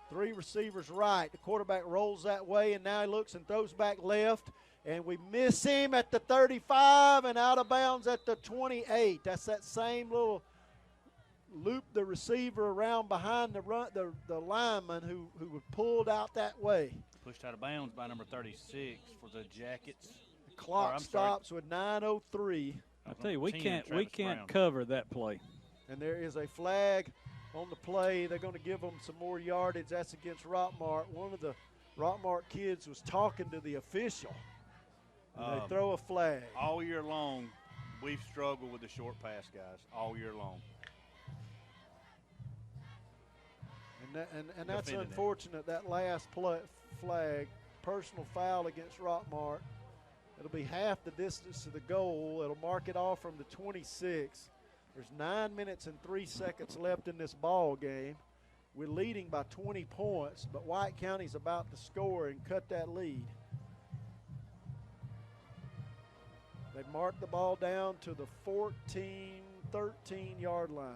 3 receivers right. The quarterback rolls that way, and now he looks and throws back left. And we miss him at the 35 and out of bounds at the 28. That's that same little loop the receiver around behind the lineman who was pulled out that way. Pushed out of bounds by number 36 for the Jackets. The clock stops with 9:03. I tell you, we can't cover that play. And there is a flag on the play. They're going to give them some more yardage. That's against Rockmart. One of the Rockmart kids was talking to the official. And they throw a flag. All year long, we've struggled with the short pass, guys. All year long. And that's unfortunate. That last flag, personal foul against Rockmart. It'll be half the distance to the goal. It'll mark it off from the 26. There's 9 minutes and 3 seconds left in this ball game. We're leading by 20 points, but White County's about to score and cut that lead. They marked the ball down to the 13-yard line.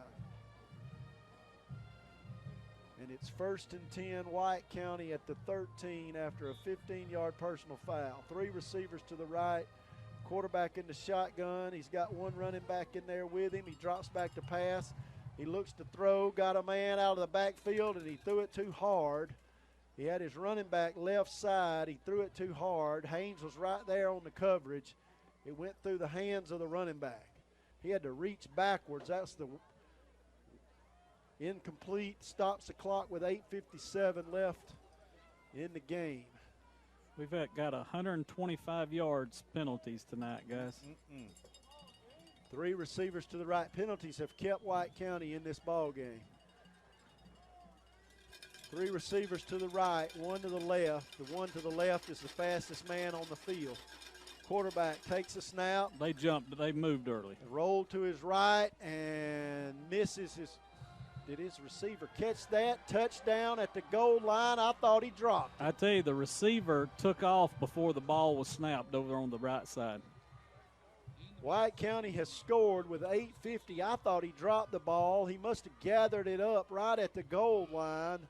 And it's 1st and 10, White County at the 13 after a 15-yard personal foul. 3 receivers to the right. Quarterback in the shotgun. He's got one running back in there with him. He drops back to pass. He looks to throw, got a man out of the backfield, and he threw it too hard. He had his running back left side. He threw it too hard. Haynes was right there on the coverage. It went through the hands of the running back. He had to reach backwards. That's the incomplete. Stops the clock with 8:57 left in the game. We've got 125 yards penalties tonight, guys. 3 receivers to the right. Penalties have kept White County in this ball game. 3 receivers to the right, 1 to the left. The one to the left is the fastest man on the field. Quarterback takes a snap. They jumped, but they moved early. Rolled to his right and misses his. Did his receiver catch that? Touchdown at the goal line. I thought he dropped. I tell you, the receiver took off before the ball was snapped over on the right side. White County has scored with 8:50. I thought he dropped the ball. He must have gathered it up right at the goal line.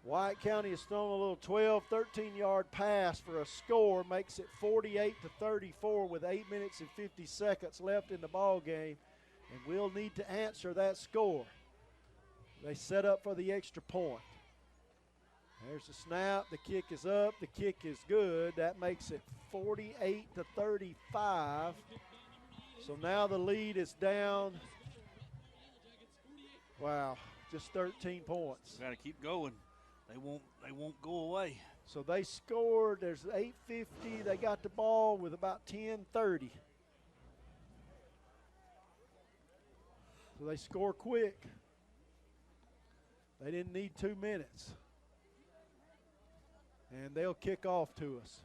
White County has thrown a little 12, 13-yard pass for a score, makes it 48-34 with 8 minutes and 50 seconds left in the ball game, and we'll need to answer that score. They set up for the extra point. There's the snap. The kick is up. The kick is good. That makes it 48-35. So now the lead is down. Wow, just 13 points. Got to keep going. They won't go away. So they scored. There's 8:50. They got the ball with about 10:30. So they score quick. They didn't need 2 minutes. And they'll kick off to us.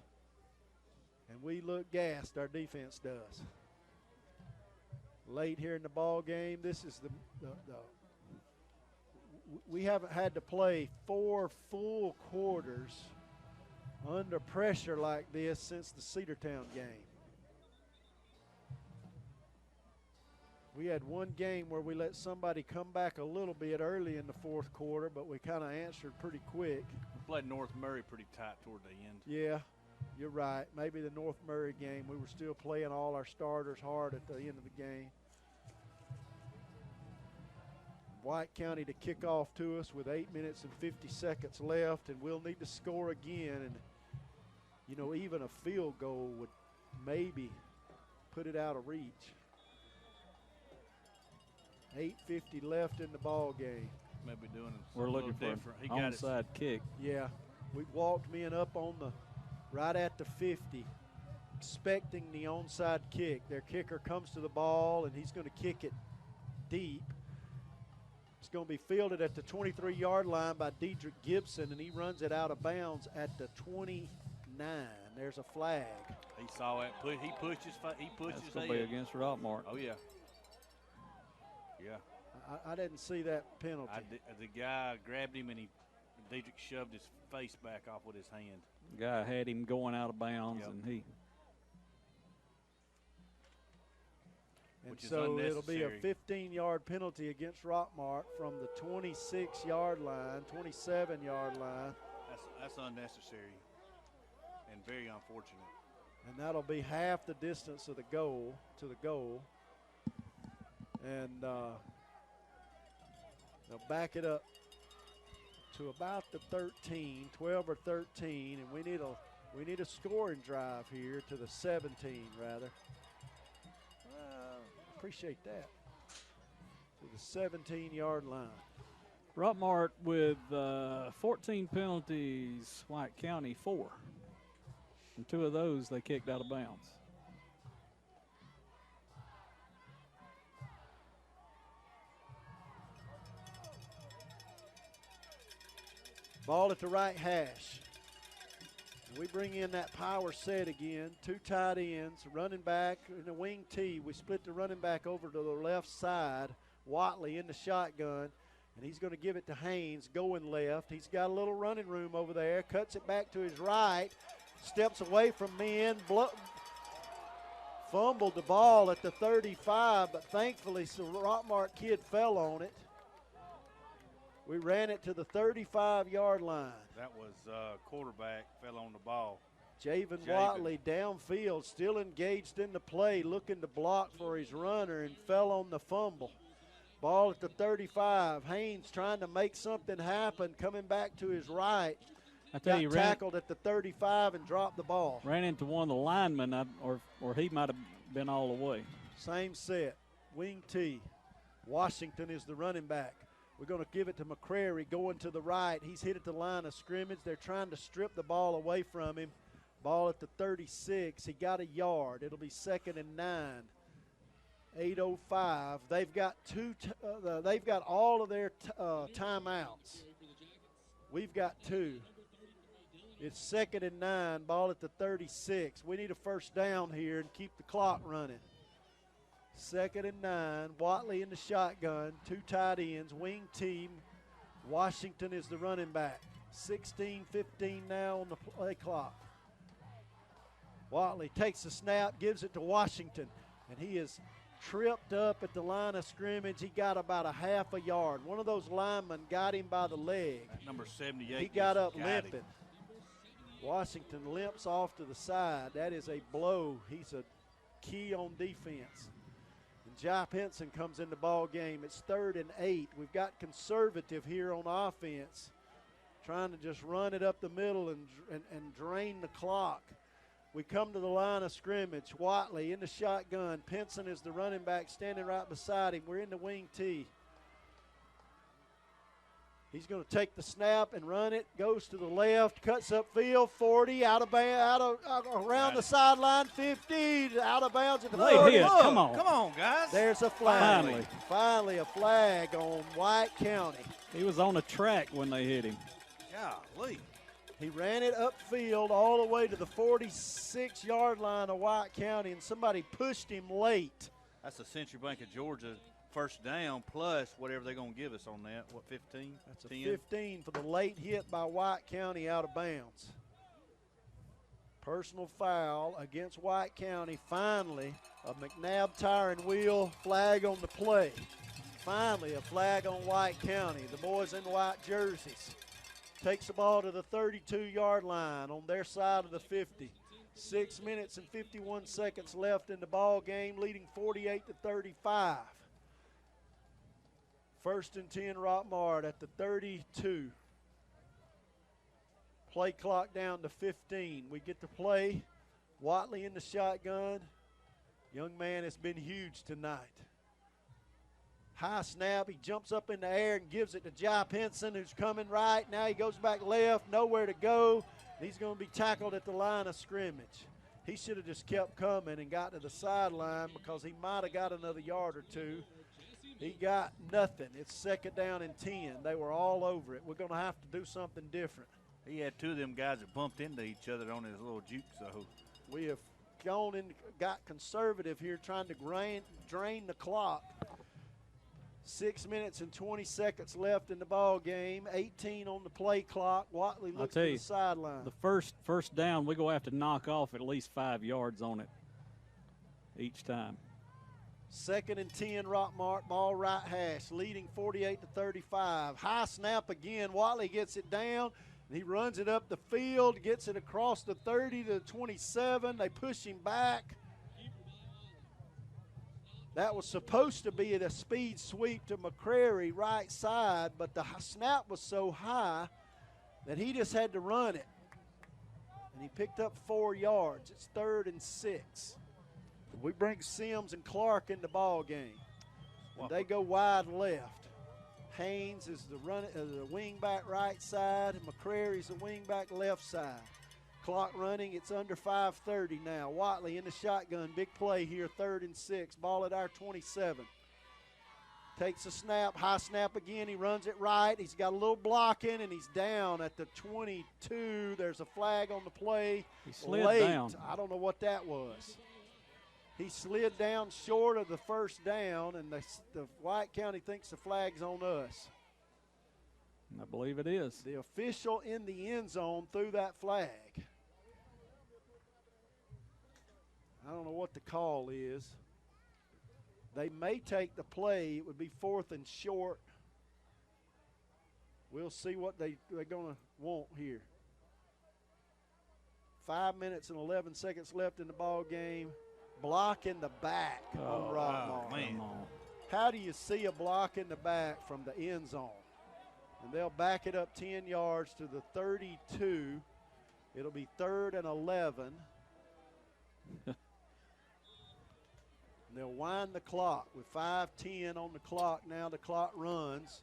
And we look gassed, our defense does. Late here in the ball game, this is we haven't had to play 4 full quarters under pressure like this since the Cedartown game. We had one game where we let somebody come back a little bit early in the fourth quarter, but we kind of answered pretty quick. We played North Murray pretty tight toward the end. Yeah, you're right. Maybe the North Murray game, we were still playing all our starters hard at the end of the game. White County to kick off to us with 8 minutes and 50 seconds left, and we'll need to score again. And, you know, even a field goal would maybe put it out of reach. 8:50 left in the ball game. Maybe doing it. We're looking for different. He an got onside kick. Yeah, we walked men up on the right at the 50, expecting the onside kick. Their kicker comes to the ball, and he's going to kick it deep. It's going to be fielded at the 23-yard line by Dedrick Gibson, and he runs it out of bounds at the 29. There's a flag. He saw it. He pushed his That's head. going to be against Rockmart. Oh, yeah. Yeah. I didn't see that penalty. The guy grabbed him, and Dedrick shoved his face back off with his hand. The guy had him going out of bounds, and he. And so it'll be a 15-yard penalty against Rockmart from the 26-yard line, 27-yard line. That's unnecessary and very unfortunate. And that'll be half the distance of the goal to the goal. And they'll back it up to about the 13, 12 or 13, and we need a scoring drive here to the 17 rather. Appreciate that. To the 17-yard line. Rockmart with 14 penalties, White County 4. And 2 of those they kicked out of bounds. Ball at the right hash. We bring in that power set again. 2 tight ends, running back in a wing T. We split the running back over to the left side. Watley in the shotgun, and he's going to give it to Haynes going left. He's got a little running room over there. Cuts it back to his right. Steps away from men. Fumbled the ball at the 35, but thankfully the Rockmart kid fell on it. We ran it to the 35-yard line. That was quarterback fell on the ball. Javen Watley downfield, still engaged in the play, looking to block for his runner and fell on the fumble. Ball at the 35. Haynes trying to make something happen, coming back to his right. I tell you, tackled at the 35 and dropped the ball. Ran into one of the linemen, or he might have been all the way. Same set. Wing T. Washington is the running back. We're going to give it to McCrary going to the right. He's hit at the line of scrimmage. They're trying to strip the ball away from him. Ball at the 36. He got a yard. It'll be 2nd and 9. 8:05. They've got they've got all of their timeouts. We've got 2. It's 2nd and 9. Ball at the 36. We need a first down here and keep the clock running. 2nd and 9. Watley in the shotgun. 2 tight ends. Wing team. Washington is the running back. 16:15 now on the play clock. Watley takes the snap, gives it to Washington, and he is tripped up at the line of scrimmage. He got about a half a yard. One of those linemen got him by the leg. That number 78. He got up limping. Washington limps off to the side. That is a blow. He's a key on defense. And Jai Pinson comes in the ball game. It's 3rd and 8. We've got conservative here on offense, trying to just run it up the middle and drain the clock. We come to the line of scrimmage. Watley in the shotgun. Pinson is the running back standing right beside him. We're in the wing tee. He's going to take the snap and run it. Goes to the left, cuts upfield, 40, around the sideline, 50, out of bounds at the 40. Come on. Come on, guys. There's a flag. Finally a flag on White County. He was on the track when they hit him. Golly. He ran it upfield all the way to the 46-yard line of White County, and somebody pushed him late. That's the Century Bank of Georgia first down plus whatever they're going to give us on that. What, 15? That's a 15 for the late hit by White County out of bounds. Personal foul against White County. Finally, a McNabb tire and wheel flag on the play. Finally, a flag on White County. The boys in white jerseys. Takes the ball to the 32-yard line on their side of the 50. 6 minutes and 51 seconds left in the ball game, leading 48-35. 1st and 10 Rockmart at the 32. Play clock down to 15. We get to play. Watley in the shotgun. Young man has been huge tonight. High snap, he jumps up in the air and gives it to Jai Pinson, who's coming right. Now he goes back left, nowhere to go. He's going to be tackled at the line of scrimmage. He should have just kept coming and got to the sideline because he might have got another yard or 2. He got nothing. It's 2nd down and 10. They were all over it. We're going to have to do something different. He had 2 of them guys that bumped into each other on his little juke, so. We have gone and got conservative here, trying to drain the clock. 6 minutes and 20 seconds left in the ball game. 18 on the play clock. Watley looks to the sideline. The first down, we're going to have to knock off at least 5 yards on it each time. 2nd and 10 Rockmart, ball right hash, leading 48-35. High snap again. Watley gets it down. He runs it up the field, gets it across the 30 to the 27. They push him back. That was supposed to be a speed sweep to McCrary right side, but the snap was so high that he just had to run it. And he picked up 4 yards. It's 3rd and 6. We bring Sims and Clark in the ball game. And they go wide left. Haynes is the wing back right side, and McCrary's the wing back left side. Clock running, it's under 5:30 now. Watley in the shotgun, big play here, 3rd and 6. Ball at our 27. Takes a snap, high snap again. He runs it right. He's got a little blocking, and he's down at the 22. There's a flag on the play. He slid late. down. I don't know what that was. He slid down short of the first down, and the White County thinks the flag's on us. I believe it is. The official in the end zone threw that flag. I don't know what the call is. They may take the play. It would be 4th and short. We'll see what they're going to want here. 5 minutes and 11 seconds left in the ball game. Block in the back on Rockmart. Man. How do you see a block in the back from the end zone? And they'll back it up 10 yards to the 32. It'll be 3rd and 11. They'll wind the clock with 5:10 on the clock. Now the clock runs.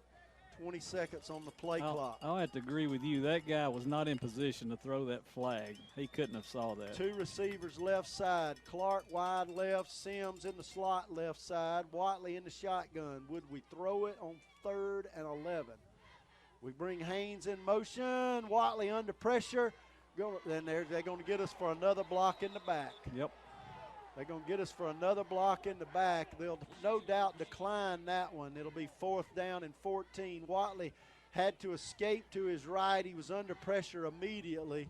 20 seconds on the play clock. I'll have to agree with you. That guy was not in position to throw that flag. He couldn't have saw that. 2 receivers left side. Clark wide left. Sims in the slot left side. Watley in the shotgun. Would we throw it on 3rd and 11? We bring Haynes in motion. Watley under pressure. Then they're going to get us for another block in the back. Yep. They're going to get us for another block in the back. They'll no doubt decline that one. It'll be 4th down and 14. Watley had to escape to his right. He was under pressure immediately.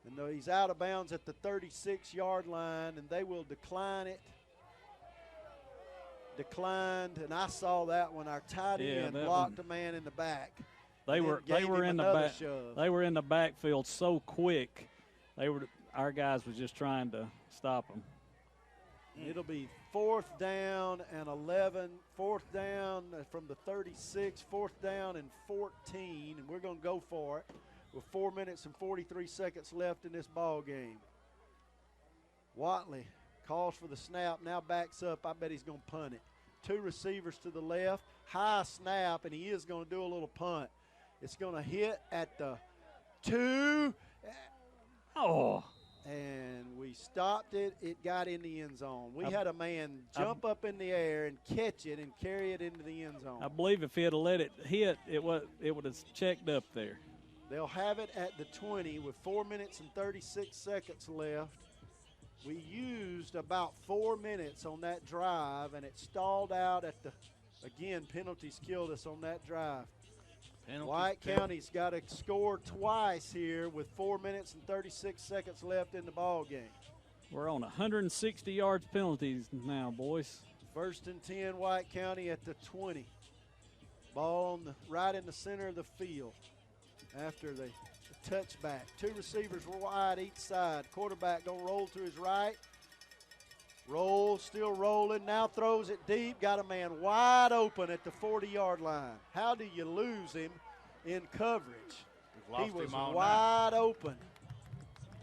And he's out of bounds at the 36-yard line, and they will decline it. Declined, and I saw that one. Our tight end blocked a man in the back. They were in the back. They were in the backfield so quick. Our guys was just trying to stop them. It'll be 4th down and 11, 4th down from the 36, 4th down and 14, and we're going to go for it with 4 minutes and 43 seconds left in this ball game. Watley calls for the snap, now backs up. I bet he's going to punt it. 2 receivers to the left, high snap, and he is going to do a little punt. It's going to hit at the 2. Oh. And we stopped it. It got in the end zone. We had a man jump up in the air and catch it and carry it into the end zone. I believe if he had let it hit, it would have checked up there. They'll have it at the 20 with 4 minutes and 36 seconds left. We used about 4 minutes on that drive, and it stalled out at the, again, penalties killed us on that drive. White County's got to score twice here with 4 minutes and 36 seconds left in the ball game. We're on 160 yards penalties now, boys. 1st and 10, White County at the 20. Ball on right in the center of the field after the touchback. 2 receivers were wide each side. Quarterback going to roll to his right. Roll, still rolling, now throws it deep. Got a man wide open at the 40-yard line. How do you lose him in coverage? He was wide open.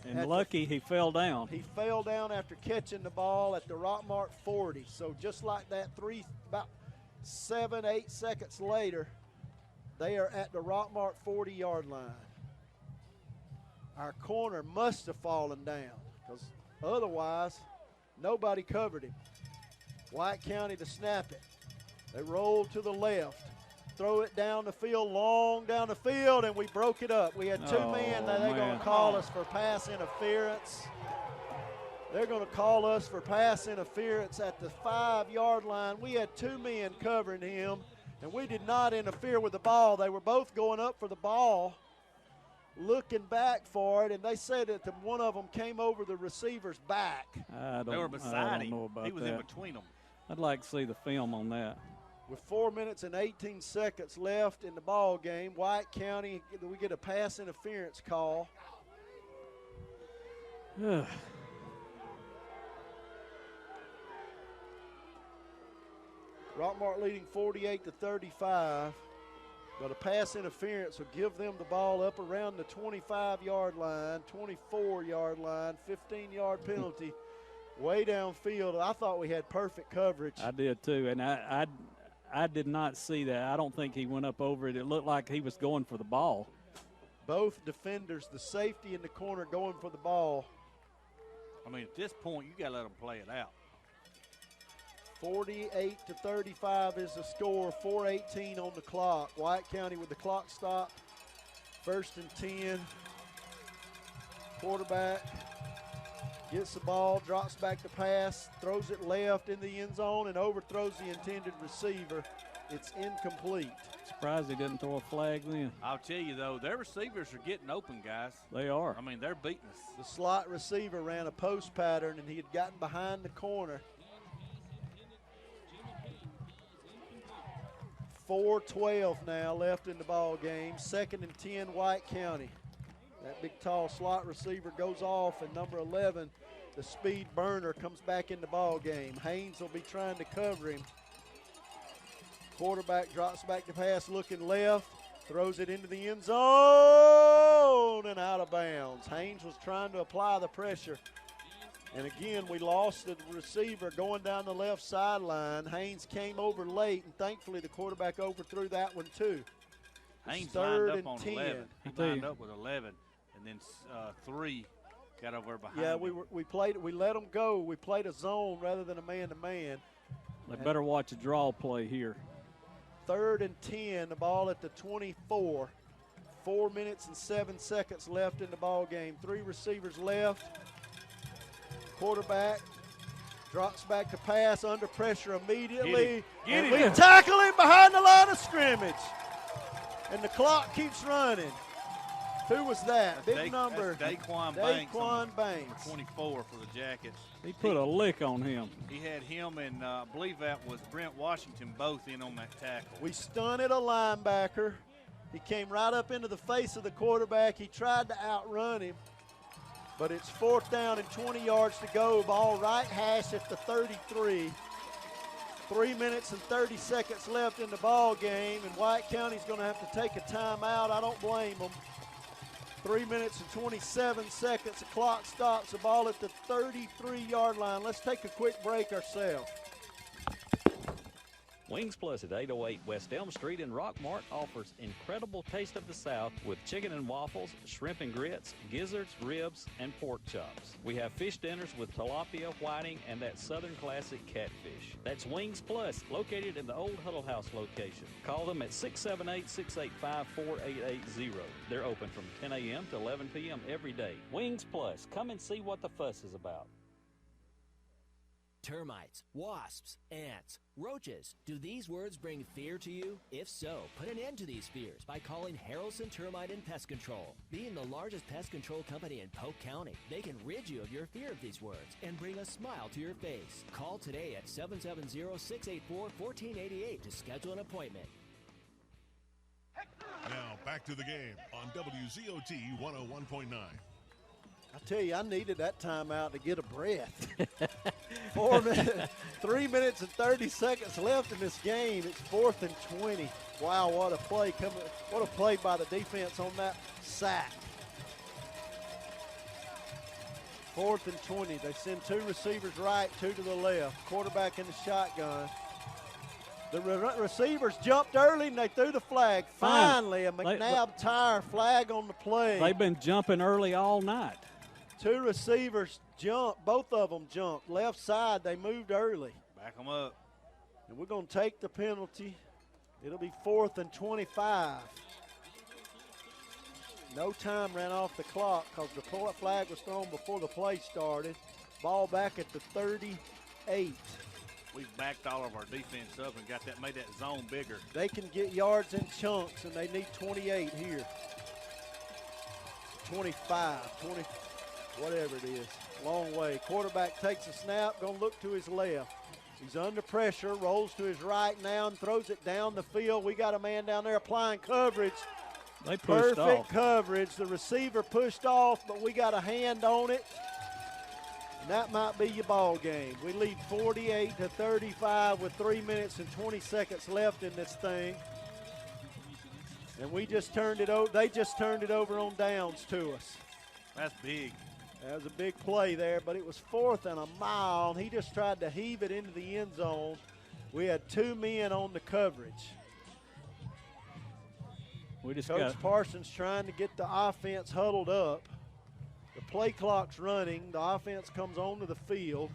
And lucky he fell down. He fell down after catching the ball at the Rockmart 40. So just like that, about 7, 8 seconds later, they are at the Rockmart 40-yard line. Our corner must have fallen down because otherwise – nobody covered him. White County to snap it. They roll to the left. Throw it down the field, long down the field, and we broke it up. We had 2 men that they're going to call us for pass interference. They're going to call us for pass interference at the 5-yard line. We had 2 men covering him, and we did not interfere with the ball. They were both going up for the ball, looking back for it, and they said that one of them came over the receiver's back. They were beside him. He was in between them. I'd like to see the film on that. With 4 minutes and 18 seconds left in the ball game, White County, we get a pass interference call. Rockmart leading 48-35. But a pass interference will give them the ball up around the 25-yard line, 24-yard line, 15-yard penalty, way downfield. I thought we had perfect coverage. I did too, and I did not see that. I don't think he went up over it. It looked like he was going for the ball. Both defenders, the safety in the corner, going for the ball. I mean, at this point, you got to let them play it out. 48-35 is the score, 4:18 on the clock. White County with the clock stop. 1st and 10. Quarterback gets the ball, drops back the pass, throws it left in the end zone, and overthrows the intended receiver. It's incomplete. Surprised he didn't throw a flag then. I'll tell you, though, their receivers are getting open, guys. They are. I mean, they're beating us. The slot receiver ran a post pattern, and he had gotten behind the corner. 4:12 now left in the ball game. 2nd and 10, White County. That big, tall slot receiver goes off, and number 11, the speed burner, comes back in the ball game. Haynes will be trying to cover him. Quarterback drops back to pass, looking left, throws it into the end zone and out of bounds. Haynes was trying to apply the pressure. And again, we lost the receiver going down the left sideline. Haynes came over late, and thankfully the quarterback overthrew that one too. Haynes third lined and up on 10. 11. He lined up with 11, and then 3 got over behind Yeah, him. we let them go. We played a zone rather than a man-to-man. They better watch a draw play here. 3rd and 10, the ball at the 24. 4 minutes and 7 seconds left in the ball game. 3 receivers left. Quarterback drops back to pass, under pressure immediately. Get and him. we tackle him behind the line of scrimmage. And the clock keeps running. Who was that? Big number. That's Daquan Banks. Daquan Banks. Number 24 for the Jackets. He put a lick on him. He had him and I believe that was Brent Washington both in on that tackle. We stunted a linebacker. He came right up into the face of the quarterback. He tried to outrun him. But it's 4th down and 20 yards to go. Ball right hash at the 33. 3 minutes and 30 seconds left in the ball game, and White County's going to have to take a timeout. I don't blame them. 3 minutes and 27 seconds. The clock stops. The ball at the 33-yard line. Let's take a quick break ourselves. Wings Plus at 808 West Elm Street in Rockmart offers incredible taste of the South with chicken and waffles, shrimp and grits, gizzards, ribs, and pork chops. We have fish dinners with tilapia, whiting, and that Southern classic catfish. That's Wings Plus, located in the old Huddle House location. Call them at 678-685-4880. They're open from 10 a.m. to 11 p.m. every day. Wings Plus, come and see what the fuss is about. Termites, wasps, ants, roaches. Do these words bring fear to you? If so, put an end to these fears by calling Harrelson Termite and Pest Control. Being the largest pest control company in Polk County, they can rid you of your fear of these words and bring a smile to your face. Call today at 770-684-1488 to schedule an appointment. Now back to the game on WZOT 101.9. I tell you, I needed that timeout to get a breath. 3 minutes and 30 seconds left in this game. It's 4th and 20. Wow, what a play what a play by the defense on that sack. 4th and 20. They send 2 receivers right, 2 to the left. Quarterback in the shotgun. The receivers jumped early and they threw the flag. Finally, a McNabb tire flag on the play. They've been jumping early all night. 2 receivers jumped. Both of them jumped. Left side, they moved early. Back them up. And we're going to take the penalty. It'll be 4th and 25. No time ran off the clock because the flag was thrown before the play started. Ball back at the 38. We've backed all of our defense up and made that zone bigger. They can get yards in chunks, and they need 28 here. 25, 20, whatever it is. Long way. Quarterback takes a snap, going to look to his left. He's under pressure, rolls to his right now and throws it down the field. We got a man down there applying coverage. They pushed Perfect off. coverage. The receiver pushed off, but we got a hand on it. And that might be your ball game. We lead 48-35 with 3 minutes and 20 seconds left in this thing. And we just turned it over. They just turned it over on downs to us. That's big. That was a big play there, but it was 4th and a mile. He just tried to heave it into the end zone. We had 2 men on the coverage. Coach Parsons trying to get the offense huddled up. The play clock's running. The offense comes onto the field.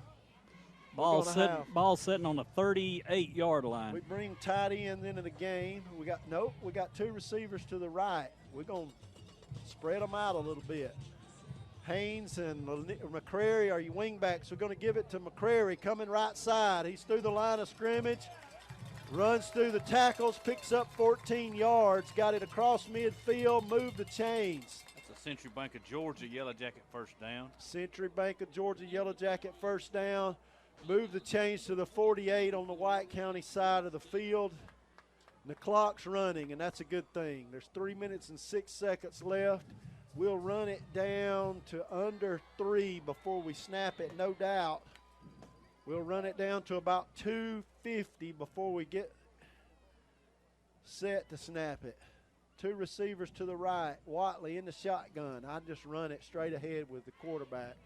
Ball sitting on the 38-yard line. We bring tight ends into the game. We got 2 receivers to the right. We're going to spread them out a little bit. Haynes and McCrary are your wingbacks. We're going to give it to McCrary coming right side. He's through the line of scrimmage, runs through the tackles, picks up 14 yards, got it across midfield, moved the chains. That's a Century Bank of Georgia Yellow Jacket first down. Century Bank of Georgia Yellow Jacket first down. Move the chains to the 48 on the White County side of the field. And the clock's running, and that's a good thing. There's 3 minutes and 6 seconds left. We'll run it down to under 3 before we snap it, no doubt. We'll run it down to about 250 before we get set to snap it. 2 receivers to the right. Watley in the shotgun. I just run it straight ahead with the quarterback.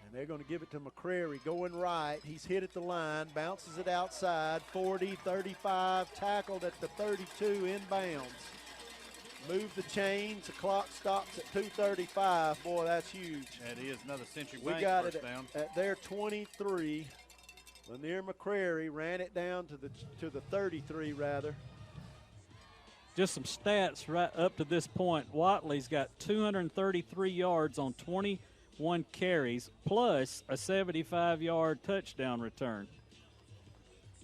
And they're going to give it to McCrary going right. He's hit at the line, bounces it outside, 40, 35, tackled at the 32, inbounds. Move the chains. The clock stops at 2:35. Boy, that's huge. That is another Century We Bank got first it down. at their 23. Lanier McCrary ran it down to the 33 rather. Just some stats right up to this point. Watley's got 233 yards on 21 carries, plus a 75-yard touchdown return.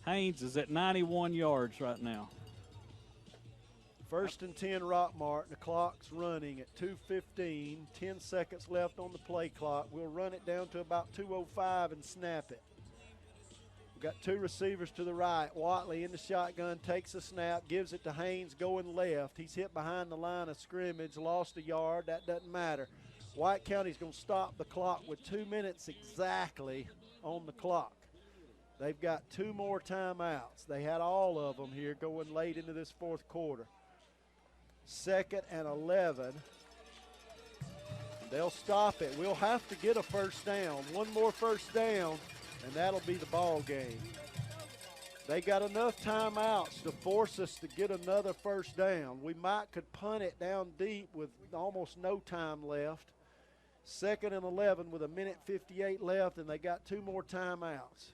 Haynes is at 91 yards right now. 1st and 10 Rockmart, and the clock's running at 2:15. 10 seconds left on the play clock. We'll run it down to about 2:05 and snap it. We've got 2 receivers to the right. Watley in the shotgun, takes a snap, gives it to Haynes going left. He's hit behind the line of scrimmage, lost a yard. That doesn't matter. White County's going to stop the clock with 2 minutes exactly on the clock. They've got 2 more timeouts. They had all of them here going late into this 4th quarter. 2nd and 11. They'll stop it. We'll have to get a first down. 1 more first down, and that'll be the ball game. They got enough timeouts to force us to get another first down. We could punt it down deep with almost no time left. 2nd and 11 with 1:58 left, and they got 2 more timeouts.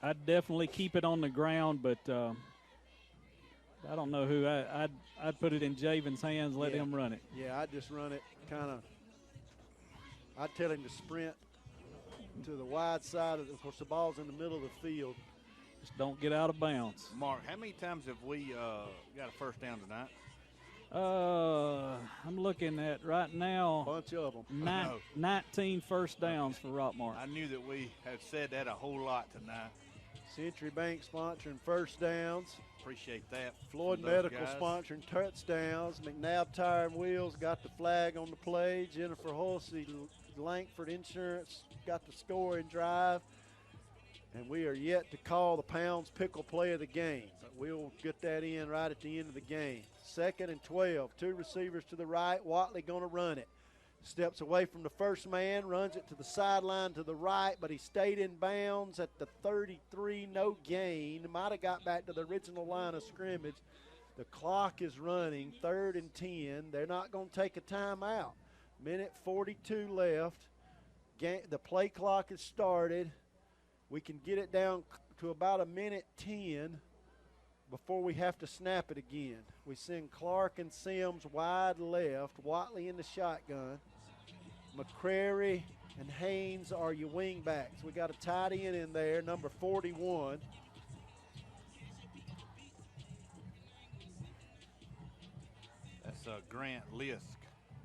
I'd definitely keep it on the ground, but I don't know who. I'd put it in Javen's hands, let him run it. Yeah, I'd just run it kind of. I'd tell him to sprint to the wide side. Of course, the ball's in the middle of the field. Just don't get out of bounds. Mark, how many times have we got a first down tonight? I'm looking at right now. Bunch of them. 19 first downs for Rockmart. I knew that we had said that a whole lot tonight. Century Bank sponsoring first downs. Appreciate that. Floyd Medical sponsoring touchdowns. McNabb Tire and Wheels got the flag on the play. Jennifer Hulsey, Langford Insurance got the scoring drive. And we are yet to call the Pounds Pickle play of the game. But we'll get that in right at the end of the game. 2nd and 12. 2 receivers to the right. Watley going to run it. Steps away from the first man, runs it to the sideline to the right, but he stayed in bounds at the 33, no gain. Might have got back to the original line of scrimmage. The clock is running, 3rd and 10. They're not going to take a timeout. 1:42 left. The play clock has started. We can get it down to about 1:10 before we have to snap it again. We send Clark and Sims wide left, Watley in the shotgun. McCrary and Haynes are your wing backs. We got a tight end in there, number 41. That's Grant Lisk.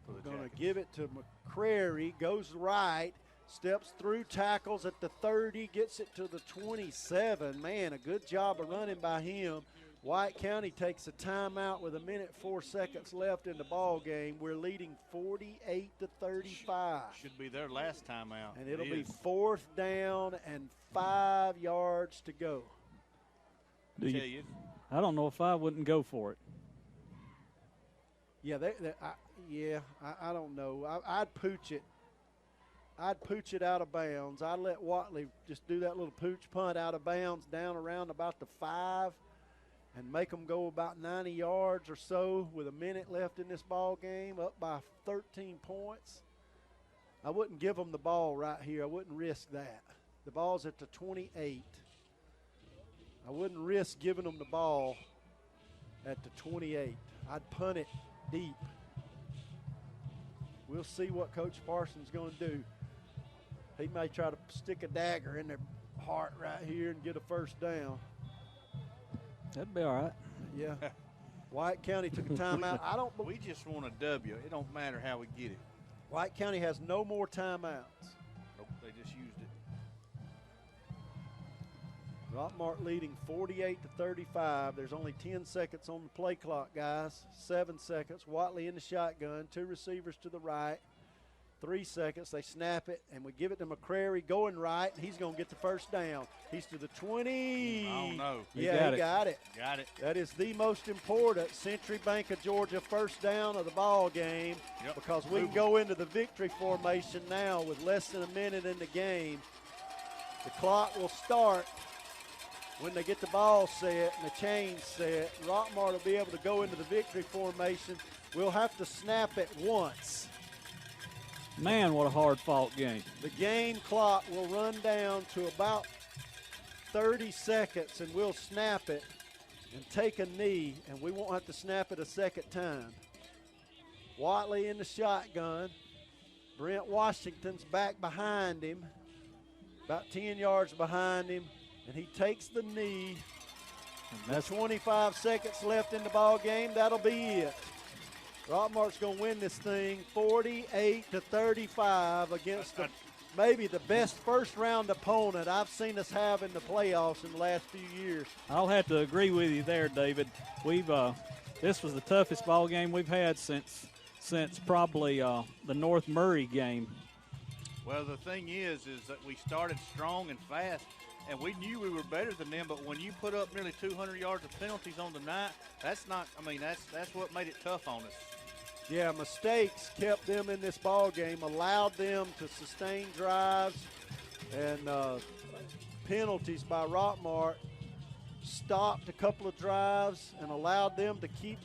We're going to give it to McCrary, goes right, steps through tackles at the 30, gets it to the 27. Man, a good job of running by him. White County takes a timeout with 1:04 left in the ball game. We're leading 48-35. Should be their last timeout. And it'll be 4th down and 5 yards to go. I don't know if I wouldn't go for it. Yeah, I don't know. I'd pooch it. I'd pooch it out of bounds. I'd let Watley just do that little pooch punt out of bounds down around about the 5 and make them go about 90 yards or so with a minute left in this ball game, up by 13 points. I wouldn't give them the ball right here. I wouldn't risk that. The ball's at the 28. I wouldn't risk giving them the ball at the 28. I'd punt it deep. We'll see what Coach Parsons is going to do. He may try to stick a dagger in their heart right here and get a first down. That'd be all right. Yeah. White County took a timeout. We just want a W. It don't matter how we get it. White County has no more timeouts. Nope, they just used it. Rockmart leading 48-35. There's only 10 seconds on the play clock, guys. 7 seconds. Watley in the shotgun. 2 receivers to the right. 3 seconds. They snap it, and we give it to McCrary going right. He's going to get the first down. He's to the 20. Oh, no. Yeah, he got it. Got it. That is the most important Century Bank of Georgia first down of the ball game, because we can go into the victory formation now with less than a minute in the game. The clock will start when they get the ball set and the chain set. Rockmart will be able to go into the victory formation. We'll have to snap it once. Man, what a hard-fought game. The game clock will run down to about 30 seconds, and we'll snap it and take a knee, and we won't have to snap it a second time. Watley in the shotgun. Brent Washington's back behind him, about 10 yards behind him, and he takes the knee. That's 25 seconds left in the ball game. That'll be it. Rockmart's going to win this thing 48-35 against maybe the best first-round opponent I've seen us have in the playoffs in the last few years. I'll have to agree with you there, David. This was the toughest ball game we've had since probably the North Murray game. Well, the thing is that we started strong and fast, and we knew we were better than them. But when you put up nearly 200 yards of penalties on the night, that's what made it tough on us. Yeah, mistakes kept them in this ball game, allowed them to sustain drives, and penalties by Rockmart stopped a couple of drives and allowed them to keep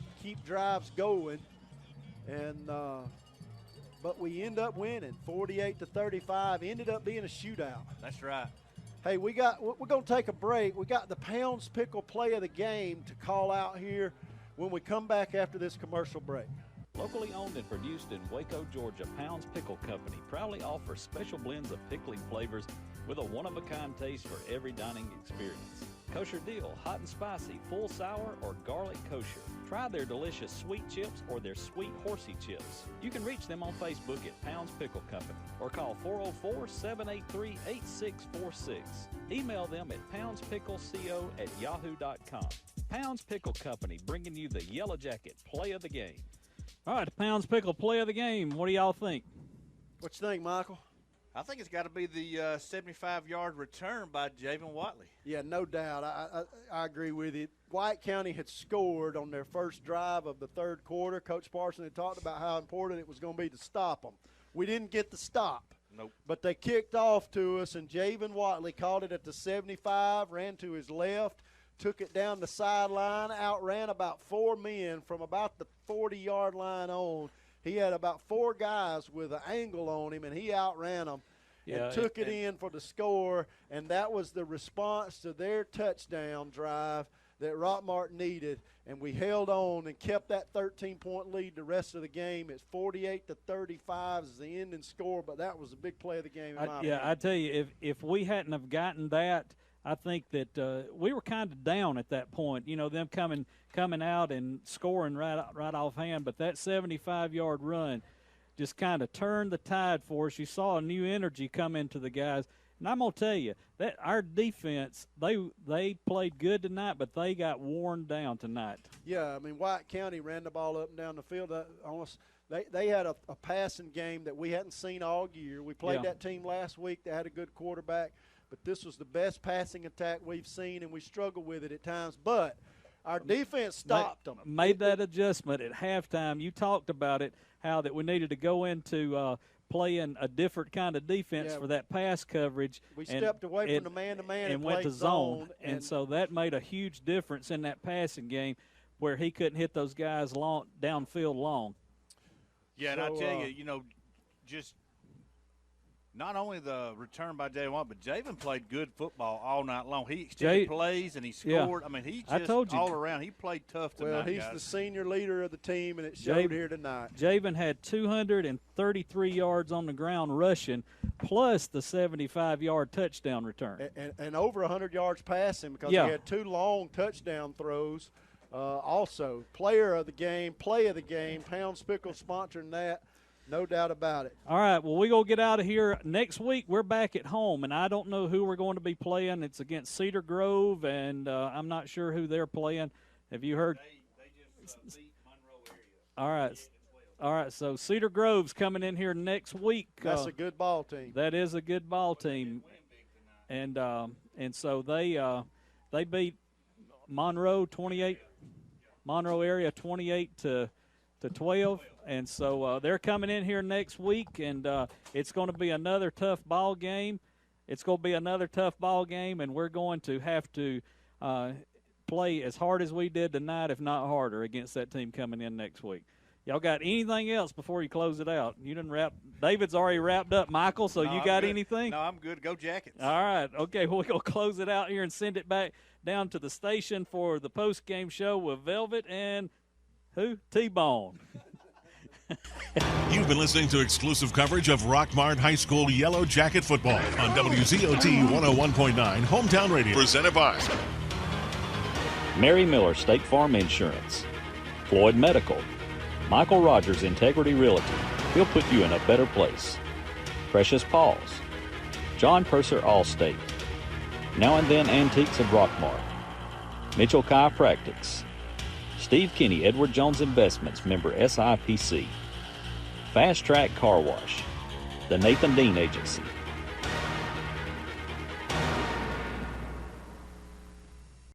drives going. And but we end up winning 48-35. Ended up being a shootout. That's right. Hey, we're going to take a break. We got the Pounds Pickle play of the game to call out here when we come back after this commercial break. Locally owned and produced in Waco, Georgia, Pounds Pickle Company proudly offers special blends of pickling flavors with a one-of-a-kind taste for every dining experience. Kosher Dill, hot and spicy, full sour, or garlic kosher. Try their delicious sweet chips or their sweet horsey chips. You can reach them on Facebook at Pounds Pickle Company or call 404-783-8646. Email them at poundspickleco@yahoo.com. Pounds Pickle Company, bringing you the Yellow Jacket play of the game. All right, the Pounds Pickle play of the game. What do y'all think? What you think, Michael? I think it's got to be the 75-yard return by Javen Watley. Yeah, no doubt. I agree with you. White County had scored on their first drive of the third quarter. Coach Parson had talked about how important it was going to be to stop them. We didn't get the stop. Nope. But they kicked off to us, and Javen Watley caught it at the 75, ran to his left, took it down the sideline, outran about 4 men from about the 40-yard line on. He had about 4 guys with an angle on him, and he outran them and took it in for the score. And that was the response to their touchdown drive that Rockmart needed. And we held on and kept that 13-point lead the rest of the game. It's 48-35 is the ending score, but that was a big play of the game in my opinion. I tell you, if we hadn't have gotten that, I think that we were kind of down at that point. You know, them coming out and scoring right offhand. But that 75-yard run just kind of turned the tide for us. You saw a new energy come into the guys. And I'm going to tell you, that our defense, they played good tonight, but they got worn down tonight. Yeah, I mean, White County ran the ball up and down the field. They had a passing game that we hadn't seen all year. We played that team last week. They had a good quarterback. But this was the best passing attack we've seen, and we struggled with it at times. But our defense stopped them. Made that adjustment at halftime. You talked about it, how that we needed to go into playing a different kind of defense for that pass coverage. We stepped away from the man-to-man and went to played zone. And so that made a huge difference in that passing game where he couldn't hit those guys downfield long. Yeah, and I tell you, just – not only the return by Javen Watt, but Javen played good football all night long. He extended plays and he scored. Yeah. I mean, he just all around. He played tough tonight. Well, he's the senior leader of the team, and it showed here tonight. Javen had 233 yards on the ground rushing, plus the 75-yard touchdown return. And over 100 yards passing because he had 2 long touchdown throws. Also, play of the game, Pounds Pickle sponsoring that. No doubt about it. All right, well, we're going to get out of here. Next week, we're back at home, and I don't know who we're going to be playing. It's against Cedar Grove, and I'm not sure who they're playing. Have you heard? They just beat Monroe area. All right. All right, so Cedar Grove's coming in here next week. That's a good ball team. That is a good ball team. And so they beat Monroe area 28-12, and so they're coming in here next week, and it's going to be another tough ball game. It's going to be another tough ball game, and we're going to have to play as hard as we did tonight, if not harder, against that team coming in next week. Y'all got anything else before you close it out? You didn't wrap. David's already wrapped up, Michael, so you got anything? No, I'm good. Go Jackets. All right. Okay, well, we're going to close it out here and send it back down to the station for the post-game show with Velvet and who? T-Bone. You've been listening to exclusive coverage of Rockmart High School Yellow Jacket football on WZOT 101.9 Hometown Radio. Presented by Mary Miller State Farm Insurance, Floyd Medical, Michael Rogers Integrity Realty. He'll put you in a better place. Precious Paws, John Purser Allstate, Now and Then Antiques of Rockmart, Mitchell Chiropractics, Steve Kinney Edward Jones Investments, member SIPC, Fast Track Car Wash, the Nathan Dean Agency,